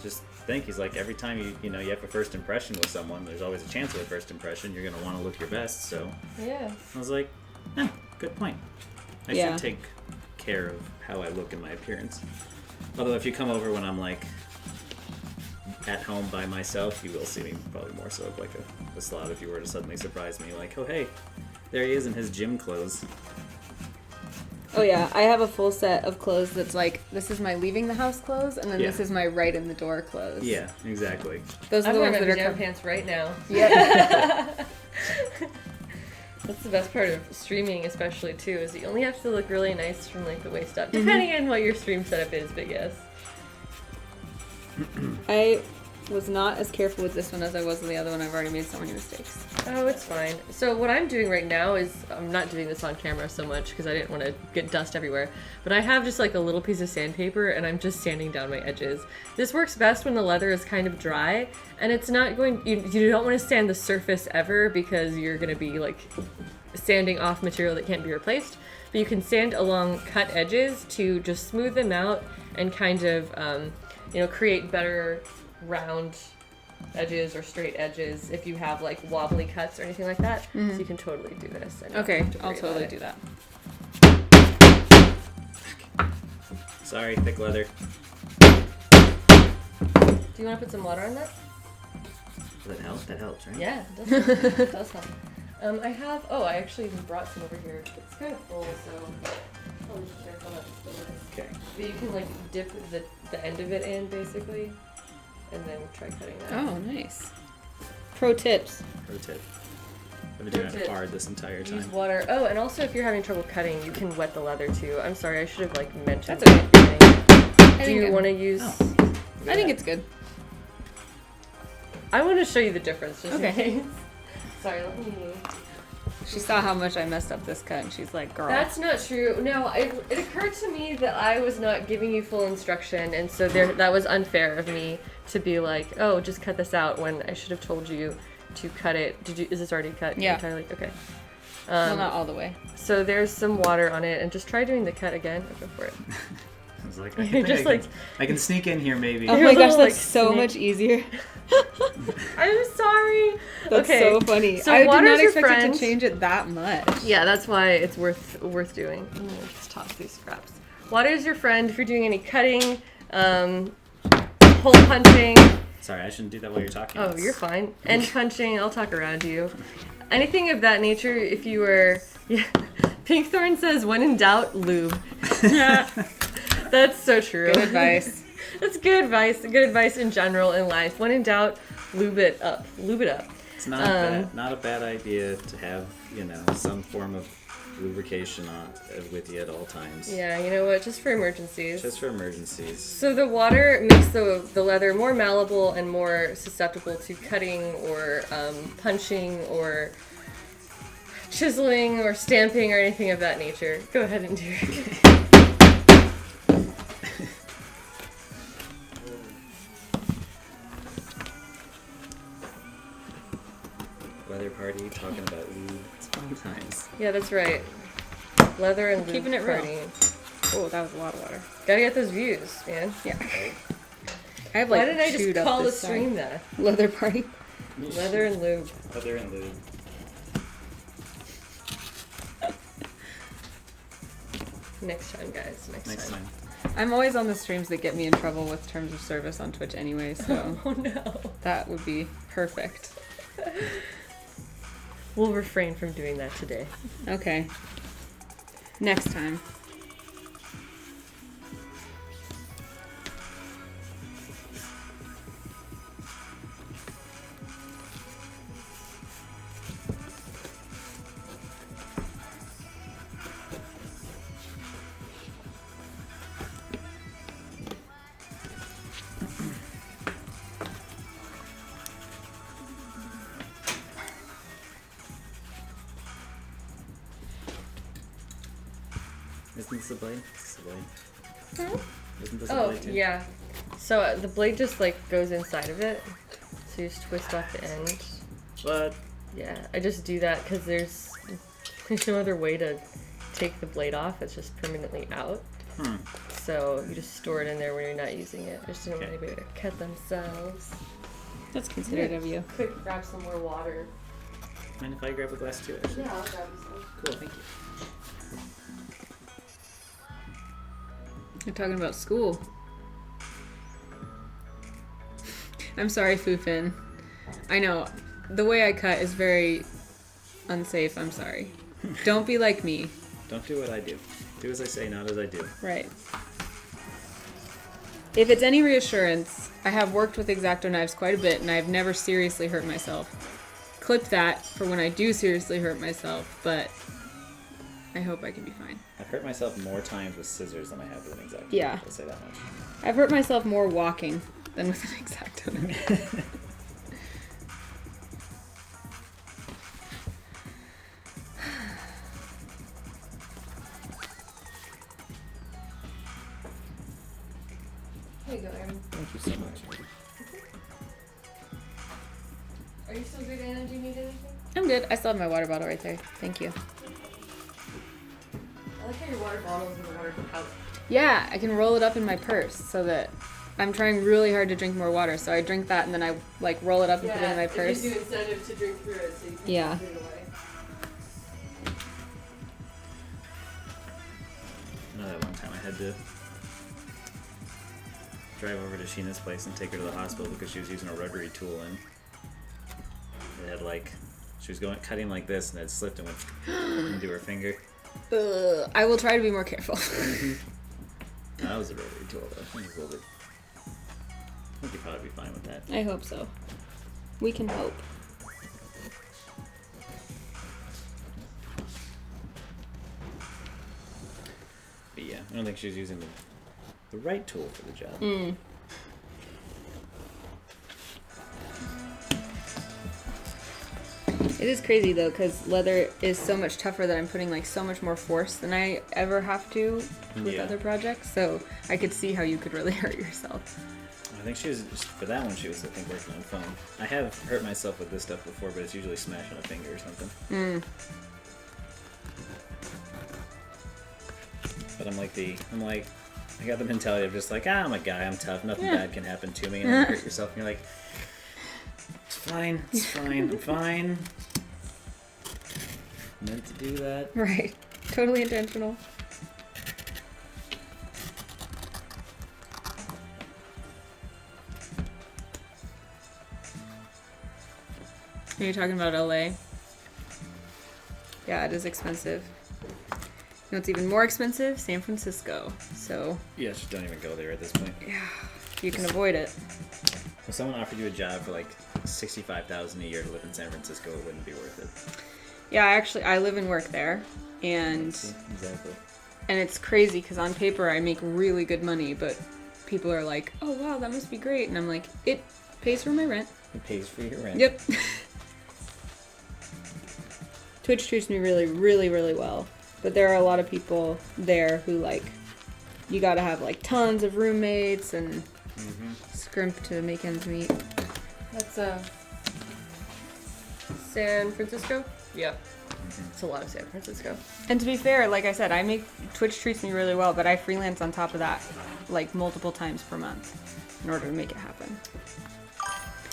just think. He's like, every time you have a first impression with someone, there's always a chance of a first impression. You're gonna want to look your best. So Yeah. I was like, good point. I should take care of how I look in my appearance. Although if you come over when I'm like at home by myself, you will see me probably more so of like a slob if you were to suddenly surprise me, like, oh hey, there he is in his gym clothes. Oh yeah, I have a full set of clothes that's like, this is my leaving the house clothes, and then this is my right in the door clothes. Yeah, exactly. Those are I'm the wearing ones my that are pajama pants right now. Yep. That's the best part of streaming, especially too, is you only have to look really nice from like the waist up, depending on what your stream setup is. But yes, I was not as careful with this one as I was with the other one. I've already made so many mistakes. oh, it's fine. So what I'm doing right now is I'm not doing this on camera so much because I didn't want to get dust everywhere. But I have just like a little piece of sandpaper and I'm just sanding down my edges. This works best when the leather is kind of dry and it's not going. You don't want to sand the surface ever because you're going to be like sanding off material that can't be replaced. But you can sand along cut edges to just smooth them out and kind of create better round edges or straight edges if you have like wobbly cuts or anything like that. So you can totally do this. Okay, I'll totally do that. Sorry, thick leather. Do you want to put some water on that? Does that help? That helps, right? Yeah, it does help. It does help. I actually even brought some over here. It's kind of full, so probably should careful not to spill this. Okay. But you can like dip the end of it in basically, and then try cutting that. Oh, nice. Pro tips. Pro tip. I've been doing That's it it. hard this entire Use time. water. Oh, and also if you're having trouble cutting, you can wet the leather too. I'm sorry, I should have like mentioned That's that at the beginning. I Do you think want to use? Oh. I think it's good. I want to show you the difference. Just in Okay. case. Sorry, let me. She saw how much I messed up this cut, and she's like, "Girl." That's not true. No, it occurred to me that I was not giving you full instruction, and so that was unfair of me to be like, oh, just cut this out when I should have told you to cut it. Is this already cut Yeah. entirely? Okay. Well, not all the way. So there's some water on it, and just try doing the cut again. Go for it. I was like, Just I can sneak in here maybe. Oh You're my a gosh, little, that's like, so snake. much easier. I'm sorry. That's okay. so funny. So I did water's not your expect it friend. to change it that much. Yeah, that's why it's worth doing. I'm gonna just toss these scraps. Water is your friend if you're doing any cutting, hole punching. Sorry, I shouldn't do that while you're talking. Oh, you're fine. End punching. I'll talk around you. Anything of that nature. If you were, yeah. Pinkthorn says, "When in doubt, lube." That's so true. Good advice. That's good advice. Good advice in general in life. When in doubt, lube it up. Lube it up. It's not not a bad idea to have, some form of lubrication with you at all times. Yeah, you know what? Just for emergencies. Just for emergencies. So the water makes the leather more malleable and more susceptible to cutting or punching or chiseling or stamping or anything of that nature. Go ahead and do it. Leather party, talking about lube. It's fun times. Yeah, that's right. Leather and lube Keeping it real. party. Oh, that was a lot of water. Gotta get those views, man. Yeah. I have like Why didn't I just chewed up call the this stream side. that? Leather party. Leather and lube. Leather and lube. Next time, guys. Next time. I'm always on the streams that get me in trouble with terms of service on Twitch anyway, so Oh no. that would be perfect. We'll refrain from doing that today. Okay. Next time. Isn't this a blade? This is a blade. Isn't this a Oh, blade too? yeah. So the blade just like goes inside of it. So you just twist off the end. What? Yeah, I just do that because there's no other way to take the blade off. It's just permanently out. So you just store it in there when you're not using it. I just didn't want Okay. anybody to cut themselves. That's considerate of you. Quick, grab some more water. Mind if I grab a glass too, actually? Yeah, I'll grab you some. Cool, thank you. You're talking about school. I'm sorry, Fufin. I know. The way I cut is very unsafe. I'm sorry. Don't be like me. Don't do what I do. Do as I say, not as I do. Right. If it's any reassurance, I have worked with X-Acto knives quite a bit, and I've never seriously hurt myself. Clip that for when I do seriously hurt myself, but I hope I can be fine. I've hurt myself more times with scissors than I have with an X-Acto. Yeah. I'll say that much. I've hurt myself more walking than with an X-Acto knife. Here you go, Arin. Thank you so much. Are you still good, Anna? Do you need anything? I'm good. I still have my water bottle right there. Thank you. I like how your water bottle is in the water pouch. Yeah, I can roll it up in my purse so that I'm trying really hard to drink more water. So I drink that and then I like roll it up and put it in my purse. It gives you incentive to drink through it so you can Yeah. put it away. I know that one time I had to drive over to Sheena's place and take her to the hospital because she was using a rotary tool and it had she was cutting like this and it slipped and went into her finger. I will try to be more careful. That was a rotary tool though. It was a little bit... I think you'd probably be fine with that. I hope so. We can hope. I don't think she's using the right tool for the job. It is crazy though, because leather is so much tougher that I'm putting like so much more force than I ever have to with Yeah. other projects. So I could see how you could really hurt yourself. I think she was, for that one, she was, I think, working on foam. I have hurt myself with this stuff before, but it's usually smashing a finger or something. But I got the mentality of just like, I'm a guy, I'm tough, nothing bad can happen to me, and then you hurt yourself, and you're like, it's fine, I'm fine. Meant to do that. Right. Totally intentional. Are you talking about LA? Yeah, it is expensive. You know what's even more expensive? San Francisco. So, Yeah, just don't even go there at this point. yeah, you can avoid it. If someone offered you a job for like $65,000 a year to live in San Francisco, it wouldn't be worth it. Yeah, I live and work there, and Exactly. it's crazy because on paper I make really good money, but people are like, "Oh wow, that must be great," and I'm like, "It pays for my rent." It pays for your rent. Yep. Twitch treats me really, really, really well, but there are a lot of people there who like, you gotta have like tons of roommates and scrimp to make ends meet. That's San Francisco? Yep. It's a lot of San Francisco. And to be fair, like I said, Twitch treats me really well, but I freelance on top of that, like multiple times per month, in order to make it happen.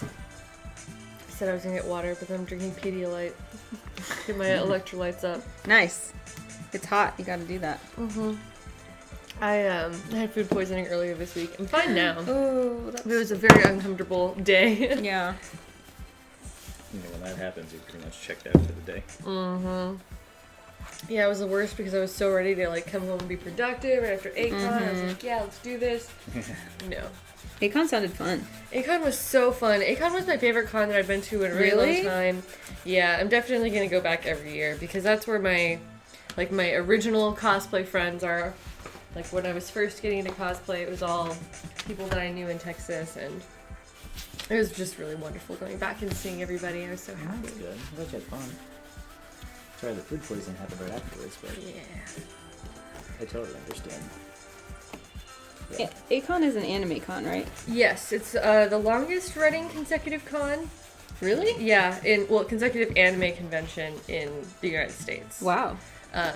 I said I was gonna get water, but then I'm drinking Pedialyte. Get my electrolytes up. Nice. It's hot. You gotta do that. I had food poisoning earlier this week. I'm fine now. Oh, It was a very uncomfortable day. yeah. You know, when that happens, you're pretty much checked out for the day. Yeah, it was the worst because I was so ready to like come home and be productive right after ACON. I was like, yeah, let's do this. No. Acon sounded fun. ACON was so fun. ACON was my favorite con that I've been to in a really Really? long time. Yeah, I'm definitely gonna go back every year because that's where my original cosplay friends are. Like when I was first getting into cosplay, it was all people that I knew in Texas, and it was just really wonderful going back and seeing everybody. I was so happy. That's good. I bet you had fun. Sorry, the food poisoning happened right afterwards, but Yeah. I totally understand. Yeah. Acon is an anime con, right? Yes, it's the longest running consecutive con. Really? Yeah, consecutive anime convention in the United States. Wow.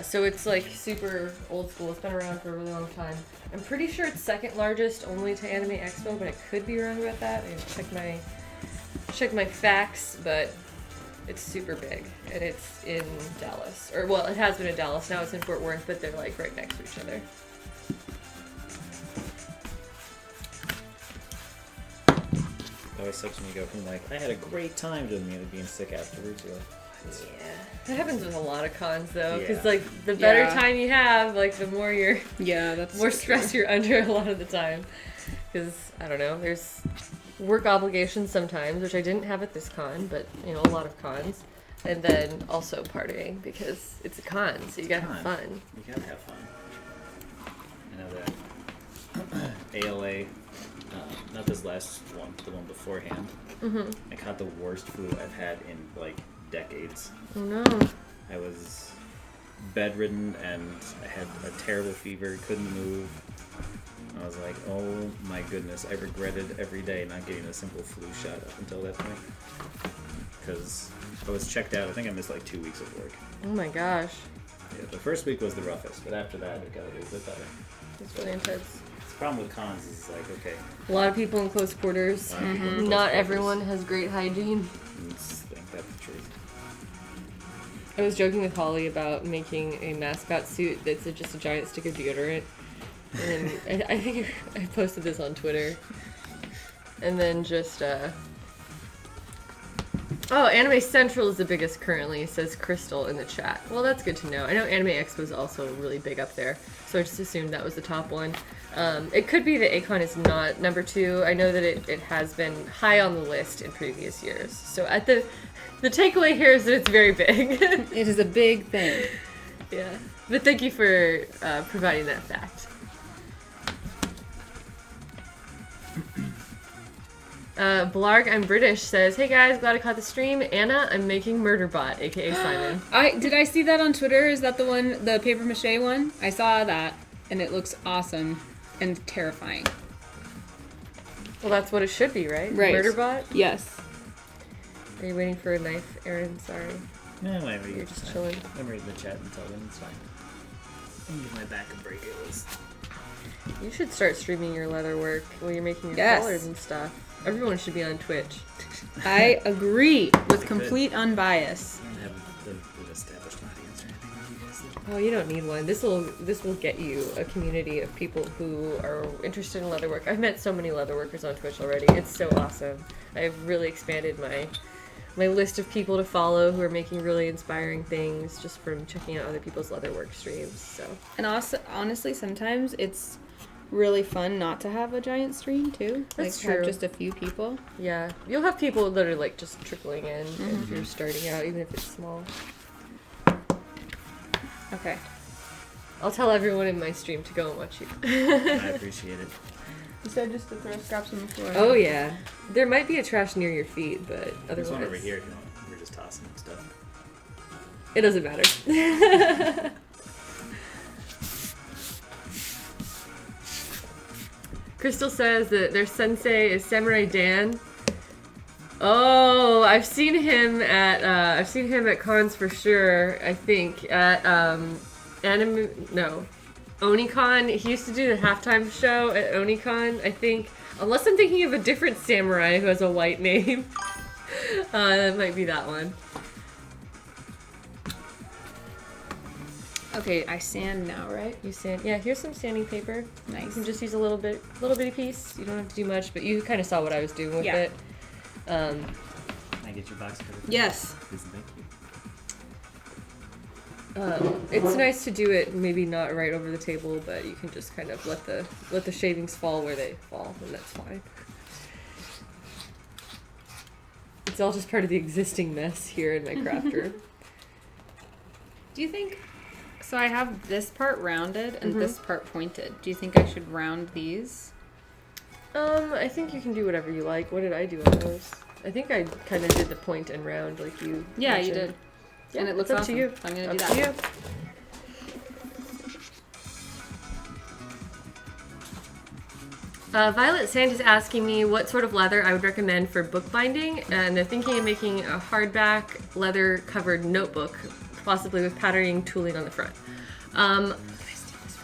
So it's like super old school. It's been around for a really long time. I'm pretty sure it's second largest only to Anime Expo, but I could be wrong about that. I have to check my facts, but it's super big, and it's in Dallas. Or well, it has been in Dallas. Now it's in Fort Worth, but they're like right next to each other. It always sucks when you go from like, I had a great time to me being sick afterwards. You're like, Yeah, that happens with a lot of cons though, because Yeah. like the better Yeah. time you have, like the more Yeah, that's more so stress true. you're under a lot of the time. Because I don't know, there's work obligations sometimes, which I didn't have at this con, but you know, a lot of cons, and then also partying because it's a con, so you gotta have Con. fun. you gotta have fun. I know that ALA, not this last one, the one beforehand, I caught the worst flu I've had in like decades. Oh no. I was bedridden and I had a terrible fever, couldn't move. I was like, oh my goodness, I regretted every day not getting a simple flu shot up until that point. Because I was checked out, I think I missed like 2 weeks of work. Oh my gosh. Yeah, the first week was the roughest, but after that it got a little bit better. That's really intense. The problem with cons is like, okay, A lot of people in close quarters. a lot of people in close Not quarters, everyone has great hygiene. and think that's the truth. I was joking with Holly about making a mascot suit that's just a giant stick of deodorant. And then I think I posted this on Twitter. And then just, Oh, Anime Central is the biggest currently, says Crystal in the chat. Well, that's good to know. I know Anime Expo is also really big up there, so I just assumed that was the top one. It could be that Acon is not number 2. I know that it has been high on the list in previous years. So at the takeaway here is that it's very big. It is a big thing. Yeah. But thank you for providing that fact. Blarg, I'm British, says, hey guys, glad I caught the stream. Anna, I'm making Murderbot, aka Simon. Did I see that on Twitter? Is that the one, the paper mache one? I saw that, and it looks awesome and terrifying. Well, that's what it should be, right? Right. Murderbot? Yes. Are you waiting for a knife, Arin? Sorry. No, whatever. You're just chilling. I'm reading the chat and tell them it's fine. I'll give my back a break. It was. You should start streaming your leather work while you're making your Yes. collars and stuff. Everyone should be on Twitch. I agree with complete unbias. I don't have the established audience or anything like you guys did. Oh, you don't need one. This will get you a community of people who are interested in leatherwork. I've met so many leatherworkers on Twitch already. It's so awesome. I've really expanded my list of people to follow who are making really inspiring things just from checking out other people's leatherwork streams. So. And also, honestly, sometimes it's really fun not to have a giant stream too. That's like true. Have just a few people. Yeah, you'll have people that are like just trickling in if you're starting out, even if it's small. Okay. I'll tell everyone in my stream to go and watch you. I appreciate it. You said just to throw scraps on the floor. Oh yeah, there might be a trash near your feet, but There's one over otherwise here. We're just tossing stuff. it doesn't matter. Crystal says that their sensei is Samurai Dan. Oh, I've seen him at cons for sure. I think at Onicon. He used to do the halftime show at Onicon, I think. Unless I'm thinking of a different samurai who has a white name. That might be that one. Okay, I sand now, right? You sand. Yeah, here's some sanding paper. You Nice. can just use a little bitty piece. You don't have to do much, but you kind of saw what I was doing with Yeah. it. Can I get your box cover? Yes. Please and thank you. It's nice to do it maybe not right over the table, but you can just kind of let the shavings fall where they fall, and that's fine. It's all just part of the existing mess here in my craft room. Do you think... So I have this part rounded and this part pointed. Do you think I should round these? I think you can do whatever you like. What did I do on those? I think I kind of did the point and round like you Yeah, mentioned. you did. Yeah, And it looks it's up awesome. to you. So I'm going to Up do to that. you. Violet Sand is asking me what sort of leather I would recommend for bookbinding, and they're thinking of making a hardback leather-covered notebook, possibly with patterning tooling on the front.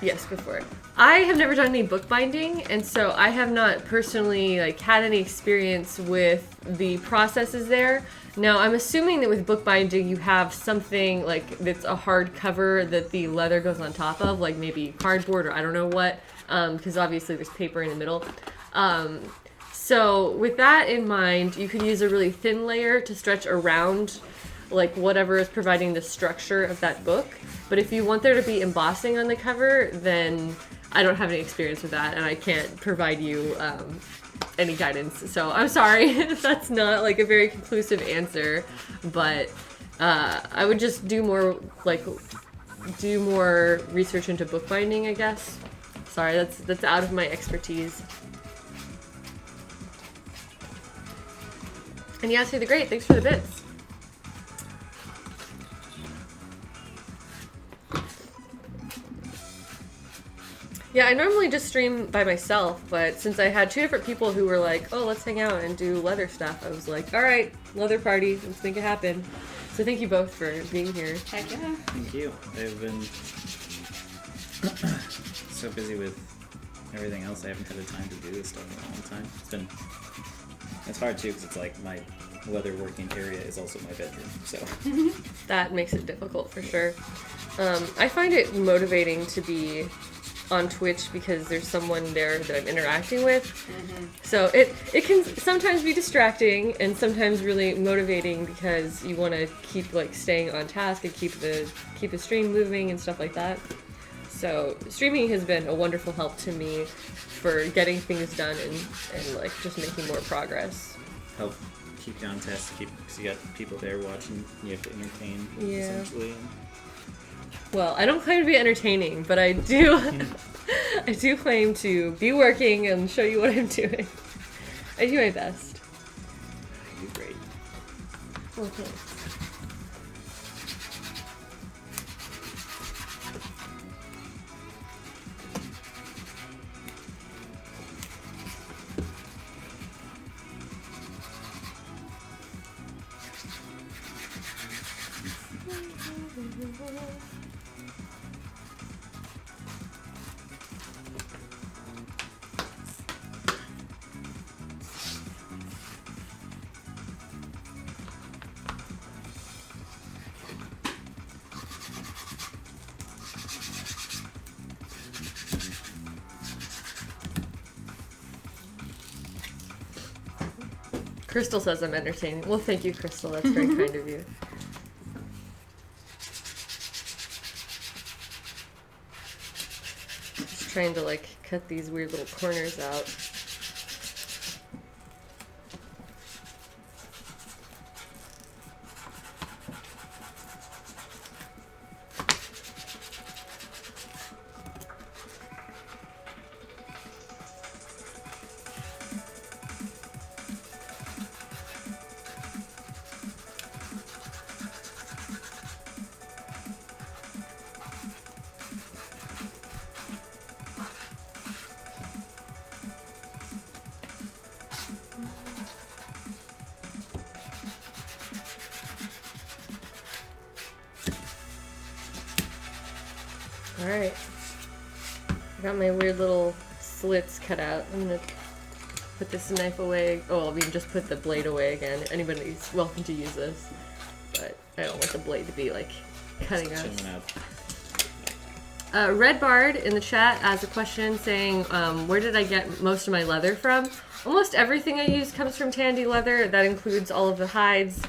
Yes, go for it. I have never done any bookbinding, and so I have not personally had any experience with the processes there. Now, I'm assuming that with bookbinding you have something that's a hard cover that the leather goes on top of, like maybe cardboard or I don't know what, because obviously there's paper in the middle. So with that in mind, you could use a really thin layer to stretch around whatever is providing the structure of that book. But if you want there to be embossing on the cover, then I don't have any experience with that, and I can't provide you any guidance. So I'm sorry if that's not a very conclusive answer, but I would just do more research into bookbinding, I guess. Sorry, that's out of my expertise. And yeah, the Great, thanks for the bits. Yeah, I normally just stream by myself, but since I had two different people who were like, oh, let's hang out and do leather stuff, I was like, all right, leather party, let's make it happen. So thank you both for being here. Heck yeah. Thank you. I've been so busy with everything else. I haven't had the time to do this stuff in a long time. It's hard too because it's my leather working area is also my bedroom. So That makes it difficult for sure. I find it motivating to be on Twitch because there's someone there that I'm interacting with. So it can sometimes be distracting and sometimes really motivating because you want to keep staying on task and keep the stream moving and stuff like that. So streaming has been a wonderful help to me for getting things done and just making more progress. help keep you on task, because you got people there watching. You have to entertain Yeah. essentially. Well, I don't claim to be entertaining, but I do I do claim to be working and show you what I'm doing. I do my best. do great. Okay. Crystal says I'm entertaining. Well, thank you, Crystal. That's very kind of you. Just trying to like cut these weird little corners out. Alright. I got my weird little slits cut out. I'm gonna put this knife away. Oh, I mean, just put the blade away again. Anybody's welcome to use this. But I don't want the blade to be, like, cutting us. Red Bard in the chat has a question saying, where did I get most of my leather from? Almost everything I use comes from Tandy Leather. That includes all of the hides,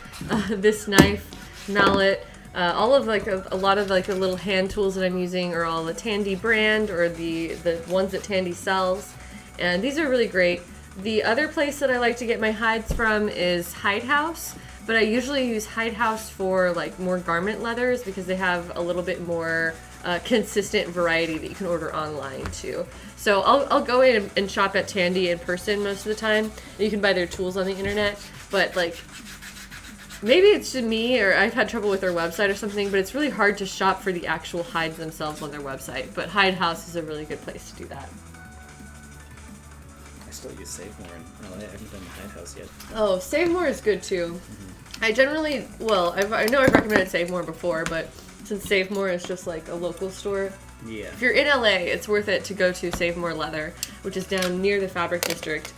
this knife, mallet, all of like a lot of like the little hand tools that I'm using are all the Tandy brand or the ones that Tandy sells, and these are really great. The other place that I like to get my hides from is Hide House, but I usually use Hide House for like more garment leathers because they have a little bit more consistent variety that you can order online too. So I'll go in and shop at Tandy in person most of the time. You can buy their tools on the internet, but like maybe it's just me or I've had trouble with their website or something, but it's really hard to shop for the actual hides themselves on their website. But Hide House is a really good place to do that. I still use Save More. I haven't done the Hide House yet. Oh, Save More is good too. I generally, well, I know I've recommended Save More before, but since Save More is just like a local store, Yeah. if you're in LA, it's worth it to go to Save More Leather, which is down near the Fabric District.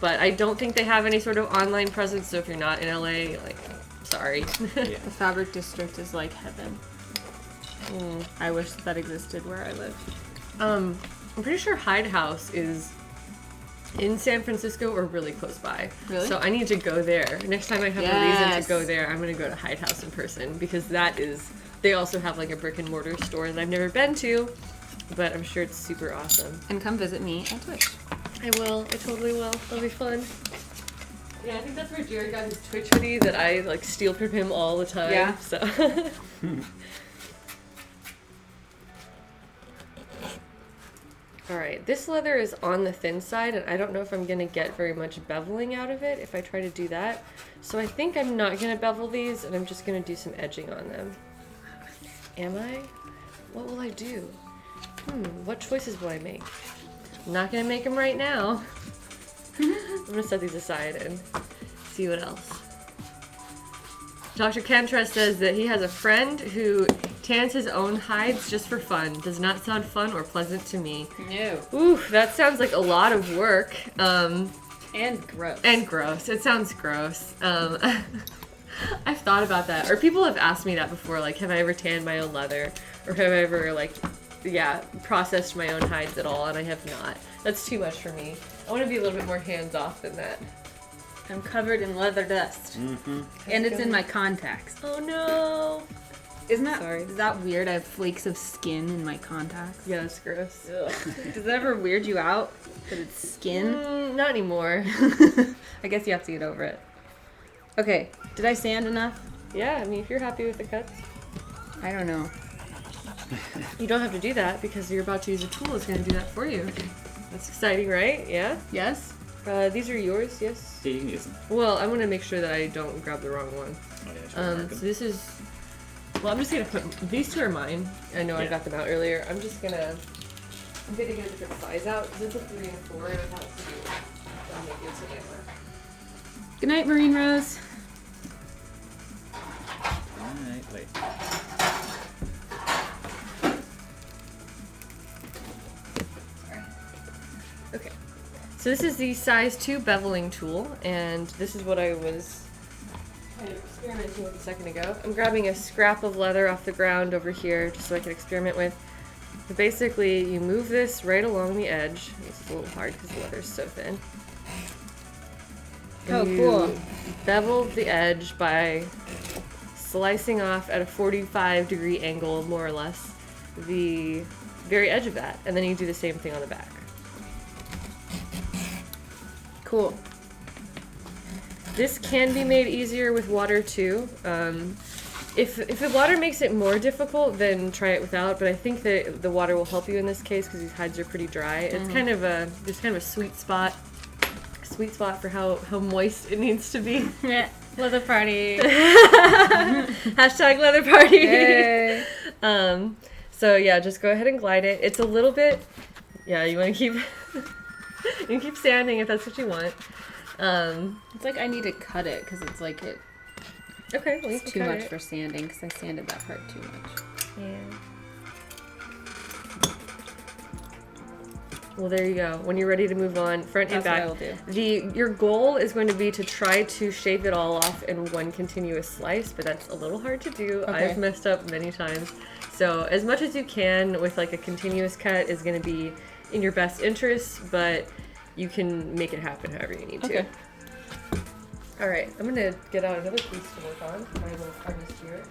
But I don't think they have any sort of online presence, so if you're not in LA, like, sorry. Yeah. The Fabric District is like heaven. I wish that existed where I live. I'm pretty sure Hide House is in San Francisco or really close by. Really? So I need to go there. Next time I have a reason to go there, I'm going to go to Hide House in person because that is, they also have like a brick and mortar store that I've never been to, but I'm sure it's super awesome. And come visit me at Twitch. I will. I totally will. That'll be fun. Yeah, I think that's where Jared got his Twitch hoodie that I like steal from him all the time. Yeah. So. Alright, this leather is on the thin side, and I don't know if I'm going to get very much beveling out of it if I try to do that. So I think I'm not going to bevel these, and I'm just going to do some edging on them. Am I? What will I do? What choices will I make? I'm not going to make them right now. I'm going to set these aside and see what else. Dr. Cantress says that he has a friend who tans his own hides just for fun. Does not sound fun or pleasant to me. No. Ooh, that sounds like a lot of work. And gross. And gross. It sounds gross. I've thought about that. Or people have asked me that before, like, have I ever tanned my own leather? Or have I ever, like, processed my own hides at all? And I have not. That's too much for me. I want to be a little bit more hands-off than that. I'm covered in leather dust. Mm-hmm. And it's in my contacts. Oh no! Isn't that Sorry. Is that weird? I have flakes of skin in my contacts. Yeah, that's gross. Does that ever weird you out that it's skin? Not anymore. I guess you have to get over it. Okay, did I sand enough? Yeah, I mean, if you're happy with the cuts. I don't know. You don't have to do that because you're about to use a tool that's going to do that for you. That's exciting, right? Yeah? Yes? These are yours, yes? Yeah, you can use them. Well, I'm gonna make sure that I don't grab the wrong one. Oh yeah, sure. Mark So 'em. this is, well, I'm just gonna put, these two are mine. I know I Yeah. got them out earlier. I'm gonna get a different size out, because it's a 3 and 4, and it has to be, I'll make it to camera. Good night, Marine Rose. Alright, wait. Okay. So this is the size 2 beveling tool, and this is what I was kind of experimenting with a second ago. I'm grabbing a scrap of leather off the ground over here, just so I can experiment with. But basically, you move this right along the edge. This is a little hard because the leather's so thin. Oh, You cool. bevel the edge by slicing off at a 45-degree angle, more or less, the very edge of that. And then you do the same thing on the back. Cool. This can be made easier with water too. If the water makes it more difficult, then try it without. But I think that the water will help you in this case because these hides are pretty dry. It's kind of a there's kind of a sweet spot for how moist it needs to be. Leather party. Hashtag leather party. Yay. So yeah, just go ahead and glide it. It's a little bit. Yeah, you want to keep you can keep sanding if that's what you want. It's like I need to cut it because it's like Okay, well, you it's can too cut much it. for sanding because I sanded that part too much. Yeah. Well, there you go. When you're ready to move on, front and That's back. what I will do. Your goal is going to be to try to shave it all off in one continuous slice, but that's a little hard to do. Okay. I've messed up many times. So as much as you can with like a continuous cut is going to be in your best interest, but you can make it happen however you need to. Okay. All right, I'm going to get out another piece to work on. My little harness here.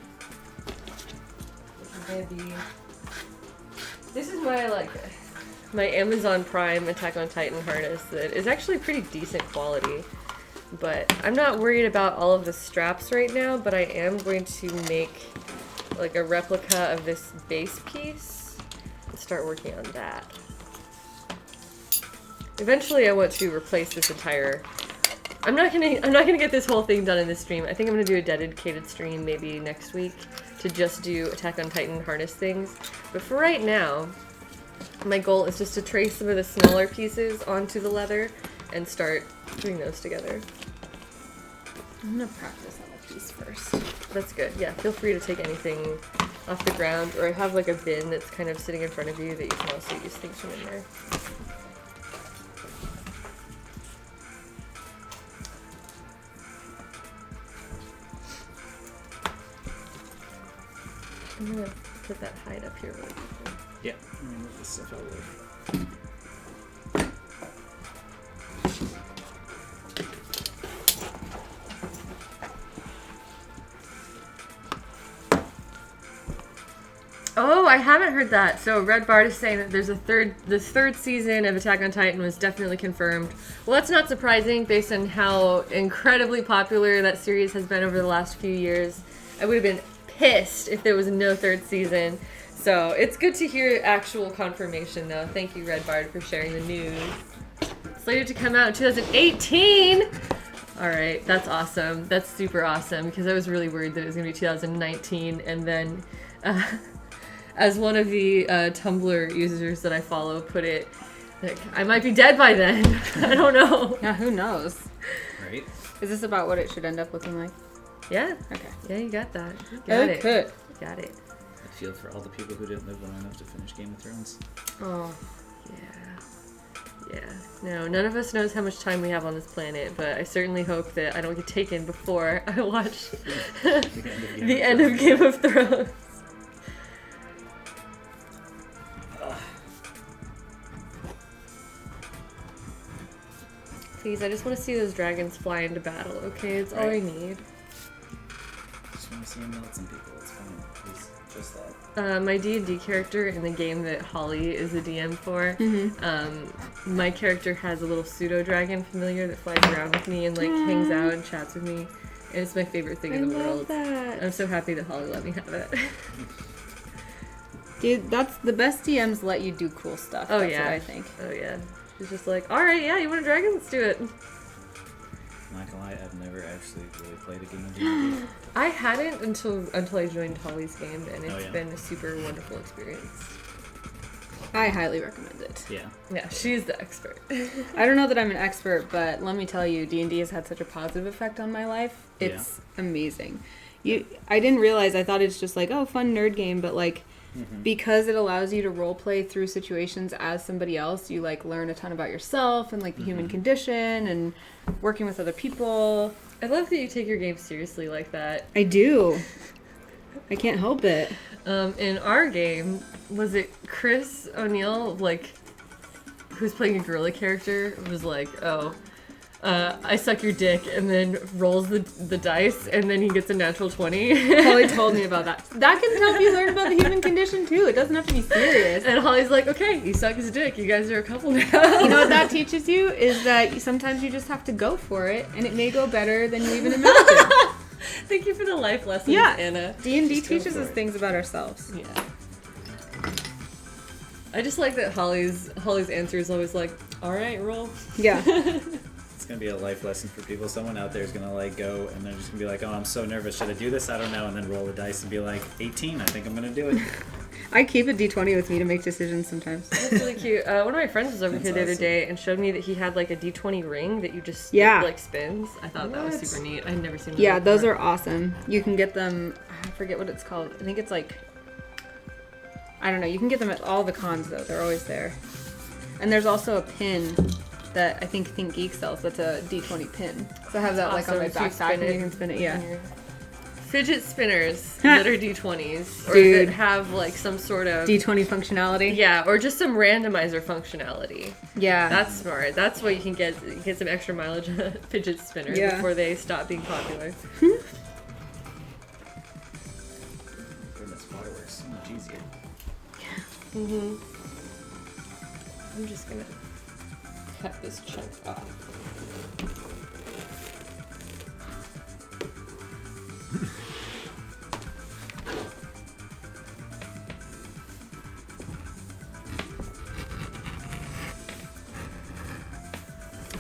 This is going to be... This is my Amazon Prime Attack on Titan harness that is actually pretty decent quality. But I'm not worried about all of the straps right now, but I am going to make like a replica of this base piece and start working on that. Eventually I want to replace this entire... I'm not gonna get this whole thing done in this stream. I think I'm gonna do a dedicated stream maybe next week to just do Attack on Titan harness things. But for right now, my goal is just to trace some of the smaller pieces onto the leather and start putting those together. I'm gonna practice on a piece first. That's good. Yeah, feel free to take anything off the ground, or I have like a bin that's kind of sitting in front of you that you can also use things from in there. I'm gonna put that hide up here really quickly. Yeah. Let me move this stuff out of the way. Oh, I haven't heard that. So Red Bart is saying that there's the third season of Attack on Titan was definitely confirmed. Well, that's not surprising based on how incredibly popular that series has been over the last few years. I would have been pissed if there was no third season. So it's good to hear actual confirmation, though. Thank you, Red Bart, for sharing the news. Slated to come out in 2018. All right, that's awesome. That's super awesome because I was really worried that it was going to be 2019, and then. As one of the Tumblr users that I follow put it, like, I might be dead by then. I don't know. Yeah, who knows? Right? Is this about what it should end up looking like? Yeah. Okay. Yeah, you got that. You got it. Okay. You got it. I feel for all the people who didn't live long enough to finish Game of Thrones. Oh. Yeah. Yeah. No, none of us knows how much time we have on this planet, but I certainly hope that I don't get taken before I watch the end of Game of Thrones. Please, I just want to see those dragons fly into battle, okay? It's all I Right. need. Just want to see him melt some people. It's fine. He's just that. My D&D character in the game that Holly is the DM for, my character has a little pseudo-dragon familiar that flies around with me and like hangs out and chats with me. And it's my favorite thing in the world. That. I'm so happy that Holly let me have it. Dude, that's the best DMs let you do cool stuff. Oh, That's yeah. what I think. Oh yeah. She's just like, all right, yeah, you want a dragon? Let's do it. Not gonna lie, I've never actually really played a game of D&D. I hadn't until I joined Holly's game, and it's yeah. been a super wonderful experience. I highly recommend it. Yeah. Yeah, she's the expert. I don't know that I'm an expert, but let me tell you, D&D has had such a positive effect on my life. It's amazing. I didn't realize, I thought it's just like, oh, fun nerd game, but like, because it allows you to role play through situations as somebody else, you like learn a ton about yourself and like the human condition and working with other people. I love that you take your game seriously like that. I do. I can't help it. In our game, was it Chris O'Neill, like, who's playing a gorilla character, was like, I suck your dick, and then rolls the dice, and then he gets a natural 20. Holly told me about that. That can help you learn about the human condition too. It doesn't have to be serious. And Holly's like, okay, you suck his dick. You guys are a couple now. You know what that teaches you is that sometimes you just have to go for it, and it may go better than you even imagined. Thank you for the life lessons, Yeah. Anna. D&D Just go teaches for us it. things about ourselves. Yeah. I just like that Holly's answer is always like, all right, roll. Yeah. It's gonna be a life lesson for people. Someone out there is gonna like go and they're just gonna be like, oh, I'm so nervous. Should I do this? I don't know. And then roll the dice and be like, 18. I think I'm gonna do it. I keep a D20 with me to make decisions sometimes. That's really cute. One of my friends was over That's here the other awesome. day and showed me that he had like a D20 ring that you just like spins. I thought that was What? super neat. I'd never seen one Yeah, those before. are awesome. You can get them, I forget what it's called. I think it's like, I don't know. You can get them at all the cons though. They're always there. And there's also a pin that I think Think Geek sells. That's a D20 pin. So I have that like on my Awesome. So you backpack spin and it you can spin it. Yeah. on your- Fidget spinners that are D20s. Or Dude. that have like some sort of... D20 functionality. Yeah, or just some randomizer functionality. Yeah. That's smart. That's what you can get some extra mileage on a fidget spinner Yeah. before they stop being popular. Goodness, waterworks so much easier. Mm-hmm. I'm just gonna cut this chunk off.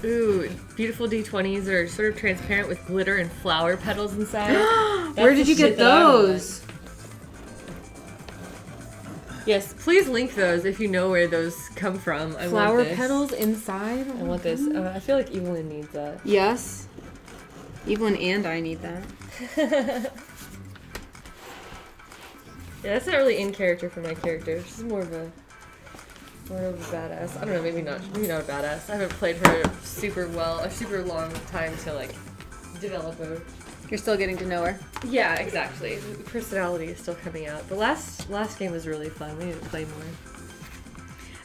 Ooh, beautiful D20s are sort of transparent with glitter and flower petals inside. Where That's did the you get shit that I want. those? Yes, please link those if you know where those come from. I Flower want this. petals inside? I want this. I feel like Evelyn needs that. Yes. Evelyn and I need that. Yeah, that's not really in character for my character. She's more of a badass. I don't know, maybe not a badass. I haven't played her super long time to like develop her. You're still getting to know her. Yeah, exactly. The personality is still coming out. The last game was really fun. We need to play more.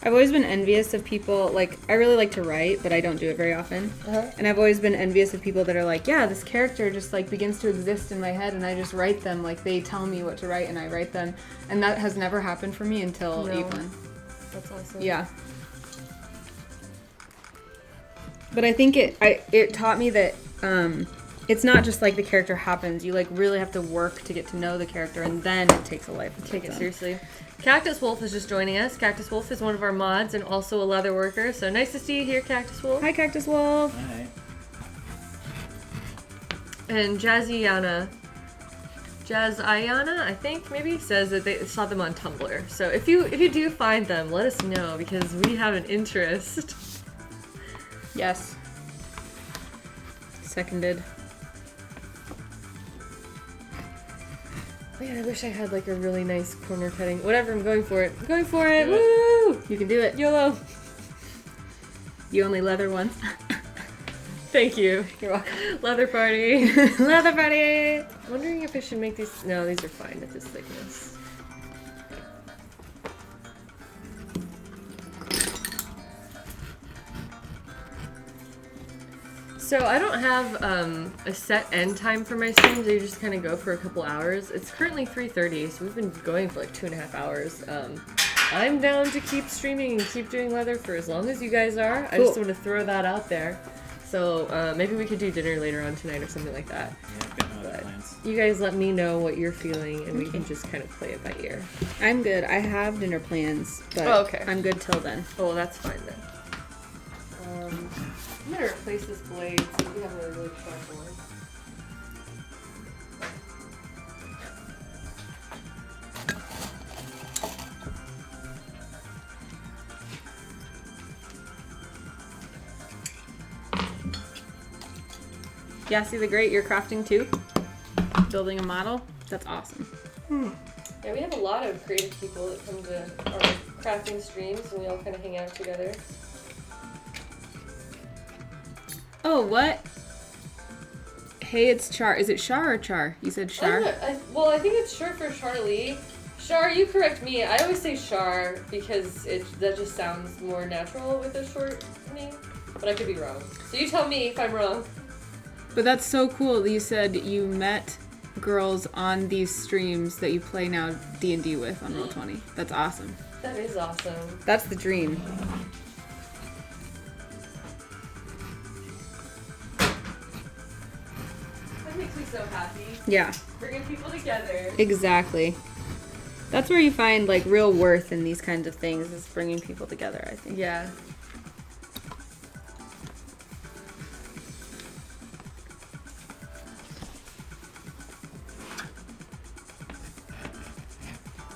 I've always been envious of people, like, I really like to write, but I don't do it very often. Uh-huh. And I've always been envious of people that are like, yeah, this character just, like, begins to exist in my head, and I just write them. Like, they tell me what to write, and I write them. And that has never happened for me until No. Evelyn. That's awesome. Yeah. But I think it taught me that it's not just, like, the character happens. You, like, really have to work to get to know the character, and then it takes a life. Take it seriously. Cactus Wolf is just joining us. Cactus Wolf is one of our mods and also a leather worker. So nice to see you here, Cactus Wolf. Hi, Cactus Wolf. Hi. And Jazz Ayana, I think maybe, says that they saw them on Tumblr. So if you do find them, let us know because we have an interest. Yes. Seconded. Man, I wish I had like a really nice corner cutting. Whatever, I'm going for it. I'm going for it. Do it. Woo! You can do it. YOLO. You only leather once. Thank you. You're welcome. Leather party. Leather buddy. Wondering if I should make these. No, these are fine at this thickness. So I don't have a set end time for my streams. I just kind of go for a couple hours. It's currently 3:30, so we've been going for like 2.5 hours. I'm down to keep streaming and keep doing leather for as long as you guys are. I just Cool. want to throw that out there. So maybe we could do dinner later on tonight or something like that. Yeah, I've got no other But plans. you guys let me know what you're feeling, and we Okay. can just kind of play it by ear. I'm good. I have dinner plans, but Oh, okay. I'm good till then. Oh, well, that's fine then. I'm gonna replace this blade so we have a really sharp one. Yeah, see the great, you're crafting too? Building a model? That's awesome. Yeah, we have a lot of creative people that come to our crafting streams and we all kind of hang out together. Oh, what? Hey, it's Char. Is it Char or Char? You said Char? I think it's Char for Charlie. Char, you correct me. I always say Char because that just sounds more natural with a short name, but I could be wrong. So you tell me if I'm wrong. But that's so cool that you said you met girls on these streams that you play now D&D with on Roll20. That's awesome. That is awesome. That's the dream. That makes me so happy. Yeah, Bringing people together. exactly. That's where you find like real worth in these kinds of things, is bringing people together, I think. Yeah.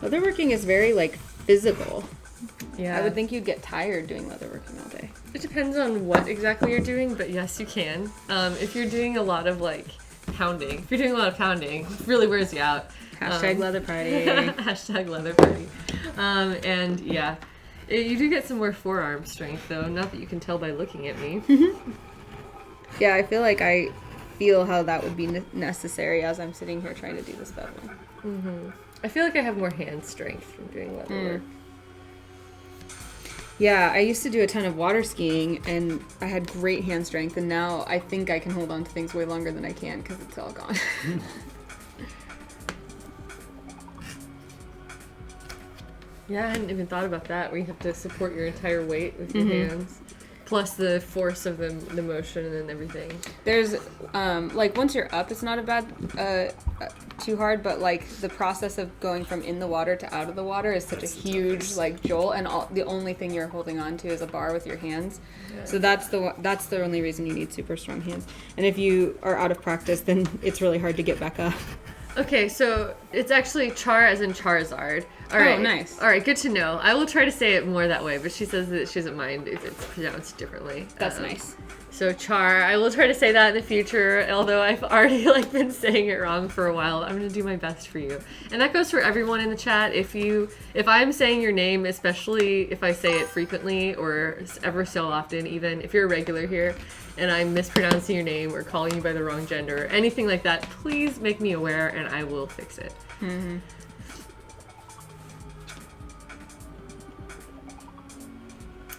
Leatherworking is very like physical. Yeah. I would think you'd get tired doing leatherworking all day. It depends on what exactly you're doing, but yes, you can. If you're doing a lot of like pounding, if you're doing a lot of pounding, it really wears you out. Hashtag leather party. Hashtag leather party. And yeah, you do get some more forearm strength though. Not that you can tell by looking at me. Yeah, I feel like I feel how that would be necessary as I'm sitting here trying to do this beveling. I feel like I have more hand strength from doing leather work. Yeah, I used to do a ton of water skiing, and I had great hand strength, and now I think I can hold on to things way longer than I can because it's all gone. Yeah, I hadn't even thought about that. Where you have to support your entire weight with your hands, plus the force of the motion and everything. There's, like, once you're up, it's not a bad, too hard, but, like, the process of going from in the water to out of the water is such a huge, like, jolt, and the only thing you're holding on to is a bar with your hands. Yeah. So that's the only reason you need super strong hands. And if you are out of practice, then it's really hard to get back up. Okay, so it's actually Char as in Charizard. All right. Oh, nice. All right, good to know. I will try to say it more that way, but she says that she doesn't mind if it's pronounced differently. That's nice. So Char, I will try to say that in the future, although I've already been saying it wrong for a while. I'm going to do my best for you. And that goes for everyone in the chat. If I'm saying your name, especially if I say it frequently or ever so often, even if you're a regular here and I'm mispronouncing your name or calling you by the wrong gender or anything like that, please make me aware and I will fix it. Mm-hmm.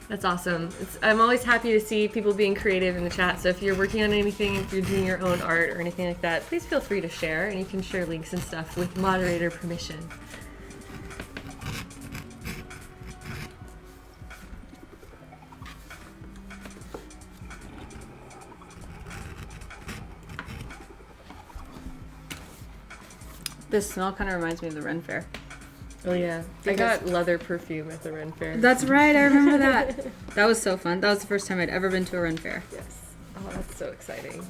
That's awesome. I'm always happy to see people being creative in the chat. So if you're working on anything, if you're doing your own art or anything like that, please feel free to share, and you can share links and stuff with moderator permission. This smell kind of reminds me of the Ren Fair. Oh yeah, I got leather perfume at the Ren Fair. That's right, I remember that. That was so fun. That was the first time I'd ever been to a Ren Fair. Yes. Oh, that's so exciting.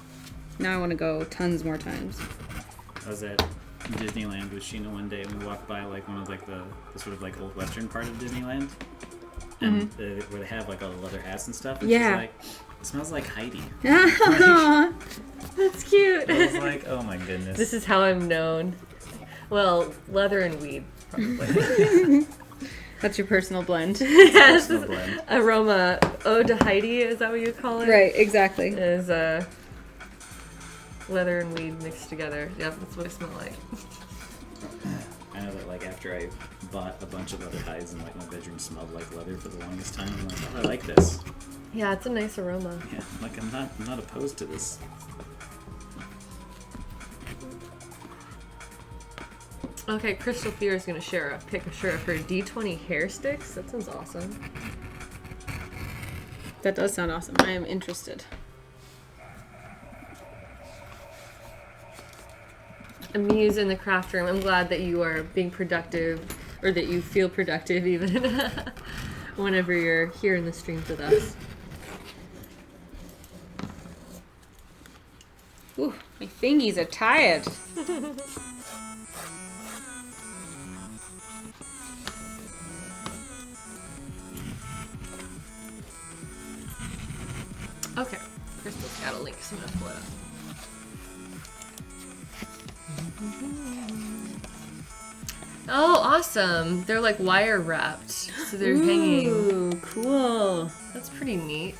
Now I want to go tons more times. I was at Disneyland with Sheena one day, and we walked by one of the sort of old western part of Disneyland, and where they have all the leather hats and stuff. And she's like, "It smells like Heidi." That's cute. I was like, "Oh my goodness." This is how I'm known. Well, leather and weed, probably. That's your personal blend. Yes. Personal blend. Aroma Ode to Heidi, is that what you call it? Right, exactly. Is leather and weed mixed together. Yep, that's what I smell like. I know that after I bought a bunch of leather hides and my bedroom smelled like leather for the longest time, I'm like, oh, I like this. Yeah, it's a nice aroma. Yeah, I'm not opposed to this. Okay, Crystal Fear is going to share a picture of her D20 hair sticks. That sounds awesome. That does sound awesome. I am interested. Amuse in the craft room. I'm glad that you are being productive, or that you feel productive even whenever you're here in the streams with us. Ooh, my fingies are tired. Okay. Crystal's got a link, so I'm gonna pull it up. Oh, awesome. They're like wire wrapped. So they're hanging. Ooh, cool. That's pretty neat.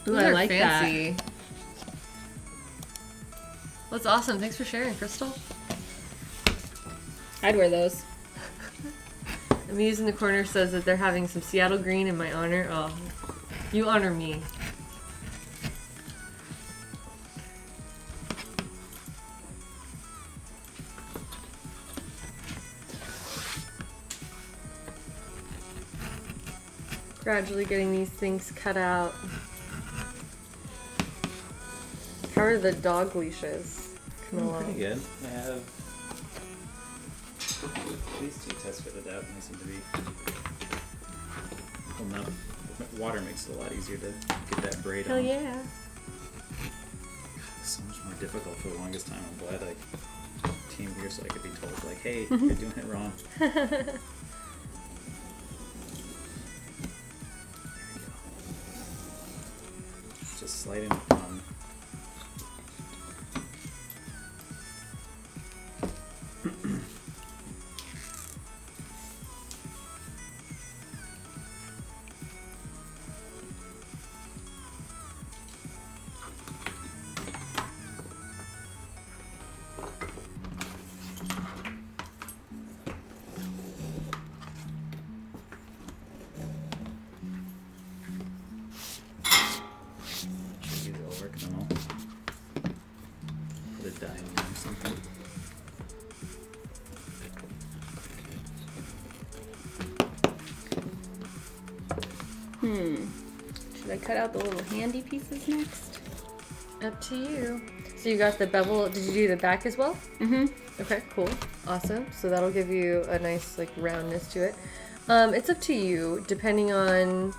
Ooh, Those I are like fancy. That's awesome. Thanks for sharing, Crystal. I'd wear those. Amuse in the corner says that they're having some Seattle green in my honor. Oh, you honor me. Gradually getting these things cut out. How are the dog leashes coming along? Pretty good. I have these two test fitted out and they seem to be holding up. Water makes it a lot easier to get that braid Hell on. yeah. It's so much more difficult for the longest time. I'm glad I came here so I could be told, like, hey, you're doing it wrong. There we go. Just sliding on. Maybe they'll work, I don't know. Put a dye on or something. Should I cut out the little handy pieces next? Up to you. So you got the bevel. Did you do the back as well? Mm-hmm. Okay, cool. Awesome. So that'll give you a nice like roundness to it. It's up to you, depending on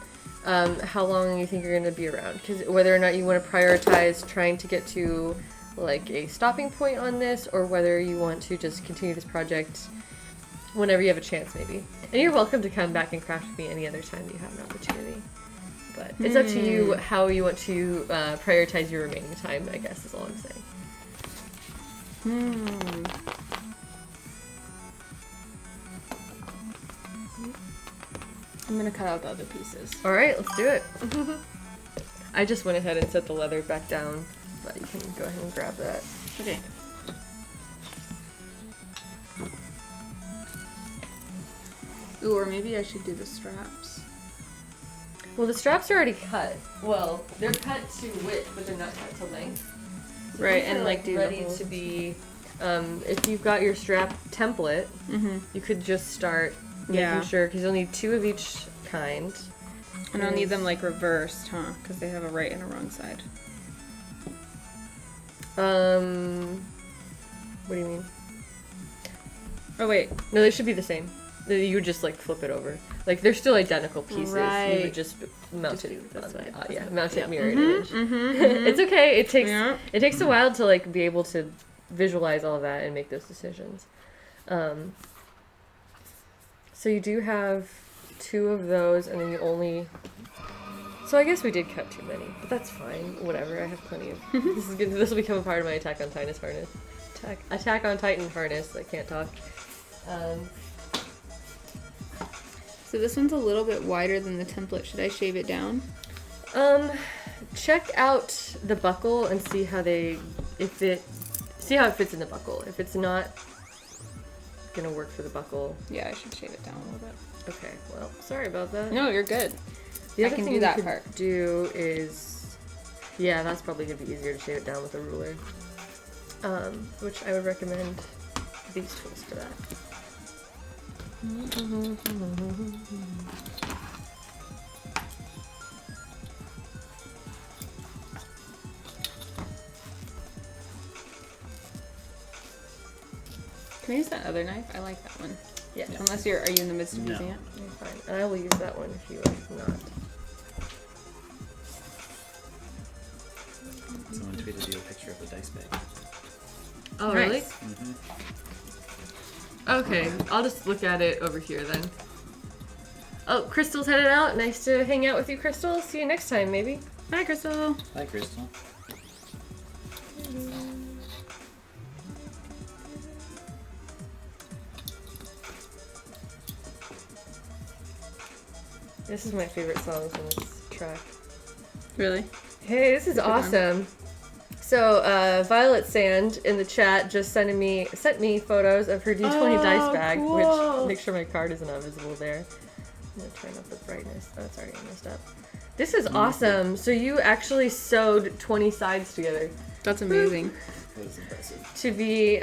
how long you think you're going to be around. Because whether or not you want to prioritize trying to get to like a stopping point on this, or whether you want to just continue this project whenever you have a chance, maybe. And you're welcome to come back and craft with me any other time that you have an opportunity. But it's up to you how you want to prioritize your remaining time, I guess, is all I'm saying. I'm gonna cut out the other pieces. All right, let's do it. I just went ahead and set the leather back down, but you can go ahead and grab that. Okay. Ooh, or maybe I should do the straps. Well, the straps are already cut. Well, they're cut to width, but they're not cut to length. Right, These are, and like do ready the whole... to be. If you've got your strap template, you could just start making sure, because you'll need 2 of each kind. And I'll need them like reversed, huh? Because they have a right and a wrong side. What do you mean? Oh wait, No, they should be the same. You would just like flip it over. Like they're still identical pieces. You Right. would just mount it do it this way. yeah, mount it mirrored image. It's okay. It takes a while to like be able to visualize all of that and make those decisions. So you do have 2 of those, and then you only. So I guess we did cut too many, but that's fine. Whatever. I have plenty of. This is good. This will become a part of my Attack on Titan harness. Attack on Titan harness. I can't talk. so this one's a little bit wider than the template. Should I shave it down? Check out the buckle and see how see how it fits in the buckle. If it's not gonna work for the buckle, Yeah, I should shave it down a little bit. okay. Well, sorry about that. No, you're good. The I other can thing do you that could part. do is, yeah, that's probably gonna be easier to shave it down with a ruler. Which I would recommend these tools for that. Can I use that other knife? I like that one. Yeah, Unless are you in the midst of No. using it? you're fine. And I will use that one if you are not. Someone tweeted you a picture picture of the dice bag. Oh, Nice. really? Mm-hmm. Okay, I'll just look at it over here then. Oh, Crystal's headed out. Nice to hang out with you, Crystal. See you next time, maybe. Bye, Crystal. Bye, Crystal. This is my favorite songs on this track. Really? Hey, this is awesome. So, Violet Sand in the chat just sent me photos of her D20 dice bag, cool. which make sure my card isn't not visible there. I'm gonna turn up the brightness. Oh, it's already messed up. This is awesome. So you actually sewed 20 sides together That's amazing. That was impressive. to be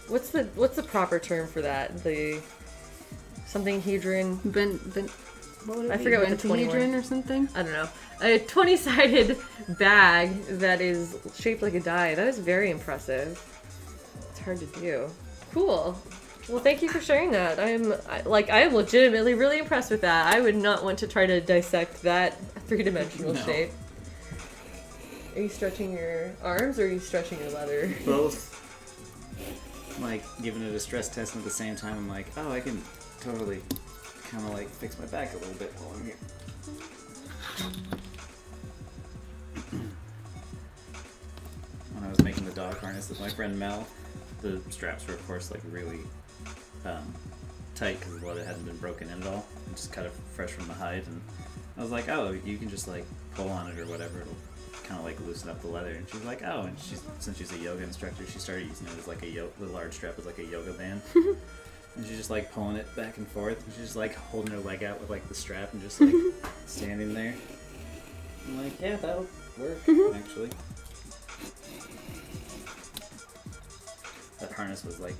what's the proper term for that? The something hedron. What would it I be? forget what the 20 Pentahedron were. or something? I don't know. A 20-sided bag that is shaped like a die. That is very impressive. It's hard to do. Cool. Well, thank you for sharing that. I am legitimately really impressed with that. I would not want to try to dissect that three-dimensional No. shape. Are you stretching your arms or are you stretching your leather? Both. I'm like giving it a stress test, and at the same time, I'm like, oh, I can totally kind of like fix my back a little bit while I'm here. When I was making the dog harness with my friend Mel, the straps were of course like really tight because the leather hadn't been broken in at all. And just cut it fresh from the hide, and I was like, oh, you can just like pull on it or whatever. It'll kind of like loosen up the leather. And she's like, oh, and since she's a yoga instructor, she started using it as like the large strap as like a yoga band. And she's just like pulling it back and forth. And she's just like holding her leg out with like the strap and just like standing there. I'm like, yeah, that'll work actually. That harness was like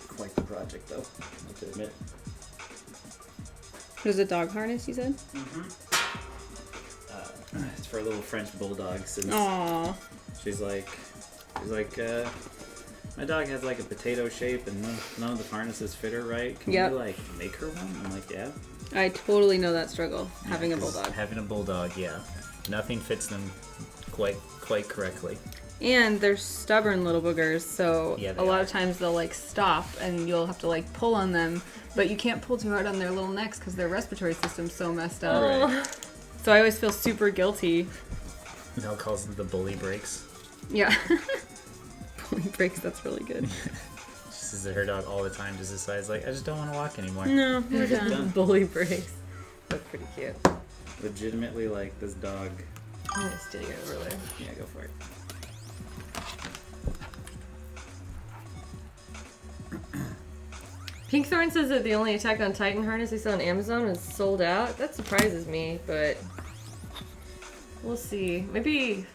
quite the project though, I have to admit. It was a dog harness, you said? It's for a little French bulldog since Aww. she's like, my dog has like a potato shape and none of the harnesses fit her right. Can Yep. we like make her one? I'm like, yeah. I totally know that struggle, having a bulldog. Having a bulldog, yeah. Nothing fits them quite correctly. And they're stubborn little boogers, so Yeah, a they lot are. of times they'll like stop and you'll have to like pull on them, but you can't pull too hard on their little necks because their respiratory system's so messed up. Right. So I always feel super guilty. Mel calls them the bully breaks. Yeah. Pulling breaks, that's really good. She says that her dog all the time just decides like, I just don't want to walk anymore. No, we're done. Bully breaks. That's pretty cute. Legitimately, like this dog. I'm gonna steal you over there. Yeah, go for it. Pinkthorn says that the only Attack on Titan harness they sell on Amazon is sold out. That surprises me, but we'll see. Maybe,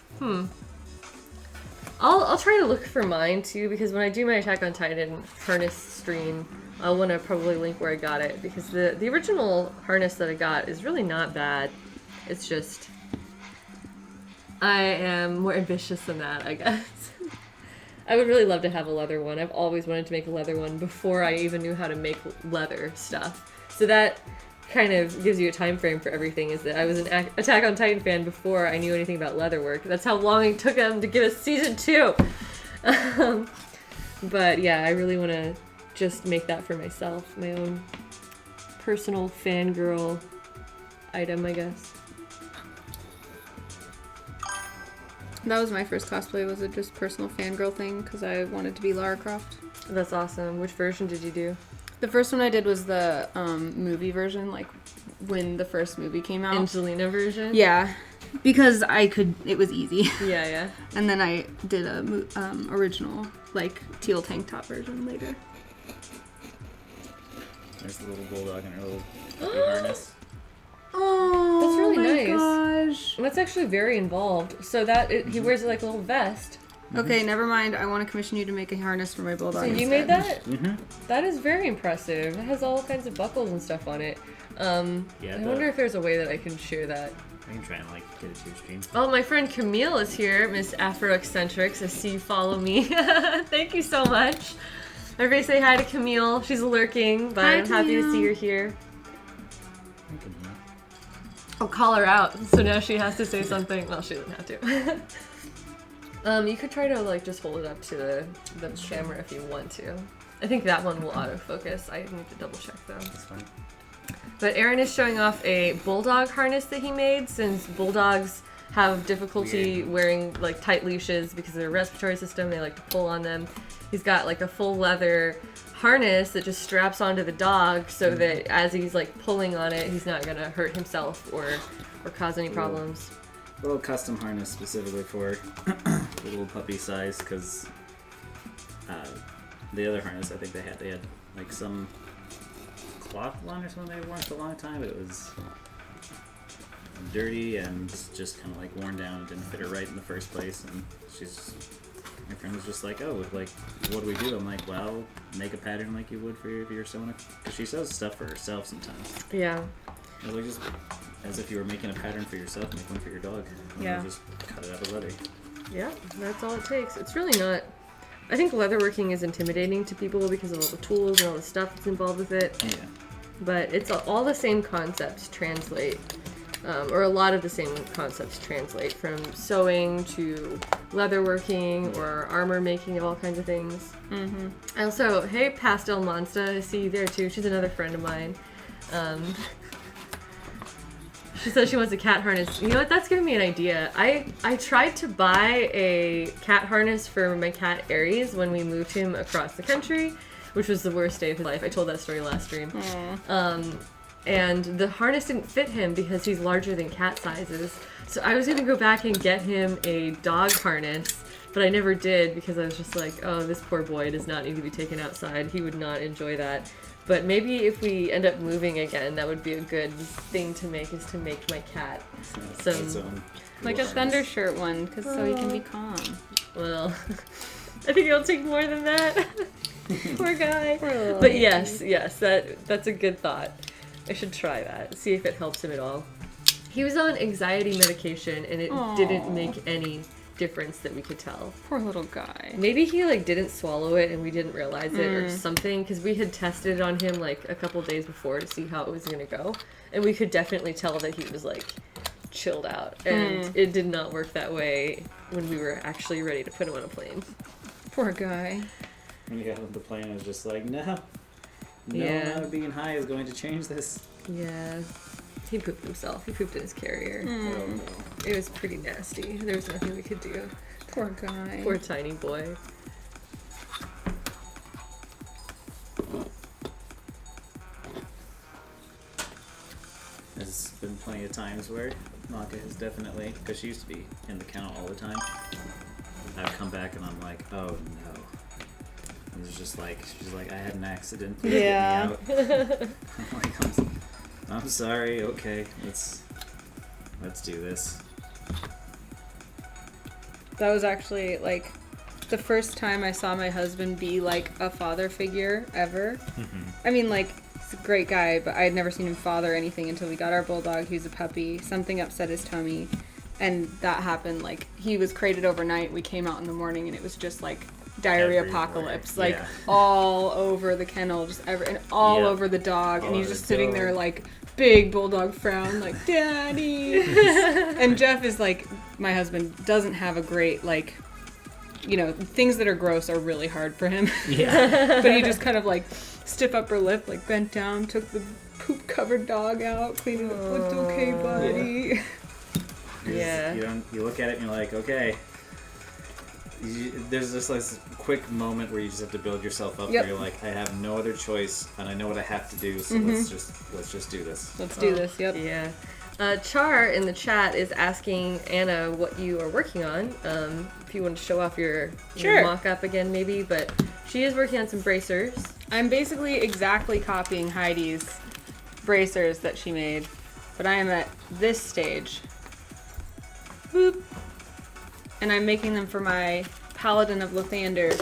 I'll try to look for mine too, because when I do my Attack on Titan harness stream, I'll want to probably link where I got it, because the original harness that I got is really not bad. It's just, I am more ambitious than that, I guess. I would really love to have a leather one. I've always wanted to make a leather one before I even knew how to make leather stuff. So that kind of gives you a time frame for everything, is that I was an Attack on Titan fan before I knew anything about Leatherwork. That's how long it took them to give us season 2. But yeah, I really want to just make that for myself. My own personal fangirl item, I guess. That was my first cosplay, was a just personal fangirl thing, because I wanted to be Lara Croft. That's awesome. Which version did you do? The first one I did was the movie version, like when the first movie came out. Angelina version? Yeah, because it was easy. Yeah, yeah. And then I did a original, like, teal tank top version later. There's the little bulldog in her little puppy harness. Oh, That's really my nice. gosh. That's actually very involved. So that he wears like a little vest. Okay, never mind. I want to commission you to make a harness for my bulldog. So you instead. made that? Mm-hmm. That is very impressive. It has all kinds of buckles and stuff on it. Yeah, I wonder if there's a way that I can share that. I can try and like get it to your stream. Oh, my friend Camille is here, Miss Afro Eccentrics. I see you follow me. Thank you so much. Everybody say hi to Camille. She's lurking, but Hi, I'm happy to Camille. see her here. I'll call her out, so now she has to say something. Well, she doesn't have to. You could try to like just hold it up to the camera if you want to. I think that one will autofocus. I need to double check though. That's fine. But Arin is showing off a bulldog harness that he made, since bulldogs have difficulty wearing like tight leashes because of their respiratory system. They like to pull on them. He's got like a full leather harness that just straps onto the dog so that as he's like pulling on it, he's not gonna hurt himself or cause any problems. A little custom harness specifically for the little puppy size, because the other harness I think they had like some cloth one or something they worn for a long time, but it was dirty and just kind of like worn down. It didn't fit her right in the first place, and my friend was just like, oh, like, what do we do? I'm like, well, make a pattern like you would for your sewing, because she sews stuff for herself sometimes. Yeah. And like just as if you were making a pattern for yourself, make one for your dog. And Yeah. you just cut it out of leather. Yeah, that's all it takes. It's really not... I think leatherworking is intimidating to people because of all the tools and all the stuff that's involved with it. Yeah. But it's all the same concepts translate, or a lot of the same concepts translate from sewing to leatherworking or armor making of all kinds of things. Mm-hmm. I also, hey, Pastel Monsta, I see you there too. She's another friend of mine. She says she wants a cat harness. You know what? That's giving me an idea. I tried to buy a cat harness for my cat Aries when we moved him across the country, which was the worst day of his life. I told that story last stream. And the harness didn't fit him because he's larger than cat sizes. So I was going to go back and get him a dog harness, but I never did because I was just like, oh, this poor boy does not need to be taken outside. He would not enjoy that. But maybe if we end up moving again, that would be a good thing to make, is to make my cat some... Like a thunder shirt one, because so he can be calm. Well, I think it'll take more than that. Poor guy. But yes, that's a good thought. I should try that. See if it helps him at all. He was on anxiety medication, and it didn't make any difference that we could tell. Poor little guy. Maybe he like didn't swallow it and we didn't realize it or something, because we had tested it on him like a couple days before to see how it was gonna go, and we could definitely tell that he was like chilled out, and it did not work that way when we were actually ready to put him on a plane. Poor guy. And yeah, the plane is just like, no, Yeah. not being high is going to change this. Yeah. He pooped himself. He pooped in his carrier. Oh, no. It was pretty nasty. There was nothing we could do. Poor guy. Poor tiny boy. There's been plenty of times where Maka has definitely, because she used to be in the kennel all the time, I've come back and I'm like, oh no. And it's just like, she's like, I had an accident. Please Yeah. get me out. I'm like, I'm sorry, okay, let's do this. That was actually like the first time I saw my husband be like a father figure ever. I mean, like, he's a great guy, but I had never seen him father anything until we got our bulldog. He was a puppy. Something upset his tummy, and that happened. Like, he was crated overnight. We came out in the morning, and it was just like diarrhea Everywhere. apocalypse, like Yeah. all over the kennel, just and all Yep. over the dog, and All he's over just the sitting dog. there like big bulldog frown, like daddy. And Jeff is like, my husband doesn't have a great, like, you know, things that are gross are really hard for him. Yeah. But he just kind of like stiff upper lip, like bent down, took the poop covered dog out, cleaned it up, looked okay, buddy. Yeah. You look at it and you're like, okay. There's just like this quick moment where you just have to build yourself up. Yep. Where you're like, I have no other choice, and I know what I have to do. So let's just do this. Let's do this. Yep. Yeah. Char in the chat is asking Anna what you are working on. If you want to show off your Sure. mock-up again, maybe. But she is working on some bracers. I'm basically exactly copying Heidi's bracers that she made, but I am at this stage. Boop. And I'm making them for my Paladin of Lathander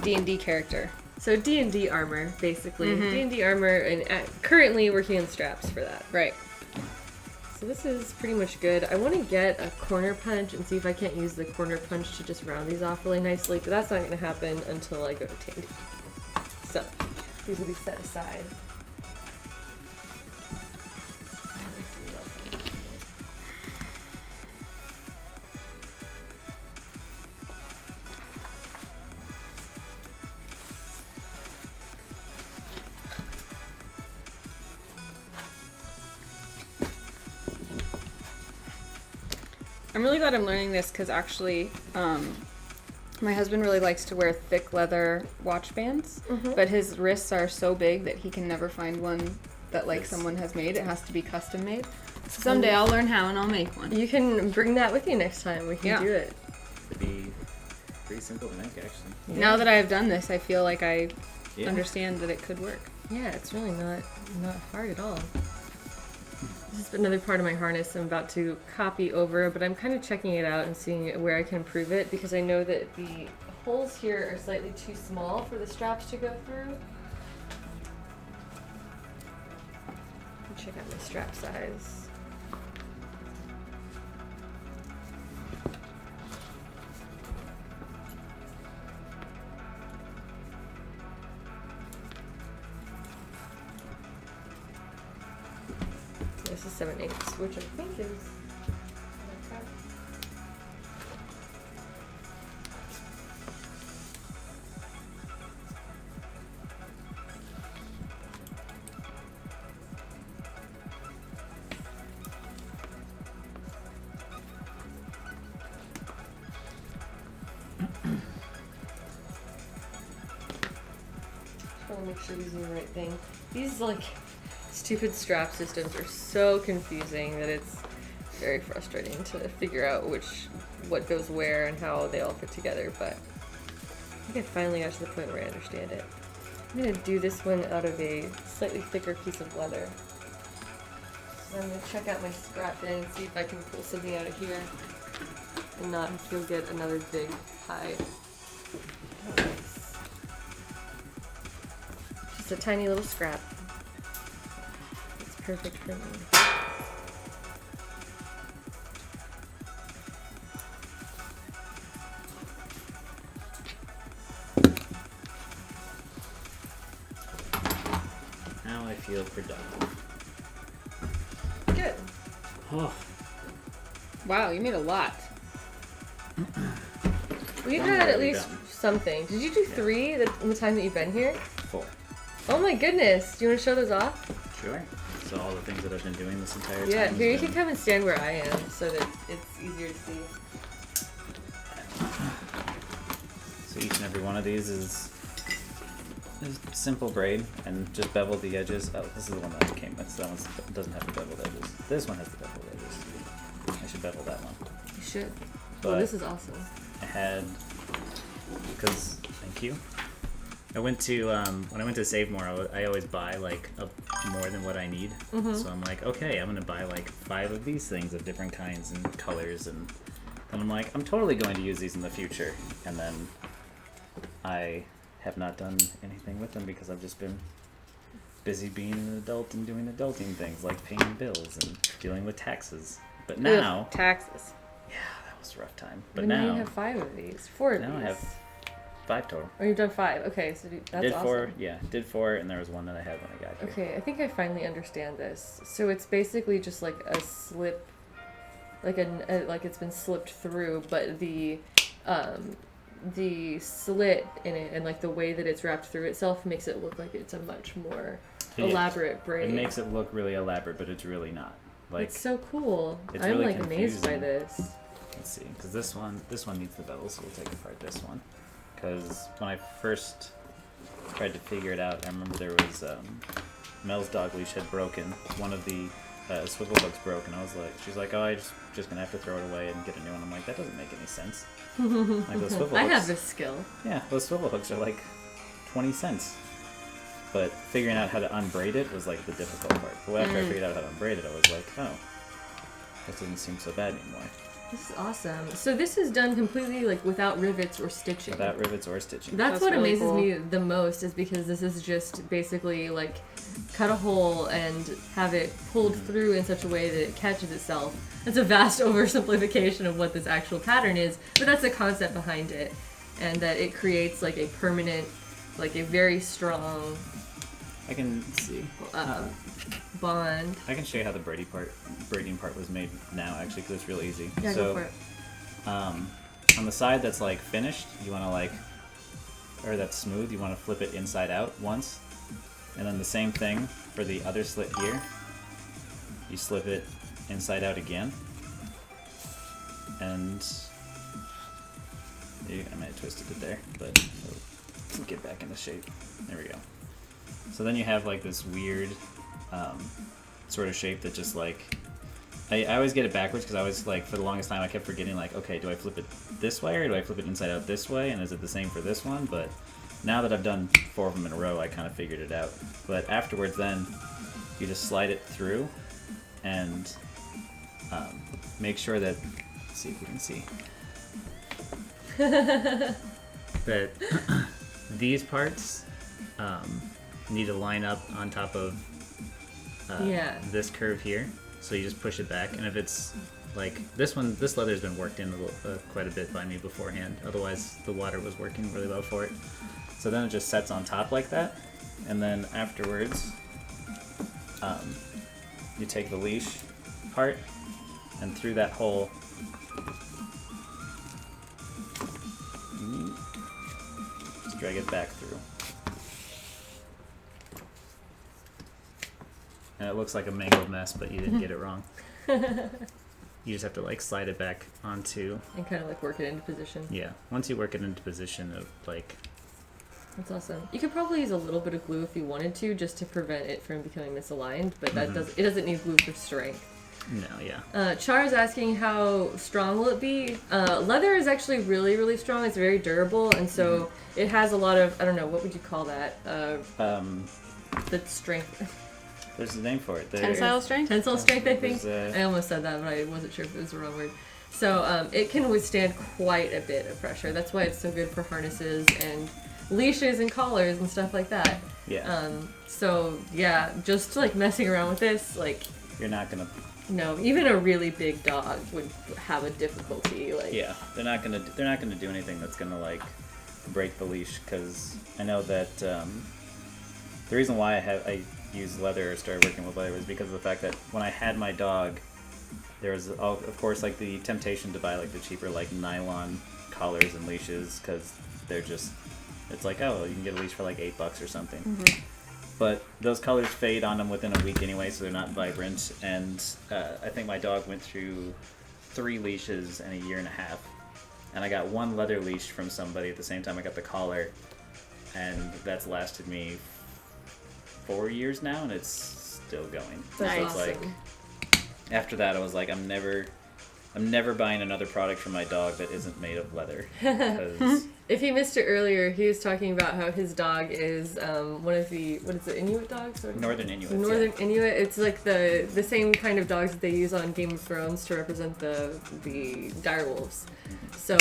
D&D character. So D&D armor, basically. D&D armor, and currently working on straps for that. Right. So this is pretty much good. I want to get a corner punch and see if I can't use the corner punch to just round these off really nicely, but that's not going to happen until I go to Tandy. So these will be set aside. I'm really glad I'm learning this because actually, my husband really likes to wear thick leather watch bands, but his wrists are so big that he can never find one that like someone has made. It has to be custom made. So someday I'll learn how and I'll make one. You can bring that with you next time. We can do it. It'd be pretty simple to make, actually. Yeah. Now that I have done this, I feel like I Yeah. understand that it could work. Yeah, it's really not hard at all. This is another part of my harness I'm about to copy over, but I'm kind of checking it out and seeing where I can improve it because I know that the holes here are slightly too small for the straps to go through. Let me check out my strap size. This is 7/8, which I think is. Just want to make sure we're using the right thing. These like stupid strap systems are so confusing that it's very frustrating to figure out what goes where and how they all fit together, but I think I finally got to the point where I understand it. I'm going to do this one out of a slightly thicker piece of leather. So I'm going to check out my scrap bin and see if I can pull something out of here and not have to get another big hide. Nice. Just a tiny little scrap. It's perfect for me. Now I feel productive. Good. Oh, Wow, you made a lot. We've I'm had at already least done. something. Did you do 3 in the time that you've been here? 4. Oh my goodness. Do you want to show those off? Sure. So all the things that I've been doing this entire Yeah, time. here you has can been- come and stand where I am so that it's easier to see. So each and every one of these is simple braid and just bevel the edges. Oh, this is the one that I came with. That one doesn't have the beveled edges. This one has the beveled edges. I should bevel that one. You should. But Well, this is awesome. I had, because, thank you. I went to, when I went to Save More, I always buy like more than what I need. So I'm like, okay, I'm gonna buy like 5 of these things of different kinds and colors, and then I'm like, I'm totally going to use these in the future. And then I have not done anything with them because I've just been busy being an adult and doing adulting things like paying bills and dealing with taxes. But now, Ugh, taxes. yeah, that was a rough time. But But now now, you have 5 of these. 4 of now these. I have 5 total. Oh, you've done 5. Okay, so that's Did awesome. 4, yeah, did 4, and there was one that I had when I got here. Okay, I think I finally understand this. So it's basically just like a slip, like like it's been slipped through, but the slit in it and like the way that it's wrapped through itself makes it look like it's a much more Yeah. elaborate braid. It makes it look really elaborate, but it's really not. Like, It's so cool. it's I'm really like amazed by confusing. this. let's see, because this one needs the bevel, so we'll take apart this one. Because when I first tried to figure it out, I remember there was Mel's dog leash had broken. One of the swivel hooks broke, and I was like, she's like, oh, I just gonna have to throw it away and get a new one. I'm like, that doesn't make any sense. Like those swivel I hooks. have this skill. Yeah, those swivel hooks are like 20 cents. But figuring out how to unbraid it was like the difficult part. But after I figured out how to unbraid it, I was like, oh, this doesn't seem so bad anymore. This is awesome. So this is done completely like without rivets or stitching. Without rivets or stitching. That's what really amazes cool. me the most is because this is just basically like cut a hole and have it pulled through in such a way that it catches itself. It's a vast oversimplification of what this actual pattern is, but that's the concept behind it, and that it creates like a permanent, like a very strong I can see. bond. I can show you how the braiding part was made now, actually, because it's real easy. Yeah, so, go for it. on the side that's like finished, you want to like, or that's smooth, you want to flip it inside out once, and then the same thing for the other slit here. You slip it inside out again, and I might have twisted it there, but we'll get back into shape. There we go. So then you have like this weird sort of shape that just like, I always get it backwards because I was like, for the longest time I kept forgetting like, okay, do I flip it this way or do I flip it inside out this way, and is it the same for this one? But now that I've done 4 of them in a row, I kind of figured it out. But afterwards then, you just slide it through and make sure that, let's see if you can see, that these parts need to line up on top of this curve here. So you just push it back, and if it's like this one, this leather's been worked in quite a bit by me beforehand. Otherwise, the water was working really well for it. So then it just sets on top like that, and then afterwards, you take the leash part, and through that hole, just drag it back through. And it looks like a mangled mess, but you didn't get it wrong. You just have to like slide it back onto, and kind of like work it into position. yeah, once you work it into position of like, That's awesome. You could probably use a little bit of glue if you wanted to, just to prevent it from becoming misaligned, but that it doesn't need glue for strength. no, yeah. Char's asking how strong will it be? Leather is actually really, really strong. It's very durable, and so it has a lot of, I don't know, what would you call that? The strength. There's a name for it. Tensile strength? Tensile strength, I think. There's, I almost said that, but I wasn't sure if it was the wrong word. So it can withstand quite a bit of pressure. That's why it's so good for harnesses and leashes and collars and stuff like that. Yeah. So yeah, just like messing around with this, like, You're not gonna. no, even a really big dog would have a difficulty. Like, Yeah, they're not gonna do anything that's gonna like break the leash, because I know that the reason why I used leather or started working with leather was because of the fact that when I had my dog, there was of course like the temptation to buy like the cheaper like nylon collars and leashes, because they're just, it's like, oh, you can get a leash for like $8 or something. But those colors fade on them within a week anyway, so they're not vibrant. And I think my dog went through 3 leashes in a year and a half. And I got 1 leather leash from somebody at the same time I got the collar. And that's lasted me 4 years now, and it's still going. That's So it's like, awesome. after that I was like, I'm never buying another product for my dog that isn't made of leather. 'Cause If you missed it earlier, he was talking about how his dog is one of the, what is it, Inuit dogs? Or? Northern Inuits. Northern Inuit. It's like the same kind of dogs that they use on Game of Thrones to represent the direwolves. So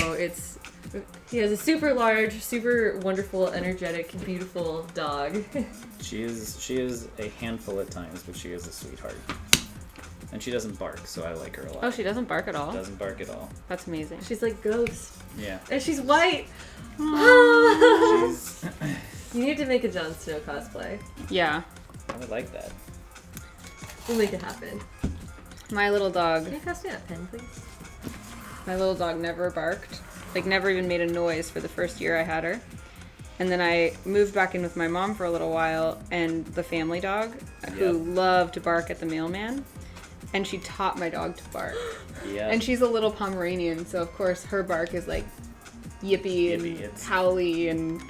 he has a super large, super wonderful, energetic, beautiful dog. She is a handful at times, but she is a sweetheart. And she doesn't bark, so I like her a lot. Oh, she doesn't bark at all? Doesn't bark at all. That's amazing. She's like Ghost. Yeah. And she's white. She's, You need to make a Jon Snow cosplay. Yeah. I would like that. We'll make it happen. My little dog. Can you pass me that pen, please? My little dog never barked. Like, never even made a noise for the first year I had her. And then I moved back in with my mom for a little while, and the family dog, who loved to bark at the mailman, and she taught my dog to bark. Yeah. And she's a little Pomeranian, so of course her bark is like yippy and it's- howly, and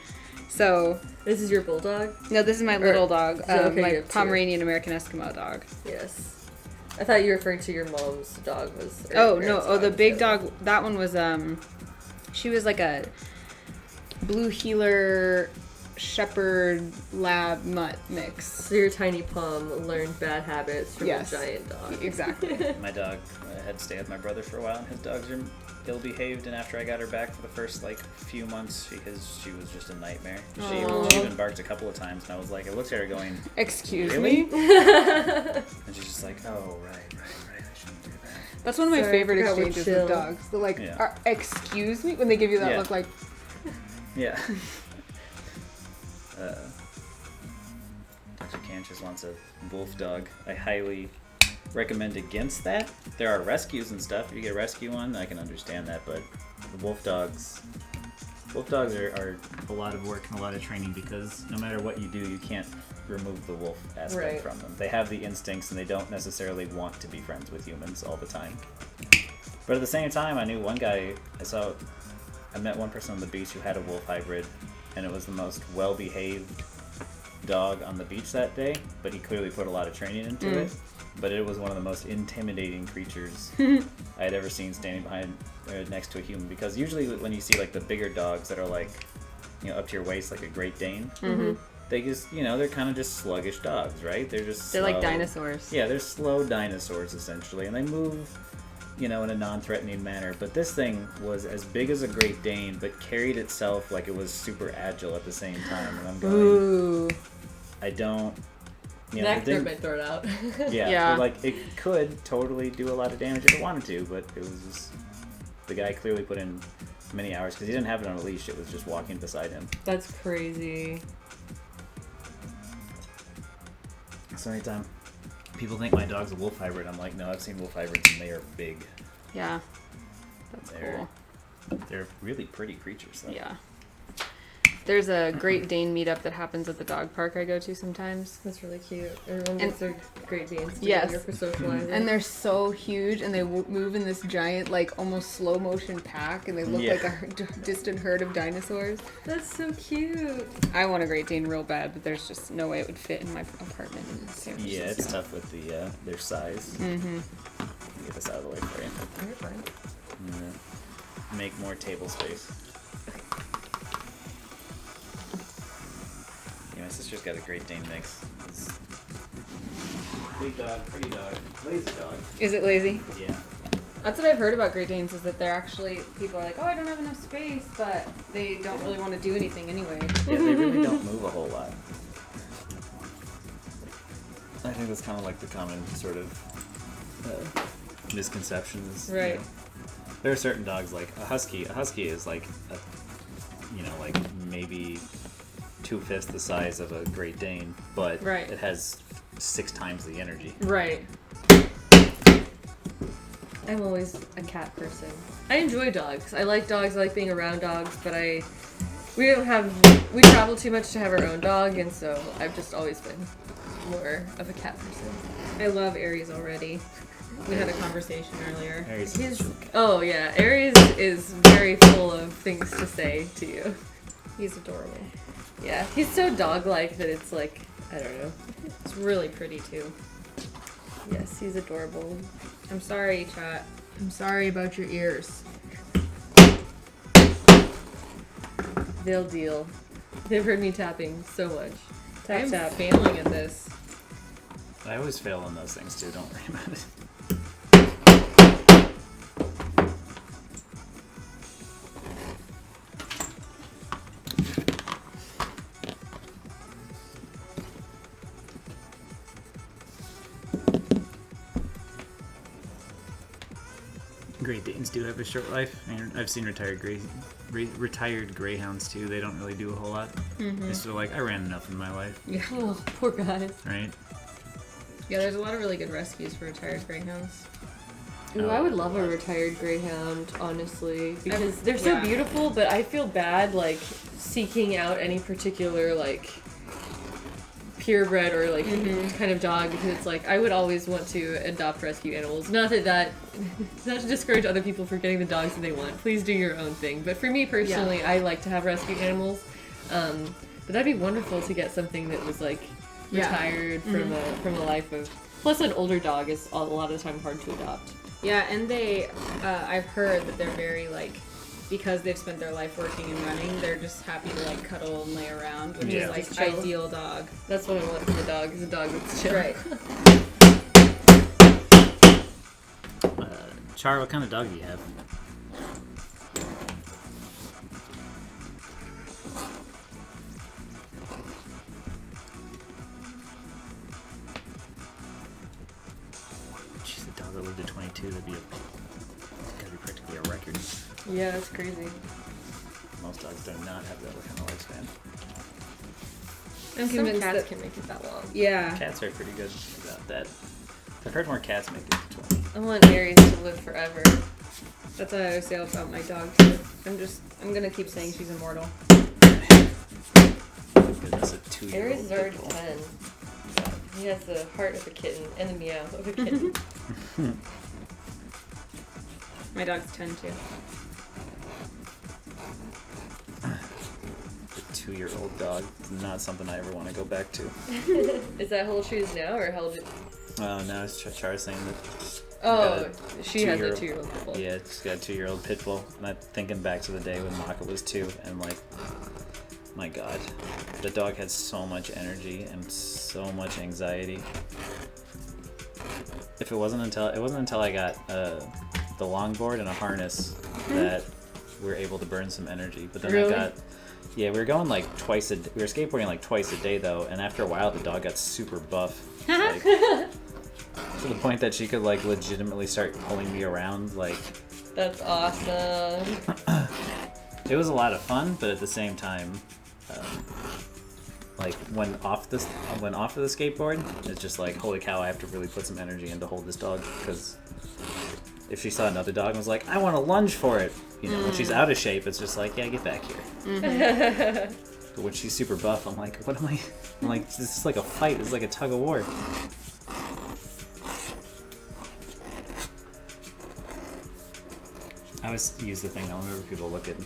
so... This is your bulldog? No, this is my little dog, okay, you my have 2. Pomeranian American Eskimo dog. Yes. I thought you were referring to your mom's dog was... or Oh, your no, parents' oh, the was big other. dog, that one was, she was like a blue heeler shepherd lab mutt mix. So your tiny Pom learned bad habits from Yes. a giant dog. Exactly. My dog had to stay with my brother for a while, and his dogs are ill-behaved, and after I got her back for the first like few months, because she was just a nightmare. She even barked a couple of times, and I was like, I looked at her going, Excuse really? me? And she's just like, oh, right, I shouldn't do that. That's one of my Sorry, I favorite forgot we're exchanges chill. with dogs. They're like, Yeah. excuse me? When they give you that Yeah. look like, Yeah. Dr. Can just wants a wolf dog. I highly recommend against that. There are rescues and stuff. If you get a rescue one, I can understand that, but the wolf dogs are a lot of work and a lot of training, because no matter what you do, you can't remove the wolf aspect Right. from them. They have the instincts, and they don't necessarily want to be friends with humans all the time. But at the same time, I knew one guy. I met one person on the beach who had a wolf hybrid, and it was the most well-behaved dog on the beach that day. But he clearly put a lot of training into it. But it was one of the most intimidating creatures I had ever seen standing behind or next to a human. Because usually when you see like the bigger dogs that are like, up to your waist, like a Great Dane, they just, they're kind of just sluggish dogs, right? They're They're like dinosaurs. Yeah, they're slow dinosaurs essentially, and they move, in a non-threatening manner. But this thing was as big as a Great Dane, but carried itself like it was super agile at the same time. And I'm going, Ooh. I don't. That might throw it out. Yeah. Like it could totally do a lot of damage if it wanted to, but it was just the guy clearly put in many hours because he didn't have it on a leash. It was just walking beside him. That's crazy. So anytime people think my dog's a wolf hybrid, I'm like, no, I've seen wolf hybrids and they are big. Yeah. That's cool. They're really pretty creatures, though. Yeah. There's a Great Dane meetup that happens at the dog park I go to sometimes. That's really cute. Everyone gets their Great Danes Yes. together for socializing. And they're so huge, and they move in this giant, like, almost slow motion pack, and they look like a distant herd of dinosaurs. That's so cute. I want a Great Dane real bad, but there's just no way it would fit in my apartment in San Francisco. Yeah, it's tough with their size. Get this out of the way for you. You're fine. Make more table space. Yeah, my sister's got a Great Dane mix. It's big dog, pretty dog, lazy dog. Is it lazy? Yeah. That's what I've heard about Great Danes, is that they're actually, people are like, oh, I don't have enough space, but they don't really want to do anything anyway. Yeah, they really don't move a whole lot. I think that's kind of like the common sort of misconceptions. Right. There are certain dogs like a husky. A husky is like, like maybe 2/5 the size of a Great Dane, but it has 6 times the energy. Right. I'm always a cat person. I enjoy dogs. I like dogs. I like being around dogs, but we travel too much to have our own dog, and so I've just always been more of a cat person. I love Aries already. We had a conversation earlier. Aries is a cat. Oh yeah, Aries is very full of things to say to you. He's adorable. Yeah, he's so dog-like that it's like, I don't know. It's really pretty too. Yes, he's adorable. I'm sorry, chat. I'm sorry about your ears. They'll deal. They've heard me tapping so much. Tap, I'm tap. failing at this. I always fail on those things too, don't worry about it. Great Danes do have a short life. I've seen retired greyhounds too. They don't really do a whole lot. They're sort of like, I ran enough in my life, Yeah. Oh, poor guys. right? Yeah, there's a lot of really good rescues for retired greyhounds. Ooh, I would love a retired greyhound, honestly, because they're so beautiful, but I feel bad, like, seeking out any particular, like, purebred or, like, kind of dog, because it's like, I would always want to adopt rescue animals. Not to discourage other people for getting the dogs that they want. Please do your own thing. But for me, personally, I like to have rescue animals. But that'd be wonderful to get something that was, like, retired from a life of... Plus, an older dog is a lot of the time hard to adopt. Yeah, and they, I've heard that they're very, like, because they've spent their life working and running, they're just happy to, like, cuddle and lay around, which is, like, chill. ideal dog. That's what I want from a dog, is a dog that's chill. Right. Char, what kind of dog do you have? Jeez, the dog that lived to 22, gotta be practically a record. Yeah, that's crazy. Most dogs do not have that kind of lifespan. I'm Some convinced cats that can make it that long. Yeah. Cats are pretty good about that. I've heard more cats make it to 20. I want Aries to live forever. That's what I always say about my dog too. I'm gonna keep saying she's immortal. Goodness, a 2-year-old Aries is already pitbull. 10. He has the heart of a kitten and the meow of a kitten. My dog's 10 too. A 2-year-old dog is not something I ever want to go back to. Is that how old she is now, or how old? Oh no, it's Char saying that. Oh, she has a 2-year-old 2-year-old pit bull. Yeah, she's got a 2-year-old pit bull. And I'm thinking back to the day when Maka was 2, and like, my God, the dog had so much energy and so much anxiety. It wasn't until I got the longboard and a harness that we were able to burn some energy. But then Really? we were going like we were skateboarding like twice a day though, and after a while the dog got super buff. Like, to the point that she could like legitimately start pulling me around. Like, That's awesome. it was a lot of fun, but at the same time, like when off the skateboard, it's just like, holy cow, I have to really put some energy in to hold this dog, because if she saw another dog and was like, I want to lunge for it, you know, when she's out of shape, it's just like, yeah, get back here. But when she's super buff, I'm like, what am I? I'm like, this is like a fight. This is like a tug of war. I always use the thing. I whenever people look at,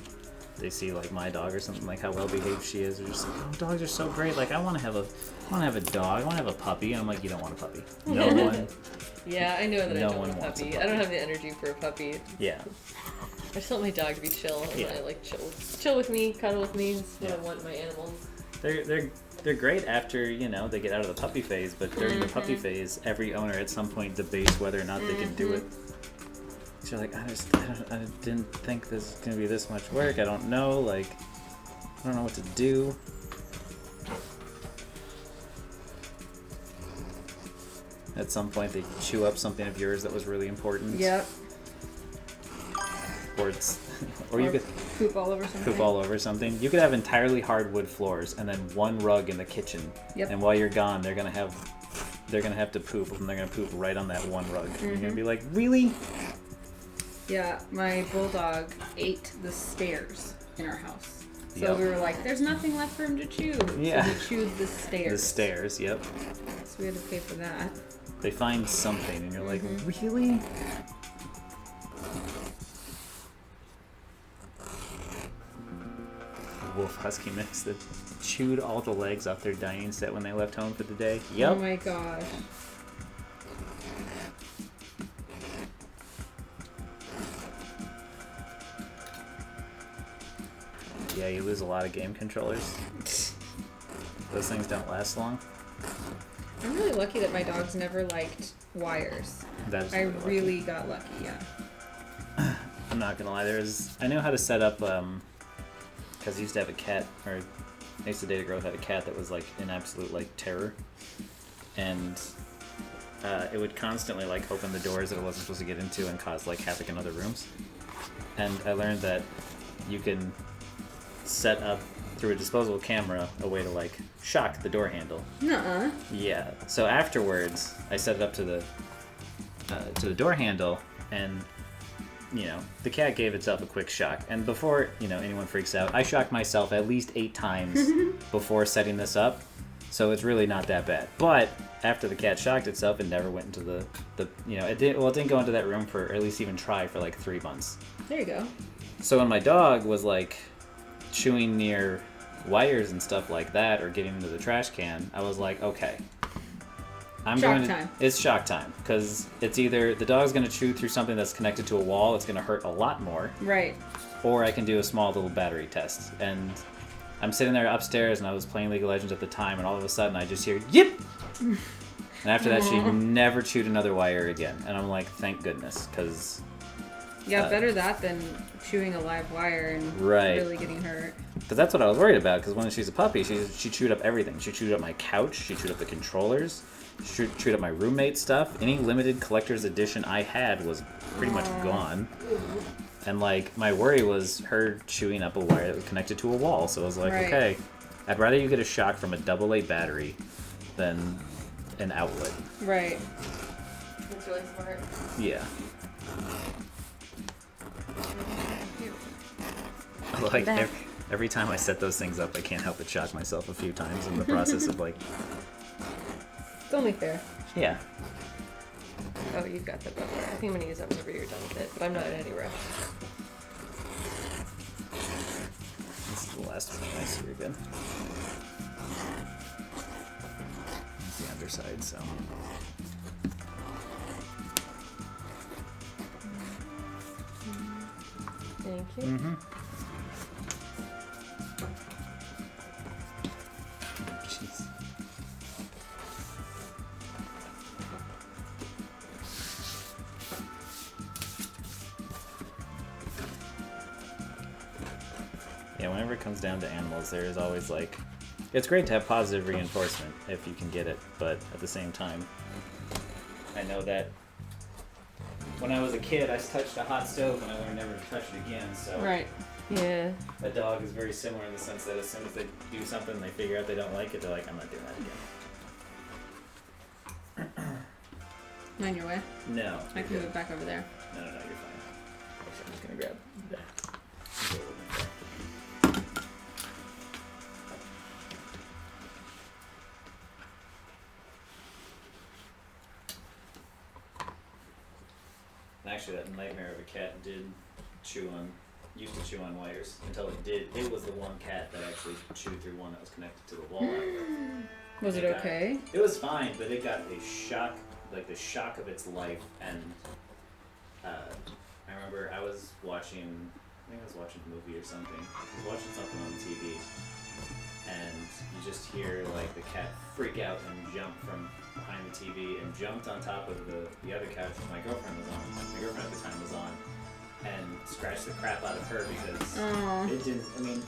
they see like my dog or something, like how well behaved she is. They're just like, oh, dogs are so great. Like I want to have a dog. I want to have a puppy. And I'm like, you don't want a puppy. No one. Yeah, I know that No I don't one want a wants a puppy. puppy. I don't have the energy for a puppy. Yeah. I just want my dog to be chill. And Yeah. I like chill with me, cuddle with me. That's what I want in my animals. They're great after, you know, they get out of the puppy phase, but during the puppy phase, every owner at some point debates whether or not they can do it. So you're like, I didn't think this was gonna be this much work. I don't know, like, I don't know what to do. At some point, they chew up something of yours that was really important. Yep. Or you could poop all over something. poop all over something. You could have entirely hardwood floors and then one rug in the kitchen. Yep. And while you're gone, they're gonna have to poop, and they're gonna poop right on that one rug. And you're gonna be like, really? Yeah, my bulldog ate the stairs in our house. So Yep. we were like, there's nothing left for him to chew. Yeah. So he chewed the stairs. The stairs, yep. So we had to pay for that. They find something, and you're like, really? Wolf Husky mix that chewed all the legs off their dining set when they left home for the day. Yep. Oh my gosh. Yeah, you lose a lot of game controllers. Those things don't last long. I'm really lucky that my dogs never liked wires. That's I lucky. really got lucky, yeah. I'm not gonna lie. I know how to set up, because I used to have a cat, or I used to date a girl who had a cat that was like in absolute like terror, and it would constantly like open the doors that it wasn't supposed to get into and cause like havoc in other rooms. And I learned that you can set up through a disposable camera a way to like shock the door handle. Nuh-uh. Yeah. So afterwards, I set it up to the door handle, and you know, the cat gave itself a quick shock. And before, you know, anyone freaks out, I shocked myself at least 8 times before setting this up. So it's really not that bad. But after the cat shocked itself, it never went into the you know, it didn't go into that room for, or at least even try for like 3 months. There you go. So when my dog was like chewing near wires and stuff like that, or getting into the trash can, I was like, okay, it's shock time, because it's either the dog's going to chew through something that's connected to a wall, it's going to hurt a lot more, Right. or I can do a small little battery test. And I'm sitting there upstairs, and I was playing League of Legends at the time, and all of a sudden I just hear yip, and after that she never chewed another wire again. And I'm like, thank goodness, because Yeah, better that than chewing a live wire and Right. really getting hurt. that's what I was worried about, because when she's a puppy, she chewed up everything. She chewed up my couch, she chewed up the controllers, she chewed up my roommate stuff. Any limited collector's edition I had was pretty much gone. And like, my worry was her chewing up a wire that was connected to a wall. So I was like, Right. okay, I'd rather you get a shock from a AA battery than an outlet. Right. That's really smart. Yeah. Like every time I set those things up, I can't help but shock myself a few times in the process of like, It's only fair. yeah. Oh, you've got the buffer. I think I'm gonna use that whenever you're done with it, but I'm not in any rush. This is the last one. I see you're good. It's the underside, so. Thank you. Mm-hmm. Jeez. Yeah, whenever it comes down to animals, there is always like, it's great to have positive reinforcement if you can get it, but at the same time, I know that when I was a kid, I touched a hot stove and I learned never to touch it again. So Right. Yeah. a dog is very similar in the sense that as soon as they do something, they figure out they don't like it, they're like, I'm not doing that again. On your way. No. I can move back over there. No, you're fine. Actually, I'm just gonna grab that. And actually, that nightmare of a cat used to chew on wires until it did. It was the one cat that actually chewed through one that was connected to the wall. Was it okay? It was fine, but it got a shock, like the shock of its life. And I remember I was watching a movie or something. I was watching something on the TV, and you just hear like the cat freak out and jump from behind the TV and jumped on top of the other couch that my girlfriend at the time was on, and scratched the crap out of her because it didn't. I mean,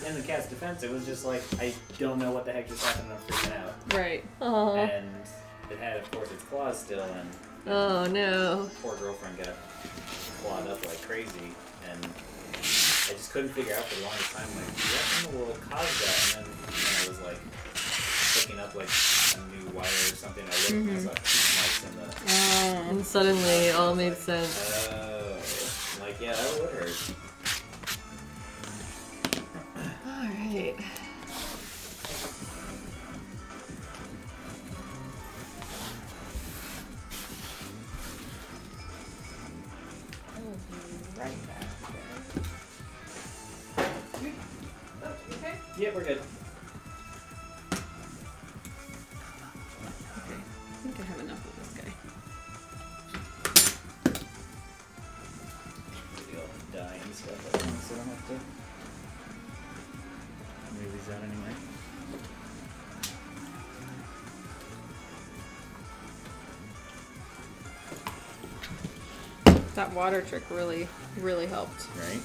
in the cat's defense, it was just like, I don't know what the heck just happened, and I'm freaking out. Right. Oh. And it had, of course, its claws still, and Oh no. poor girlfriend got clawed up like crazy, and I just couldn't figure out for the longest time, like, what in the world caused that? And then when I was like hooking up like a new wire or something, I looked and I saw teeth marks in the. And suddenly it all made sense. Oh, like yeah, that would hurt. Alright. Right back. Okay. Yeah, we're good. Okay. I think I have enough of this guy. Maybe I'll dye and stuff like that, so I don't have to move these out anyway. That water trick really, really helped. Right?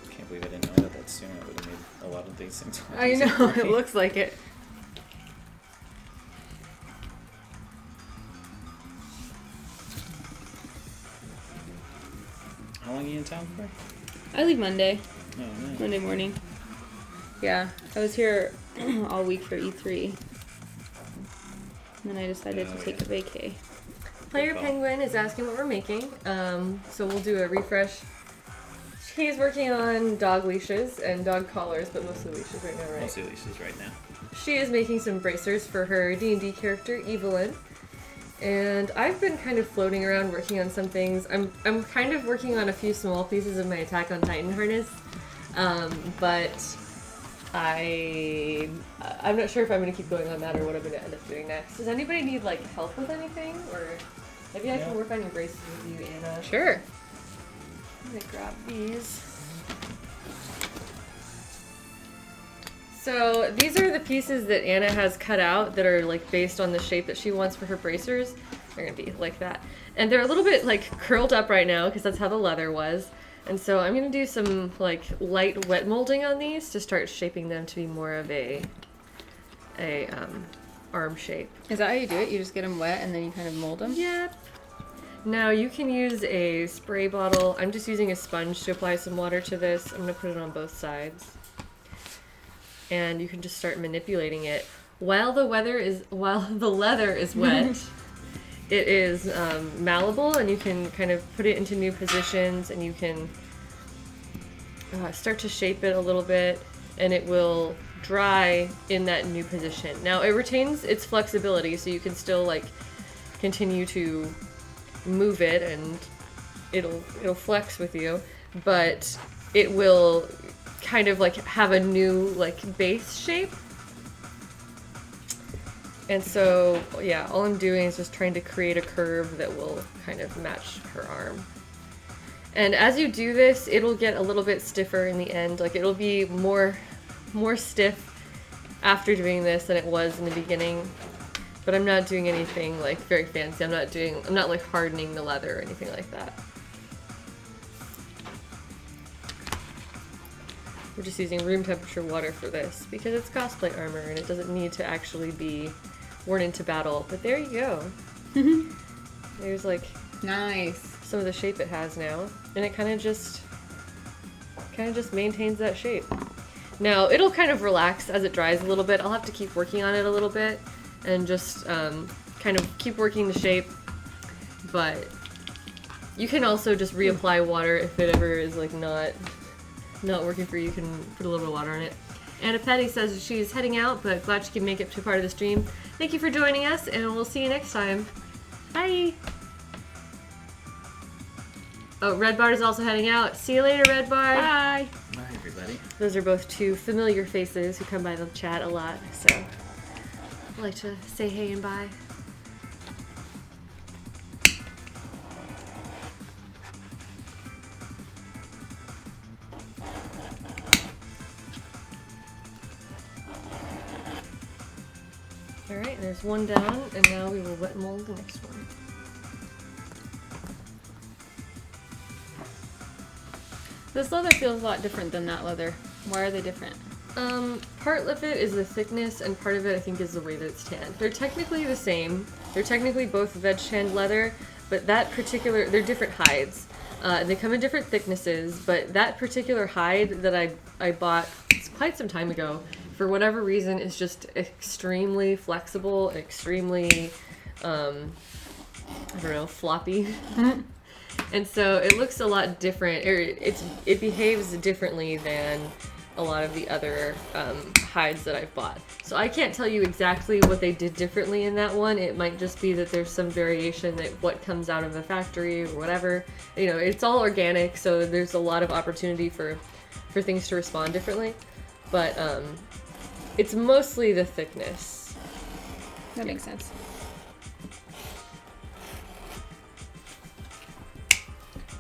Can't believe I didn't know that soon. I would have made a lot of these things. I know, it looks like it. How long are you in town for? I leave Monday. Oh, no. Monday morning. Yeah, I was here all week for E3. And then I decided to take a vacay. Player call. Penguin is asking what we're making, so we'll do a refresh. He's working on dog leashes and dog collars, but mostly leashes right now, right? Mostly leashes right now. She is making some bracers for her D&D character, Evelyn. And I've been kind of floating around working on some things. I'm kind of working on a few small pieces of my Attack on Titan harness, but I'm not sure if I'm going to keep going on that or what I'm going to end up doing next. Does anybody need like help with anything, or maybe I can work on your braces with you, Anna? Sure. I'm going to grab these. So these are the pieces that Anna has cut out that are like based on the shape that she wants for her bracers. They're gonna be like that. And they're a little bit like curled up right now because that's how the leather was. And so I'm gonna do some like light wet molding on these to start shaping them to be more of a arm shape. Is that how you do it? You just get them wet and then you kind of mold them? Yep. Now you can use a spray bottle. I'm just using a sponge to apply some water to this. I'm gonna put it on both sides. And you can just start manipulating it while the leather is wet. It is malleable, and you can kind of put it into new positions, and you can start to shape it a little bit, and it will dry in that new position. Now it retains its flexibility, so you can still like continue to move it and it'll flex with you, but it will kind of like have a new like base shape. And so, yeah, all I'm doing is just trying to create a curve that will kind of match her arm. And as you do this, it'll get a little bit stiffer in the end. Like, it'll be more stiff after doing this than it was in the beginning. But I'm not doing anything, like, very fancy. I'm not, like, hardening the leather or anything like that. We're just using room temperature water for this because it's cosplay armor and it doesn't need to actually be worn into battle. But there you go. There's like Nice. some of the shape it has now, and it kind of just maintains that shape. Now it'll kind of relax as it dries a little bit. I'll have to keep working on it a little bit and just kind of keep working the shape. But you can also just reapply water if it ever is like not working for you. You can put a little bit of water on it. Anna Petty says she's heading out, but glad she can make it to part of the stream. Thank you for joining us, and we'll see you next time. Bye! Oh, Red Bar is also heading out. See you later, Red Bar! Bye. Bye, everybody. Those are both two familiar faces who come by the chat a lot, so I like to say hey and bye. Alright, there's one down, and now we will wet mold the next one. This leather feels a lot different than that leather. Why are they different? Part of it is the thickness, and part of it I think is the way that it's tanned. They're technically the same. They're technically both veg tanned leather, but they're different hides. They come in different thicknesses, but that particular hide that I bought quite some time ago, for whatever reason, is just extremely flexible, extremely, floppy. And so it looks a lot different, or it behaves differently than a lot of the other hides that I've bought. So I can't tell you exactly what they did differently in that one. It might just be that there's some variation that what comes out of the factory or whatever. You know, it's all organic, so there's a lot of opportunity for things to respond differently. But it's mostly the thickness. That makes sense.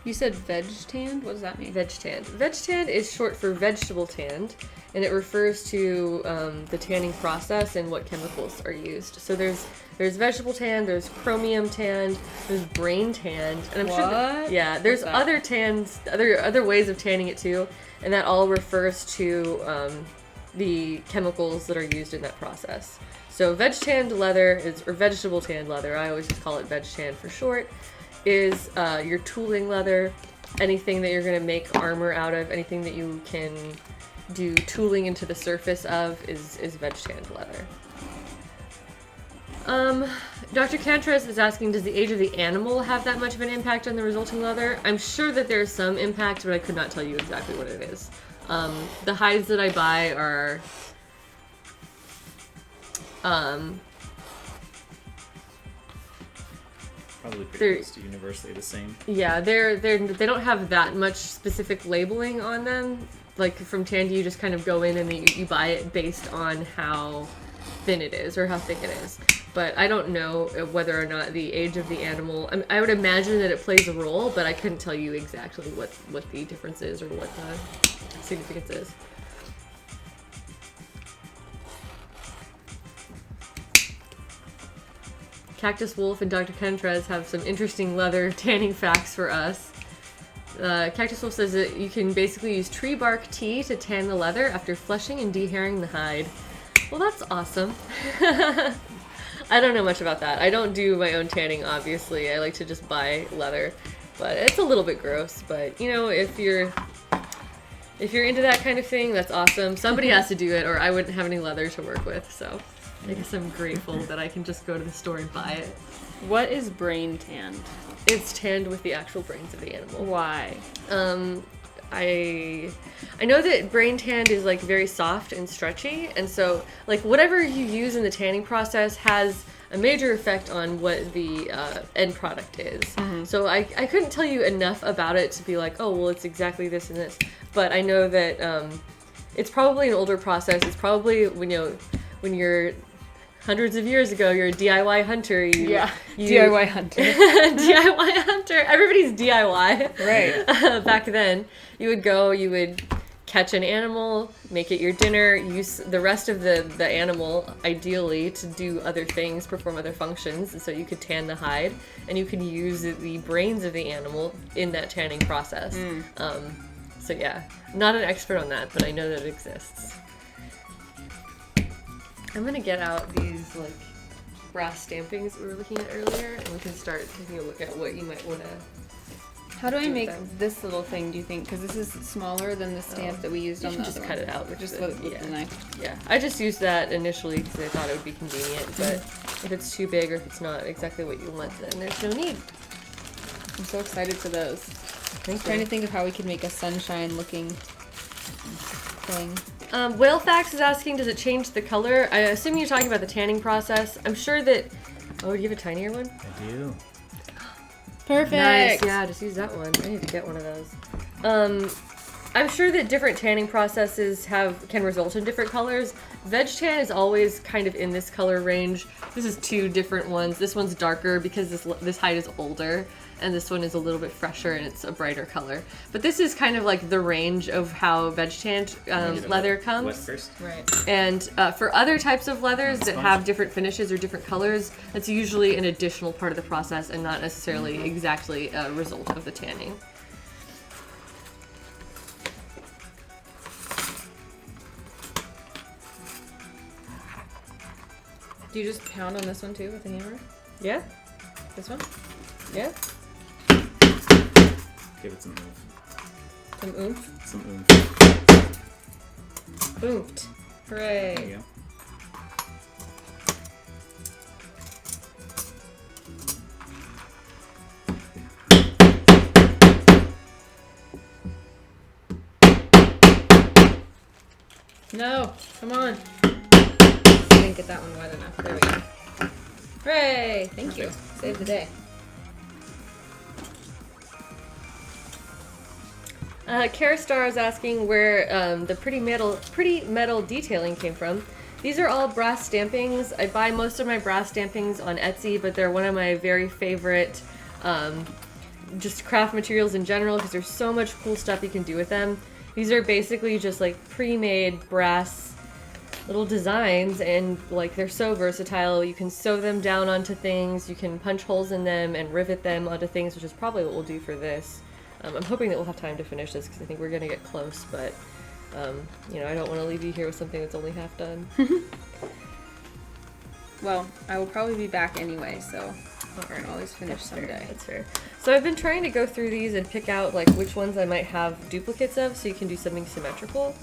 You said veg tanned? What does that mean? Veg tanned. Veg tanned is short for vegetable tanned, and it refers to the tanning process and what chemicals are used. So there's vegetable tanned, there's chromium tanned, there's brain tanned, and I'm sure yeah, there's other tans, other ways of tanning it too, and that all refers to the chemicals that are used in that process. So veg tanned leather or vegetable tanned leather, I always just call it veg tanned for short, is your tooling leather, anything that you're going to make armor out of, anything that you can do tooling into the surface of is veg tanned leather. Dr. Cantress is asking, does the age of the animal have that much of an impact on the resulting leather? I'm sure that there's some impact, but I could not tell you exactly what it is. The hides that I buy are Probably pretty close to universally the same. Yeah, they don't have that much specific labeling on them. Like from Tandy, you just kind of go in and you buy it based on how thin it is or how thick it is. But I don't know whether or not the age of the animal. I would imagine that it plays a role, but I couldn't tell you exactly what the difference is or what the significance is. Cactus Wolf and Dr. Kentrez have some interesting leather tanning facts for us. Cactus Wolf says that you can basically use tree bark tea to tan the leather after fleshing and dehairing the hide. Well, that's awesome. I don't know much about that. I don't do my own tanning, obviously. I like to just buy leather. But it's a little bit gross. But, you know, if you're into that kind of thing, that's awesome. Somebody has to do it, or I wouldn't have any leather to work with, so I guess I'm grateful that I can just go to the store and buy it. What is brain tanned? It's tanned with the actual brains of the animal. Why? I know that brain tanned is like very soft and stretchy, and so like whatever you use in the tanning process has a major effect on what the end product is. So I couldn't tell you enough about it to be like, oh well, it's exactly this and this. But I know that it's probably an older process. It's probably when you're hundreds of years ago, you're a DIY hunter. DIY hunter. DIY hunter. Everybody's DIY. Right. Back then, you would catch an animal, make it your dinner, use the rest of the animal, ideally, to do other things, perform other functions, and so you could tan the hide, and you could use the brains of the animal in that tanning process. So yeah, not an expert on that, but I know that it exists. I'm gonna get out these like brass stampings we were looking at earlier, and we can start taking a look at what you might want to. How do I make them. this little thing, do you think? Because this is smaller than the stamp that we used You on can the just other cut one. it out with Just the, with the knife. Yeah, I just used that initially because I thought it would be convenient, but if it's too big or if it's not exactly what you want, then there's no need. I'm so excited for those. Thank Trying to think of how we could make a sunshine looking thing. Whalefax is asking, does it change the color? I assume you're talking about the tanning process. I'm sure that... Oh, do you have a tinier one? I do. Perfect! Nice, yeah, just use that one. I need to get one of those. I'm sure that different tanning processes can result in different colors. Veg tan is always kind of in this color range. This is two different ones. This one's darker because this hide is older, and this one is a little bit fresher and it's a brighter color. But this is kind of like the range of how veg tanned leather comes. Wet first. Right. And for other types of leathers that have different finishes or different colors, it's usually an additional part of the process and not necessarily exactly a result of the tanning. Do you just pound on this one too with a hammer? Yeah? This one? Yeah? Give it some oomph. Some oomph? Some oomph. Oomphed. Hooray. There you go. No, come on. I didn't get that one wet enough. There we go. Hooray! Thank you. Saved the day. Karistar is asking where the pretty metal detailing came from. These are all brass stampings. I buy most of my brass stampings on Etsy, but they're one of my very favorite just craft materials in general because there's so much cool stuff you can do with them. These are basically just like pre-made brass little designs, and like they're so versatile. You can sew them down onto things, you can punch holes in them and rivet them onto things, which is probably what we'll do for this. I'm hoping that we'll have time to finish this because I think we're going to get close, but you know, I don't want to leave you here with something that's only half done. Well, I will probably be back anyway, so I can always finish That's someday. fair. That's fair. So I've been trying to go through these and pick out like which ones I might have duplicates of, so you can do something symmetrical.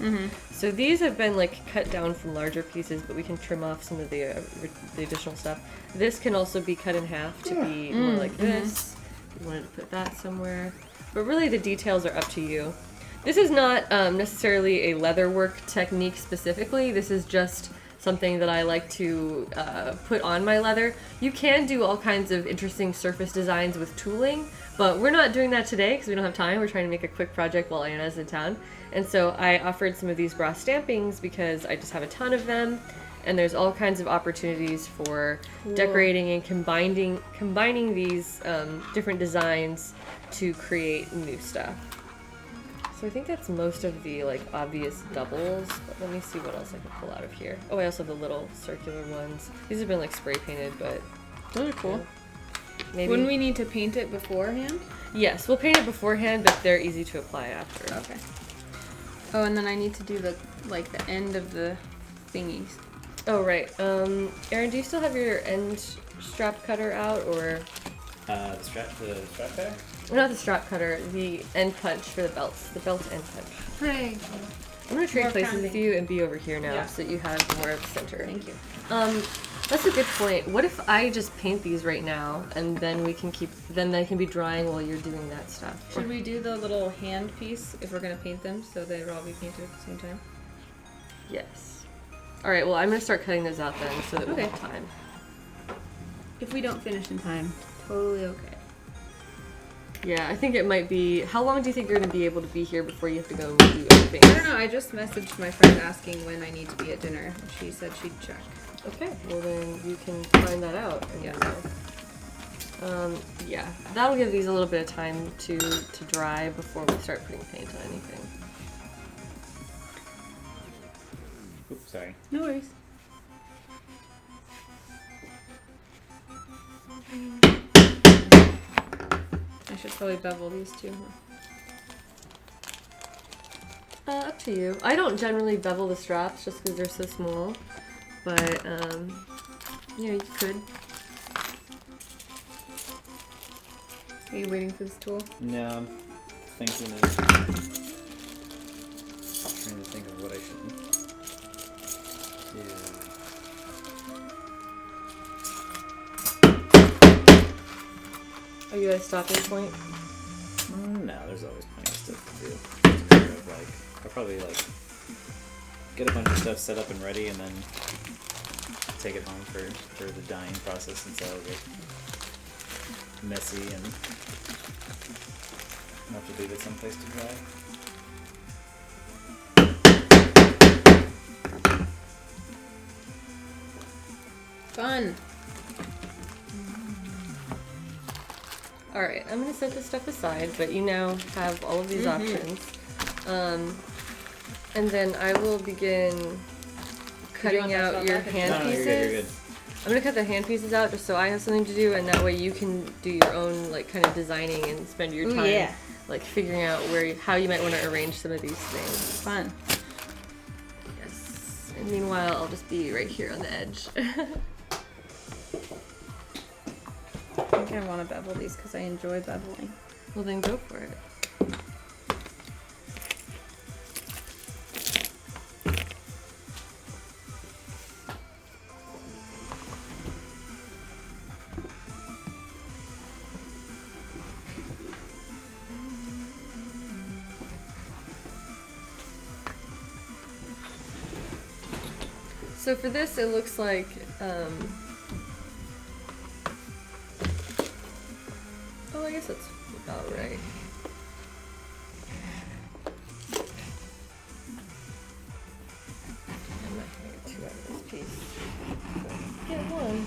So these have been like cut down from larger pieces, but we can trim off some of the additional stuff. This can also be cut in half to be more like this. If you wanted to put that somewhere, but really the details are up to you. This is not necessarily a leatherwork technique specifically. This is just something that I like to put on my leather. You can do all kinds of interesting surface designs with tooling, but we're not doing that today because we don't have time. We're trying to make a quick project while Anna's in town. And so I offered some of these brass stampings because I just have a ton of them, and there's all kinds of opportunities for decorating and combining these different designs to create new stuff. So I think that's most of the like obvious doubles, but let me see what else I can pull out of here. Oh, I also have the little circular ones. These have been like spray painted, but Those are cool. maybe. Wouldn't we need to paint it beforehand? Yes, we'll paint it beforehand, but they're easy to apply after. Okay. Oh, and then I need to do the end of the thingies. Oh right. Arin, do you still have your end strap cutter out, or The strap cutter? not the strap cutter, the end punch for the belts, the belt end punch? Hooray! I'm gonna trade More places pounding. with you and be over here now, Yeah. so that you have more of the center. Thank you. That's a good point. What if I just paint these right now, and then we can then they can be drying while you're doing that stuff? Should we do the little hand piece if we're gonna paint them so they'll all be painted at the same time? Yes. All right. Well, I'm gonna start cutting those out then, so that we Okay. have time. If we don't finish in time, totally okay. Yeah, I think it might be. How long do you think you're gonna be able to be here before you have to go and do everything? I don't know. I just messaged my friend asking when I need to be at dinner. And she said she'd check. Okay. Well, then you can find that out. And Yeah. Yeah. That'll give these a little bit of time to dry before we start putting paint on anything. Oops, sorry. No worries. I should probably bevel these two. Huh? Up to you. I don't generally bevel the straps just because they're so small, but yeah, you could. Are you waiting for this tool? No, I'm thinking of trying to think of what I should do. Are you at a stopping point? No, there's always plenty of stuff to do. Just kind of like, I'll probably like get a bunch of stuff set up and ready, and then take it home for the dyeing process, since that'll get messy and I'll have to leave it someplace to dry. Fun. All right, I'm gonna set this stuff aside, but you now have all of these options. And then I will begin cutting want that out stuff your back? hand No, pieces. you're good. I'm gonna cut the hand pieces out just so I have something to do, and that way you can do your own like kind of designing and spend your Ooh, time yeah. like figuring out how you might want to arrange some of these things. Fun. Yes. And meanwhile, I'll just be right here on the edge. I think I want to bevel these because I enjoy beveling. Well, then go for it. So for this, it looks like oh, I guess that's about right. I'm not gonna get two out of this piece. Get one.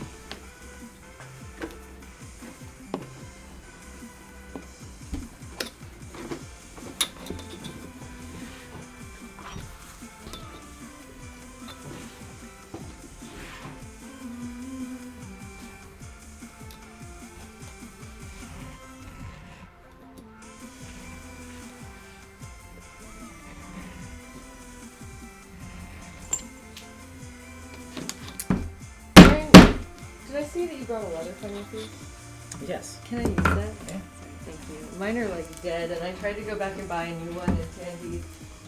Did I see that you brought a leather pen with you? Yes. Can I use that? Yeah. Thank you. Mine are like dead, and I tried to go back and buy a new one, and Sandy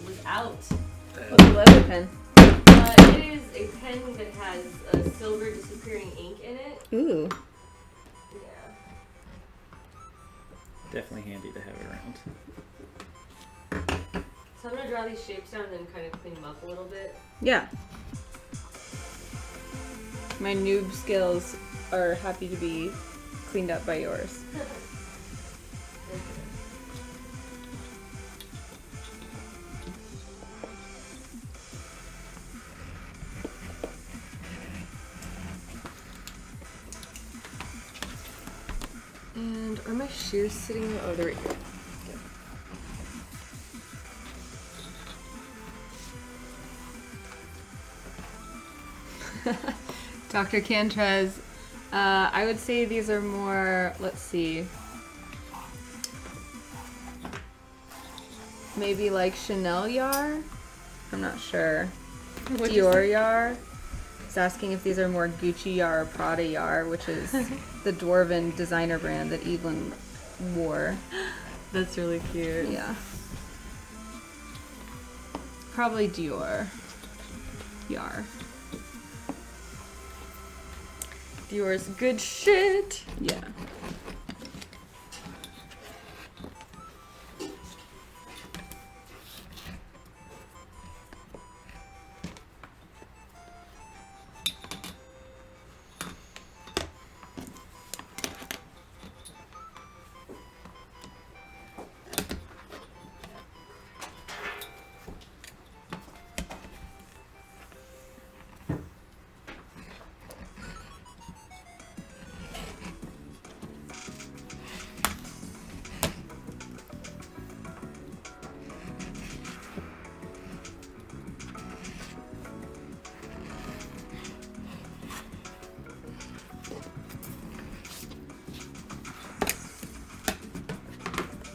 was out. What's a leather pen? It is a pen that has a silver disappearing ink in it. Ooh. Yeah. Definitely handy to have around. So I'm gonna draw these shapes down and then kind of clean them up a little bit. Yeah. My noob skills are happy to be cleaned up by yours. And are my shoes sitting there? Oh, they're right here. Dr. Cantrez, I would say these are more, let's see, maybe like Chanel yarn? I'm not sure. Dior yarn. He's asking if these are more Gucci yarn or Prada yarn, which is the dwarven designer brand that Evelyn wore. That's really cute. Yeah. Probably Dior yarn. Dior's good shit. Yeah.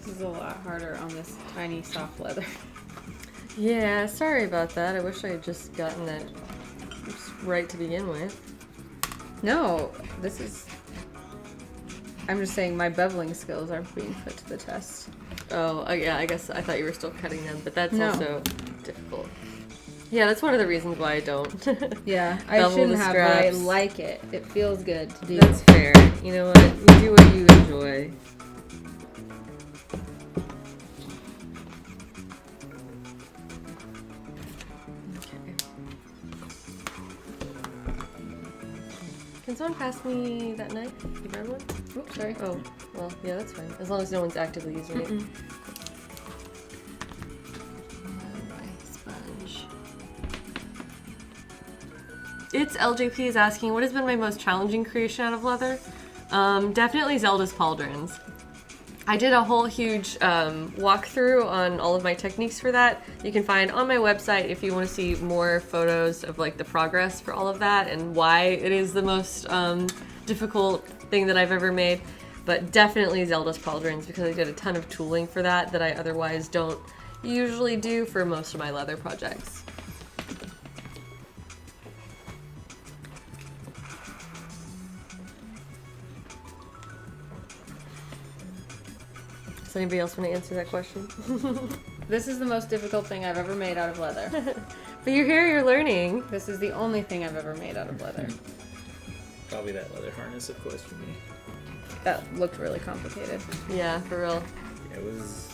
This is a lot harder on this tiny soft leather. Yeah, sorry about that. I wish I had just gotten it right to begin with. No, this is... I'm just saying my beveling skills aren't being put to the test. Oh, yeah, I guess I thought you were still cutting them, but that's No. also difficult. Yeah, that's one of the reasons why I don't. Yeah, I Bevel shouldn't the have, but I straps. like it. It feels good to do. That's fair. You know what? You do what you enjoy. Okay. Can someone pass me that knife? You grab one? Oops, sorry. Oh, well, yeah, that's fine. As long as no one's actively using it. My sponge. It's LJP is asking, what has been my most challenging creation out of leather? Definitely Zelda's pauldrons. I did a whole huge walkthrough on all of my techniques for that. You can find on my website if you want to see more photos of like the progress for all of that and why it is the most difficult thing that I've ever made. But definitely Zelda's pauldrons because I did a ton of tooling for that I otherwise don't usually do for most of my leather projects. Does anybody else want to answer that question? This is the most difficult thing I've ever made out of leather. But you're here, you're learning. This is the only thing I've ever made out of leather. Probably that leather harness, of course, for me. That looked really complicated. Yeah, for real. It was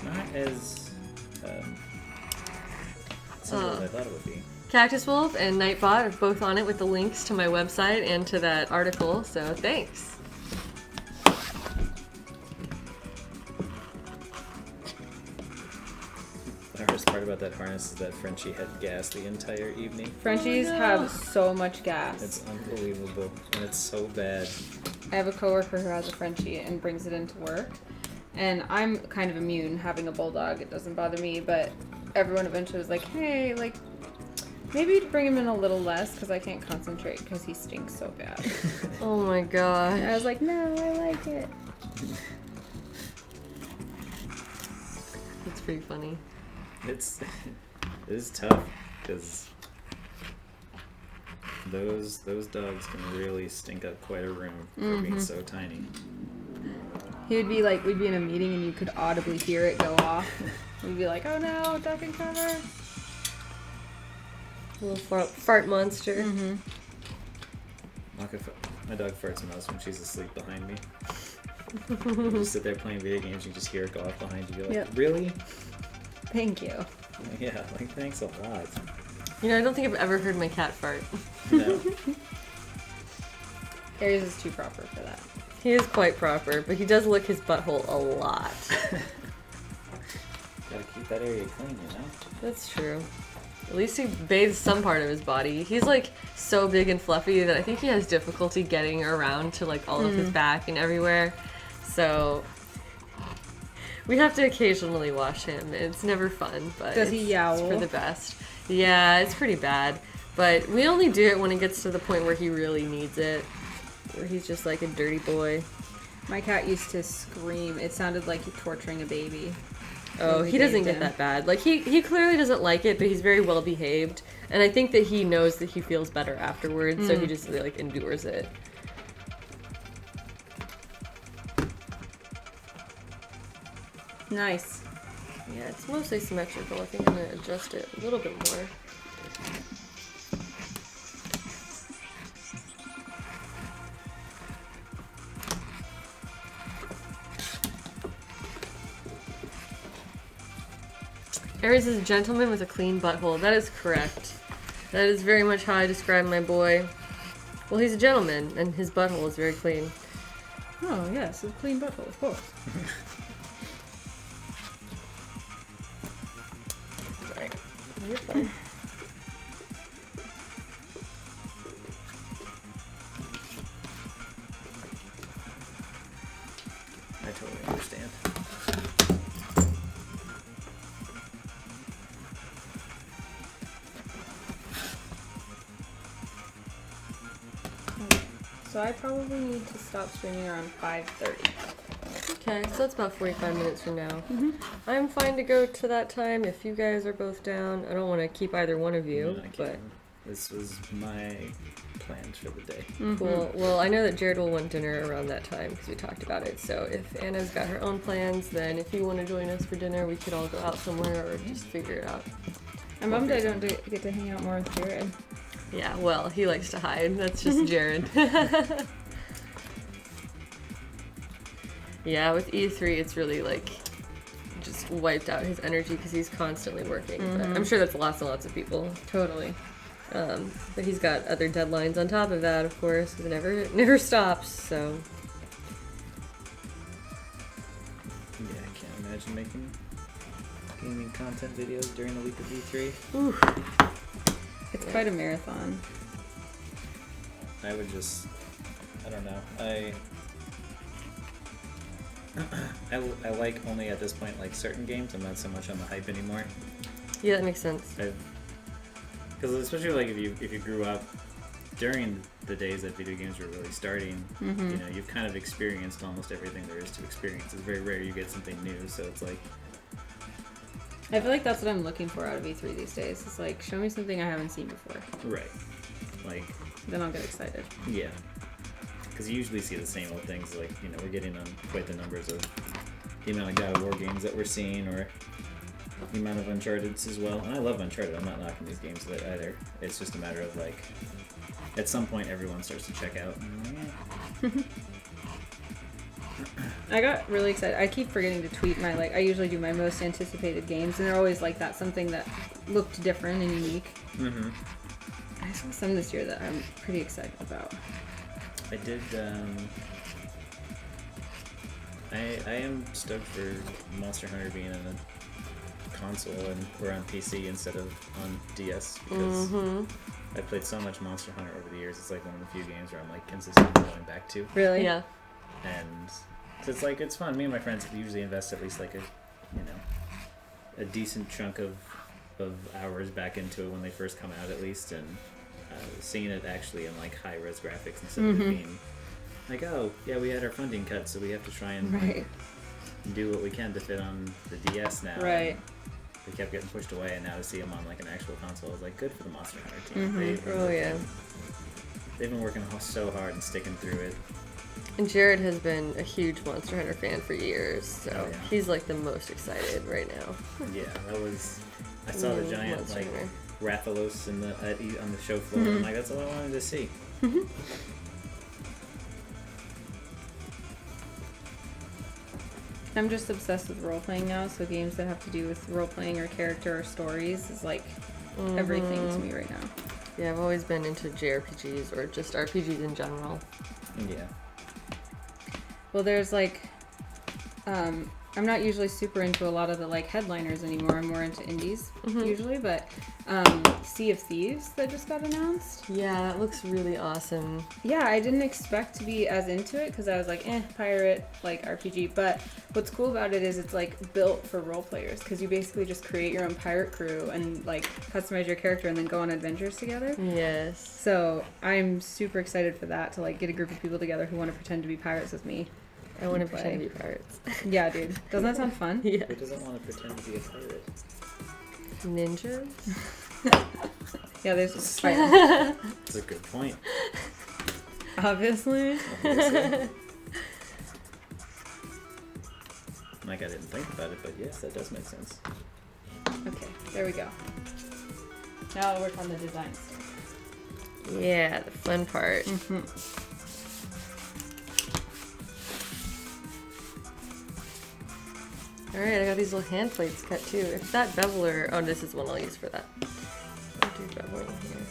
not as simple as I thought it would be. Cactus Wolf and Nightbot are both on it with the links to my website and to that article, so thanks. The hardest part about that harness is that Frenchie had gas the entire evening. Frenchies have so much gas. It's unbelievable, and it's so bad. I have a coworker who has a Frenchie and brings it into work. And I'm kind of immune having a bulldog. It doesn't bother me, but everyone eventually was like, hey, like, maybe bring him in a little less because I can't concentrate because he stinks so bad. Oh my god. And I was like, no, I like it. That's pretty funny. It is tough because those dogs can really stink up quite a room for being so tiny. He would be like, we'd be in a meeting and you could audibly hear it go off. We'd be like, oh no, duck and cover. Little fart monster. My dog farts most when she's asleep behind me. You just sit there playing video games, you just hear it go off behind you. You're like, Yep. really? Thank you. Yeah, like, thanks a lot. You know, I don't think I've ever heard my cat fart. No. Aries is too proper for that. He is quite proper, but he does lick his butthole a lot. Gotta keep that area clean, you know? That's true. At least he bathes some part of his body. He's like so big and fluffy that I think he has difficulty getting around to like all of his back and everywhere. So we have to occasionally wash him. It's never fun, but Does he yowl? It's for the best. Yeah, it's pretty bad. But we only do it when it gets to the point where he really needs it. Where he's just like a dirty boy. My cat used to scream. It sounded like torturing a baby. Oh, he doesn't get that bad. Like, he clearly doesn't like it, but he's very well behaved. And I think that he knows that he feels better afterwards, so he just, like, endures it. Nice. Yeah, it's mostly symmetrical. I think I'm going to adjust it a little bit more. Aries is a gentleman with a clean butthole. That is correct. That is very much how I describe my boy. Well, he's a gentleman, and his butthole is very clean. Oh, yes, a clean butthole, of course. Sorry. You're fine. I totally understand. So I probably need to stop streaming around 5:30. Okay, so that's about 45 minutes from now. I'm fine to go to that time if you guys are both down. I don't want to keep either one of you, No, I but can't. This was my plans for the day. cool. Well, I know that Jared will want dinner around that time because we talked about it. So if Anna's got her own plans, then if you want to join us for dinner, we could all go out somewhere or just figure it out. I'm bummed I don't get to hang out more with Jared. Yeah, well, he likes to hide. That's just Jared. Yeah, with E3, it's really like just wiped out his energy because he's constantly working. But I'm sure that's lots and lots of people. Totally. But he's got other deadlines on top of that, of course, because it never stops. So Yeah, I can't imagine making gaming content videos during the week of E3. It's quite a marathon. I would just, I don't know. I like only at this point like certain games. I'm not so much on the hype anymore. yeah, that makes sense. Because especially like if you grew up during the days that video games were really starting, you know, you've kind of experienced almost everything there is to experience. It's very rare you get something new, so it's like. I feel like that's what I'm looking for out of E3 these days. It's like, show me something I haven't seen before. Right. Like. Then I'll get excited. Yeah. Because you usually see the same old things, like, you know, we're getting on quite the numbers of the amount of God of War games that we're seeing, or the amount of Uncharted's as well. And I love Uncharted, I'm not knocking these games either. It's just a matter of, like, at some point everyone starts to check out. I got really excited. I keep forgetting to tweet my, like, I usually do my most anticipated games, and they're always like that, something that looked different and unique. Mm-hmm. I saw some this year that I'm pretty excited about. I did, I am stoked for Monster Hunter being on a console or on PC instead of on DS, because I played so much Monster Hunter over the years. It's like one of the few games where I'm like consistently going back to. Really? Yeah. And so it's like, it's fun. Me and my friends usually invest at least like a decent chunk of hours back into it when they first come out, at least, and seeing it actually in like high res graphics instead of it being like, oh yeah, we had our funding cut, so we have to try and Right. do what we can to fit on the DS now. Right. And they kept getting pushed away, and now to see them on like an actual console is like good for the Monster Hunter team. They've been working so hard and sticking through it. And Jared has been a huge Monster Hunter fan for years, so Oh, yeah. he's like the most excited right now. Yeah, that was. I saw the giant Monster like Hunter. Rathalos on the show floor. I'm like, that's all I wanted to see. I'm just obsessed with role playing now, so games that have to do with role playing or character or stories is like everything to me right now. Yeah, I've always been into JRPGs or just RPGs in general. Yeah. Well, there's like, I'm not usually super into a lot of the like headliners anymore. I'm more into indies usually, but Sea of Thieves that just got announced. Yeah, that looks really awesome. Yeah, I didn't expect to be as into it because I was like, pirate, like RPG. But what's cool about it is it's like built for role players because you basically just create your own pirate crew and like customize your character and then go on adventures together. Yes. So I'm super excited for that, to like get a group of people together who want to pretend to be pirates with me. I want to Play. pretend to be pirates. Yeah, dude. Doesn't that sound fun? Yeah. Who doesn't want to pretend to be a pirate? Ninjas? Yeah, there's fire. That's a good point. Obviously. Obviously. Like, I didn't think about it, but yes, that does make sense. Okay, there we go. Now I'll work on the design stuff. Yeah, the fun part. Alright, I got these little hand plates cut too. If that beveler, oh, this is one I'll use for that. I'll do beveling here.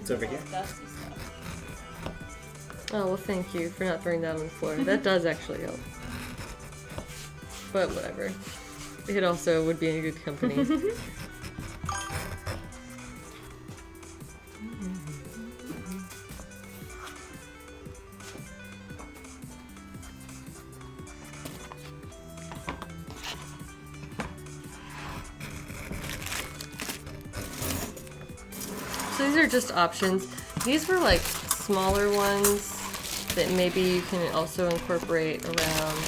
It's over here. Oh, well, thank you for not throwing that on the floor. That does actually help. But whatever. It also would be in good company. So these are just options. These were like smaller ones that maybe you can also incorporate around.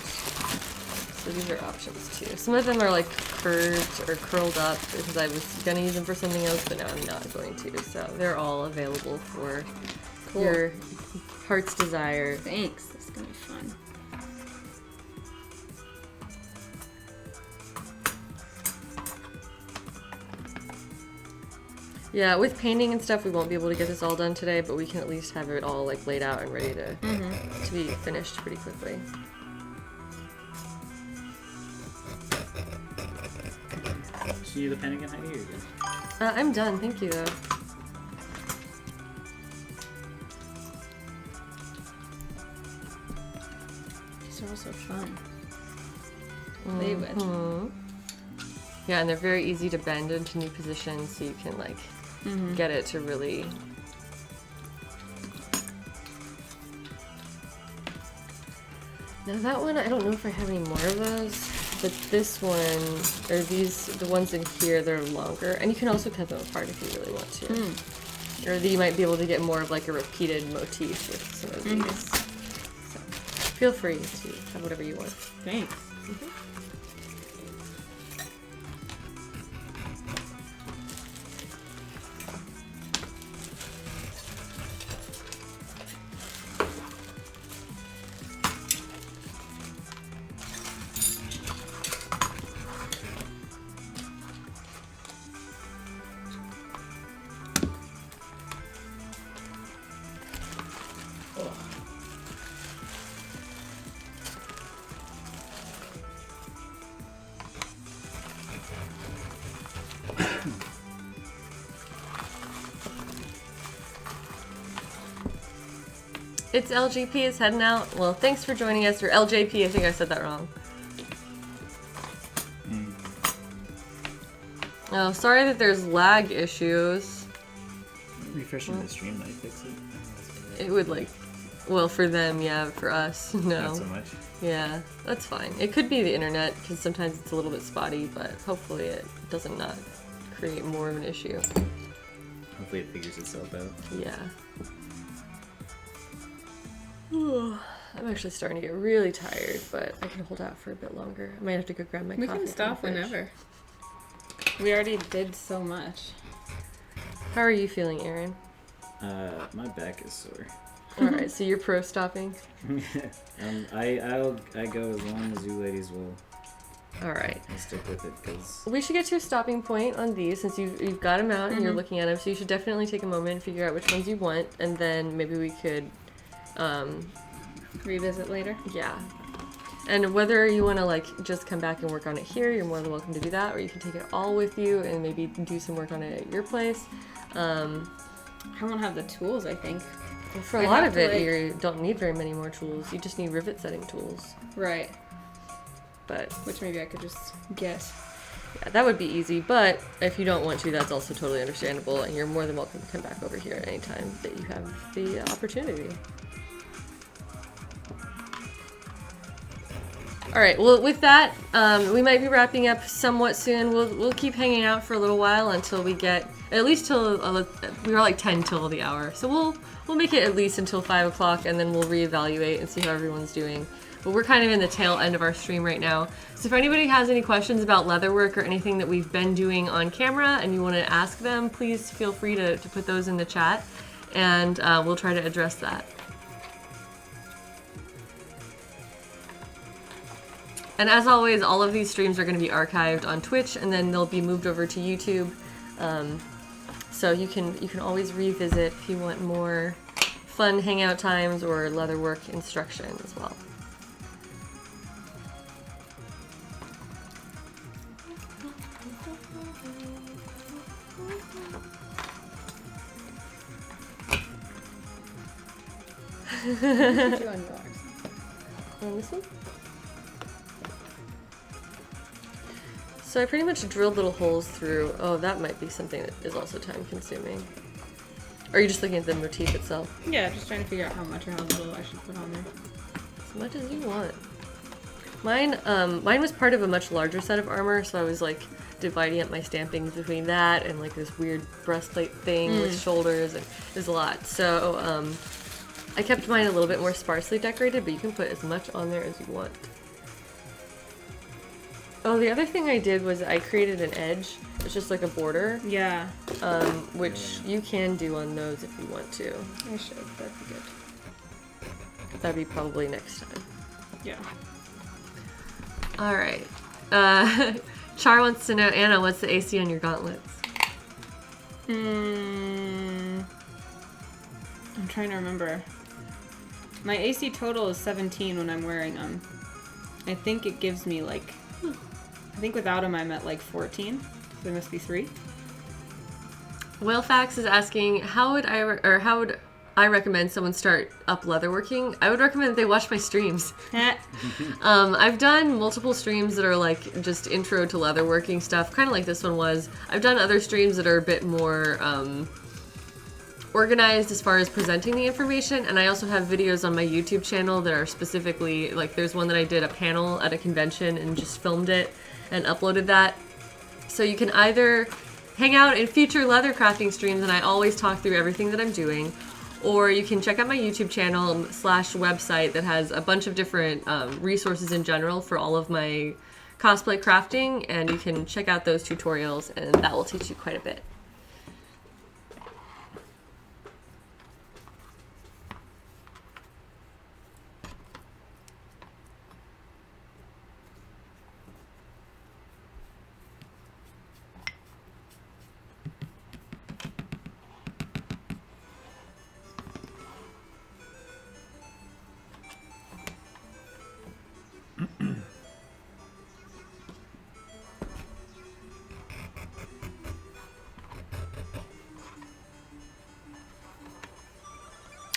So these are options too. Some of them are like curved or curled up because I was gonna use them for something else, but now I'm not going to. So they're all available for your heart's desire. Thanks. This is gonna be fun. Yeah, with painting and stuff, we won't be able to get this all done today, but we can at least have it all like laid out and ready to be finished pretty quickly. Should you do the pen again, Heidi? Or you good? I'm done, thank you though. These are also fun. Play with. Mhm. Yeah, and they're very easy to bend into new positions, so you can like get it to really. Now that one, I don't know if I have any more of those, but this one, or these, the ones in here, they're longer, and you can also cut them apart if you really want to. Or you might be able to get more of like a repeated motif with some of these. So feel free to have whatever you want. Thanks. It's LGP is heading out. Well, thanks for joining us, or LJP, I think I said that wrong. Oh, sorry that there's lag issues. Refreshing the stream might fix it. It would like, well, for them, yeah, for us, no. Not so much. Yeah, that's fine. It could be the internet, because sometimes it's a little bit spotty, but hopefully it doesn't not create more of an issue. Hopefully it figures itself out. Yeah. I'm actually starting to get really tired, but I can hold out for a bit longer. I might have to go grab my We coffee. can stop from the fridge. whenever. We already did so much. How are you feeling, Arin? My back is sore. Alright, so you're pro stopping? I go as long as you ladies will. Alright. I'll stick with it because We should get to a stopping point on these since you've got them out and you're looking at them. So you should definitely take a moment and figure out which ones you want, and then maybe we could, Revisit later. yeah. And whether you want to like just come back and work on it here, you're more than welcome to do that, or you can take it all with you and maybe do some work on it at your place. I won't have the tools, I think. For a I'd lot have of to, it, like- you don't need very many more tools. You just need rivet setting tools. Right. But Which maybe I could just get. yeah, that would be easy. But if you don't want to, that's also totally understandable, and you're more than welcome to come back over here at any time that you have the opportunity. All right. Well, with that, we might be wrapping up somewhat soon. We'll keep hanging out for a little while until we get at least till we were like 10 till the hour. So we'll make it at least until 5 o'clock, and then we'll reevaluate and see how everyone's doing. But we're kind of in the tail end of our stream right now. So if anybody has any questions about leatherwork or anything that we've been doing on camera and you want to ask them, please feel free to put those in the chat, and we'll try to address that. And as always, all of these streams are going to be archived on Twitch, and then they'll be moved over to YouTube. So you can always revisit if you want more fun hangout times or leatherwork instruction as well. What did you do on yours? On this one? So I pretty much drilled little holes through. Oh, that might be something that is also time consuming. Or are you just looking at the motif itself? Yeah, just trying to figure out how much or how little I should put on there. As much as you want. Mine was part of a much larger set of armor, so I was like dividing up my stampings between that and like this weird breastplate thing with shoulders, and there's a lot. So I kept mine a little bit more sparsely decorated, but you can put as much on there as you want. Oh, the other thing I did was I created an edge. It's just like a border, Yeah, which you can do on those if you want to. I should. That'd be good. That'd be probably next time. Yeah. All right. Char wants to know, Anna, what's the AC on your gauntlets? I'm trying to remember. My AC total is 17 when I'm wearing them. I think it gives me like, I think without them I'm at like 14. So there must be 3. Whalefax is asking, how would I recommend someone start up leatherworking? I would recommend that they watch my streams. I've done multiple streams that are like just intro to leatherworking stuff, kind of like this one was. I've done other streams that are a bit more organized as far as presenting the information, and I also have videos on my YouTube channel that are specifically, like there's one that I did a panel at a convention and just filmed it and uploaded that. So you can either hang out in future leather crafting streams and I always talk through everything that I'm doing, or you can check out my YouTube channel / website that has a bunch of different resources in general for all of my cosplay crafting, and you can check out those tutorials and that will teach you quite a bit.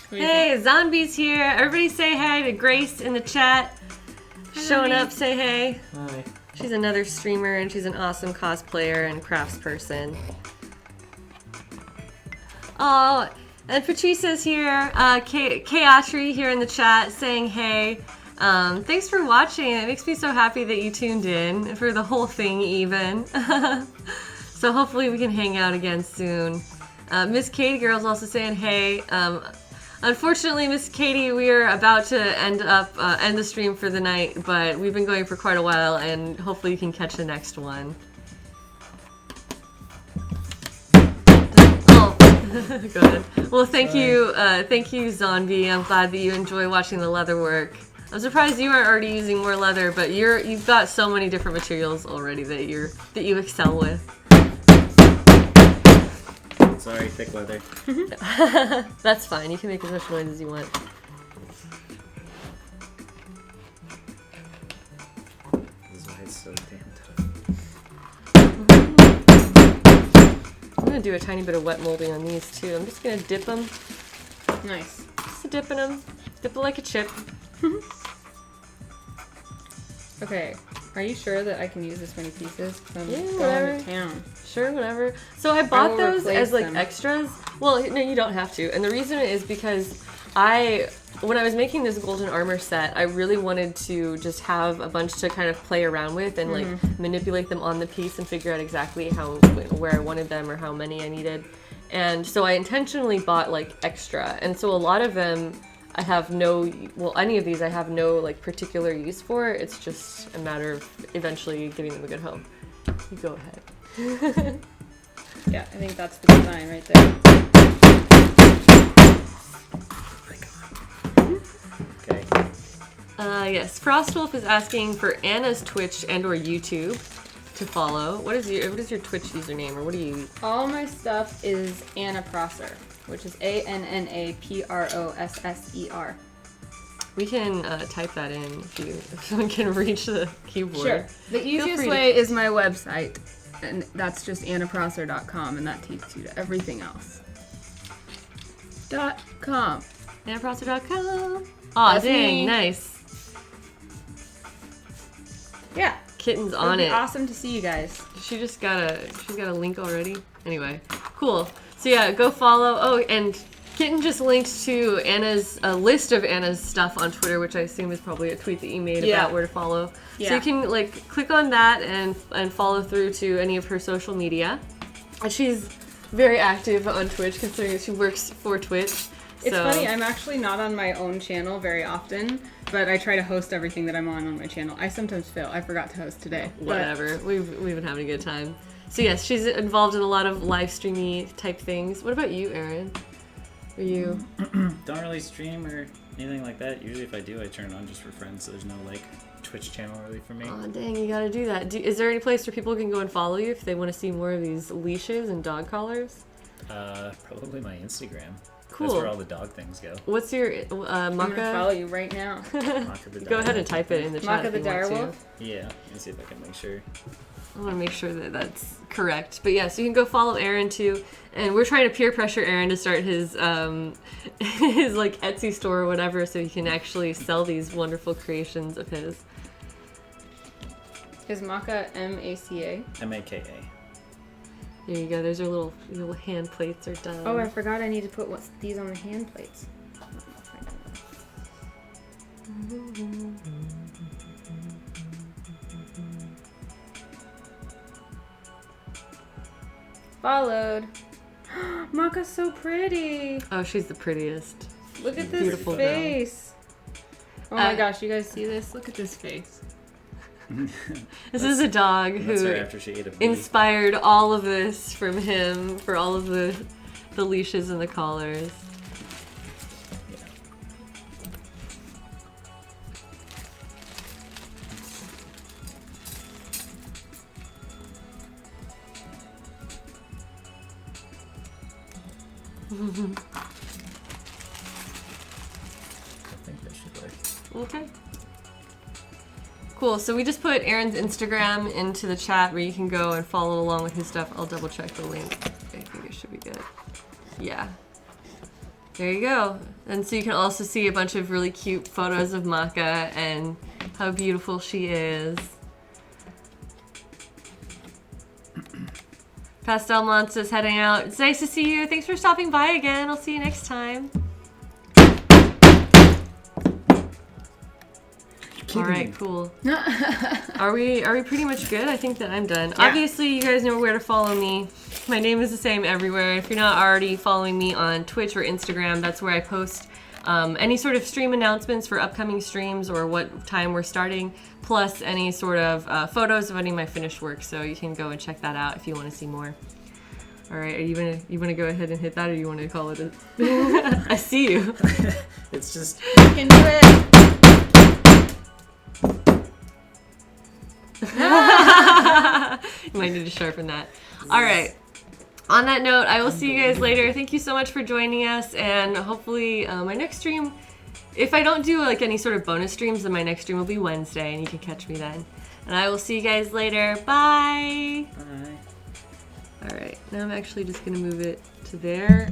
Hey, Zombie's here. Everybody say hi to Grace in the chat. Showing up, say hey. Hi. She's another streamer and she's an awesome cosplayer and craftsperson. Oh, and Patrice's here. Kayatri here in the chat saying hey. Thanks for watching. It makes me so happy that you tuned in for the whole thing even. So hopefully we can hang out again soon. Miss Katie Girl's also saying hey. Unfortunately, Miss Katie, we are about to end the stream for the night, but we've been going for quite a while, and hopefully you can catch the next one. Oh, good. Well, thank you, Zombie. I'm glad that you enjoy watching the leatherwork. I'm surprised you aren't already using more leather, but you've got so many different materials already that you excel with. Sorry, thick leather. That's fine. You can make as much noise as you want. This is why it's so damn tough. I'm gonna do a tiny bit of wet molding on these too. I'm just gonna dip them. Nice. Just dipping them. Dip it like a chip. Okay, are you sure that I can use this many pieces? 'Cause I'm going whatever. to town. Sure, whatever. So I bought will those replace as like them. extras. Well, no, you don't have to. And the reason is because when I was making this golden armor set, I really wanted to just have a bunch to kind of play around with and like manipulate them on the piece and figure out exactly where I wanted them or how many I needed. And so I intentionally bought like extra. And so a lot of them I have any of these I have no like particular use for. It's just a matter of eventually giving them a good home. You go ahead. Yeah, I think that's the design right there. Okay. Yes, Frostwolf is asking for Anna's Twitch and/or YouTube to follow. What is your Twitch username, or what do you? All my stuff is Anna Prosser. which is ANNAPROSSER. We can type that in if someone can reach the keyboard. Sure. The Feel easiest free to- way is my website, and that's just annaprosser.com, and that takes you to everything else. .com. Annaprosser.com. Aw, That's dang, me. nice. Yeah. Kitten's It on would be it. awesome to see you guys. She's got a link already. Anyway, cool. So yeah, go follow. Oh, and Kitten just linked to a list of Anna's stuff on Twitter, which I assume is probably a tweet that you made Yeah. about where to follow. So Yeah. you can like click on that and follow through to any of her social media. And she's very active on Twitch, considering that she works for Twitch. It's So- funny, I'm actually not on my own channel very often, but I try to host everything that I'm on my channel. I sometimes fail. I forgot to host today. but- Whatever. We've been having a good time. So yes, she's involved in a lot of live streamy type things. What about you, Arin? Are you? Don't really stream or anything like that. Usually if I do, I turn it on just for friends, so there's no like Twitch channel really for me. Oh dang, you gotta do that. Is there any place where people can go and follow you if they want to see more of these leashes and dog collars? Probably my Instagram. Cool. That's where all the dog things go. What's your I'm gonna follow Maka? you right now. Maka the Go ahead and direwolf. type it in the chat. Maka if the you want to. direwolf. Yeah, let me see if I can make sure. I want to make sure that that's correct. But yeah, so you can go follow Arin too. And we're trying to peer pressure Arin to start his his like Etsy store or whatever, so he can actually sell these wonderful creations of his. Is Maka M-A-C-A? MAKA. There you go. There's your little hand plates are done. Oh, I forgot I need to put these on the hand plates. Followed. Maka's so pretty. Oh, she's the prettiest. Look at this Beautiful girl. face. Oh my Uh, gosh, you guys see this? Look at this face. This is a dog That's her who after she ate a bee. inspired all of this from him for all of the leashes and the collars. Yeah. I think that should work. Okay. Cool. So we just put Aaron's Instagram into the chat where you can go and follow along with his stuff. I'll double check the link. I think it should be good. Yeah. There you go. And so you can also see a bunch of really cute photos of Maka and how beautiful she is. Pastel Monster's heading out. It's nice to see you. Thanks for stopping by again. I'll see you next time. All right, cool. Are we pretty much good? I think that I'm done. Yeah. Obviously, you guys know where to follow me. My name is the same everywhere. If you're not already following me on Twitch or Instagram, that's where I post any sort of stream announcements for upcoming streams or what time we're starting, plus any sort of photos of any of my finished work. So you can go and check that out if you want to see more. All right, are you gonna go ahead and hit that, or you want to call it? I see you. It's just You can do it. You might need to sharpen that. All right. On that note, I will see you guys later. Thank you so much for joining us, and hopefully my next stream, if I don't do like any sort of bonus streams, then my next stream will be Wednesday, and you can catch me then. And I will see you guys later. Bye. Bye. All right. Now I'm actually just gonna move it to there.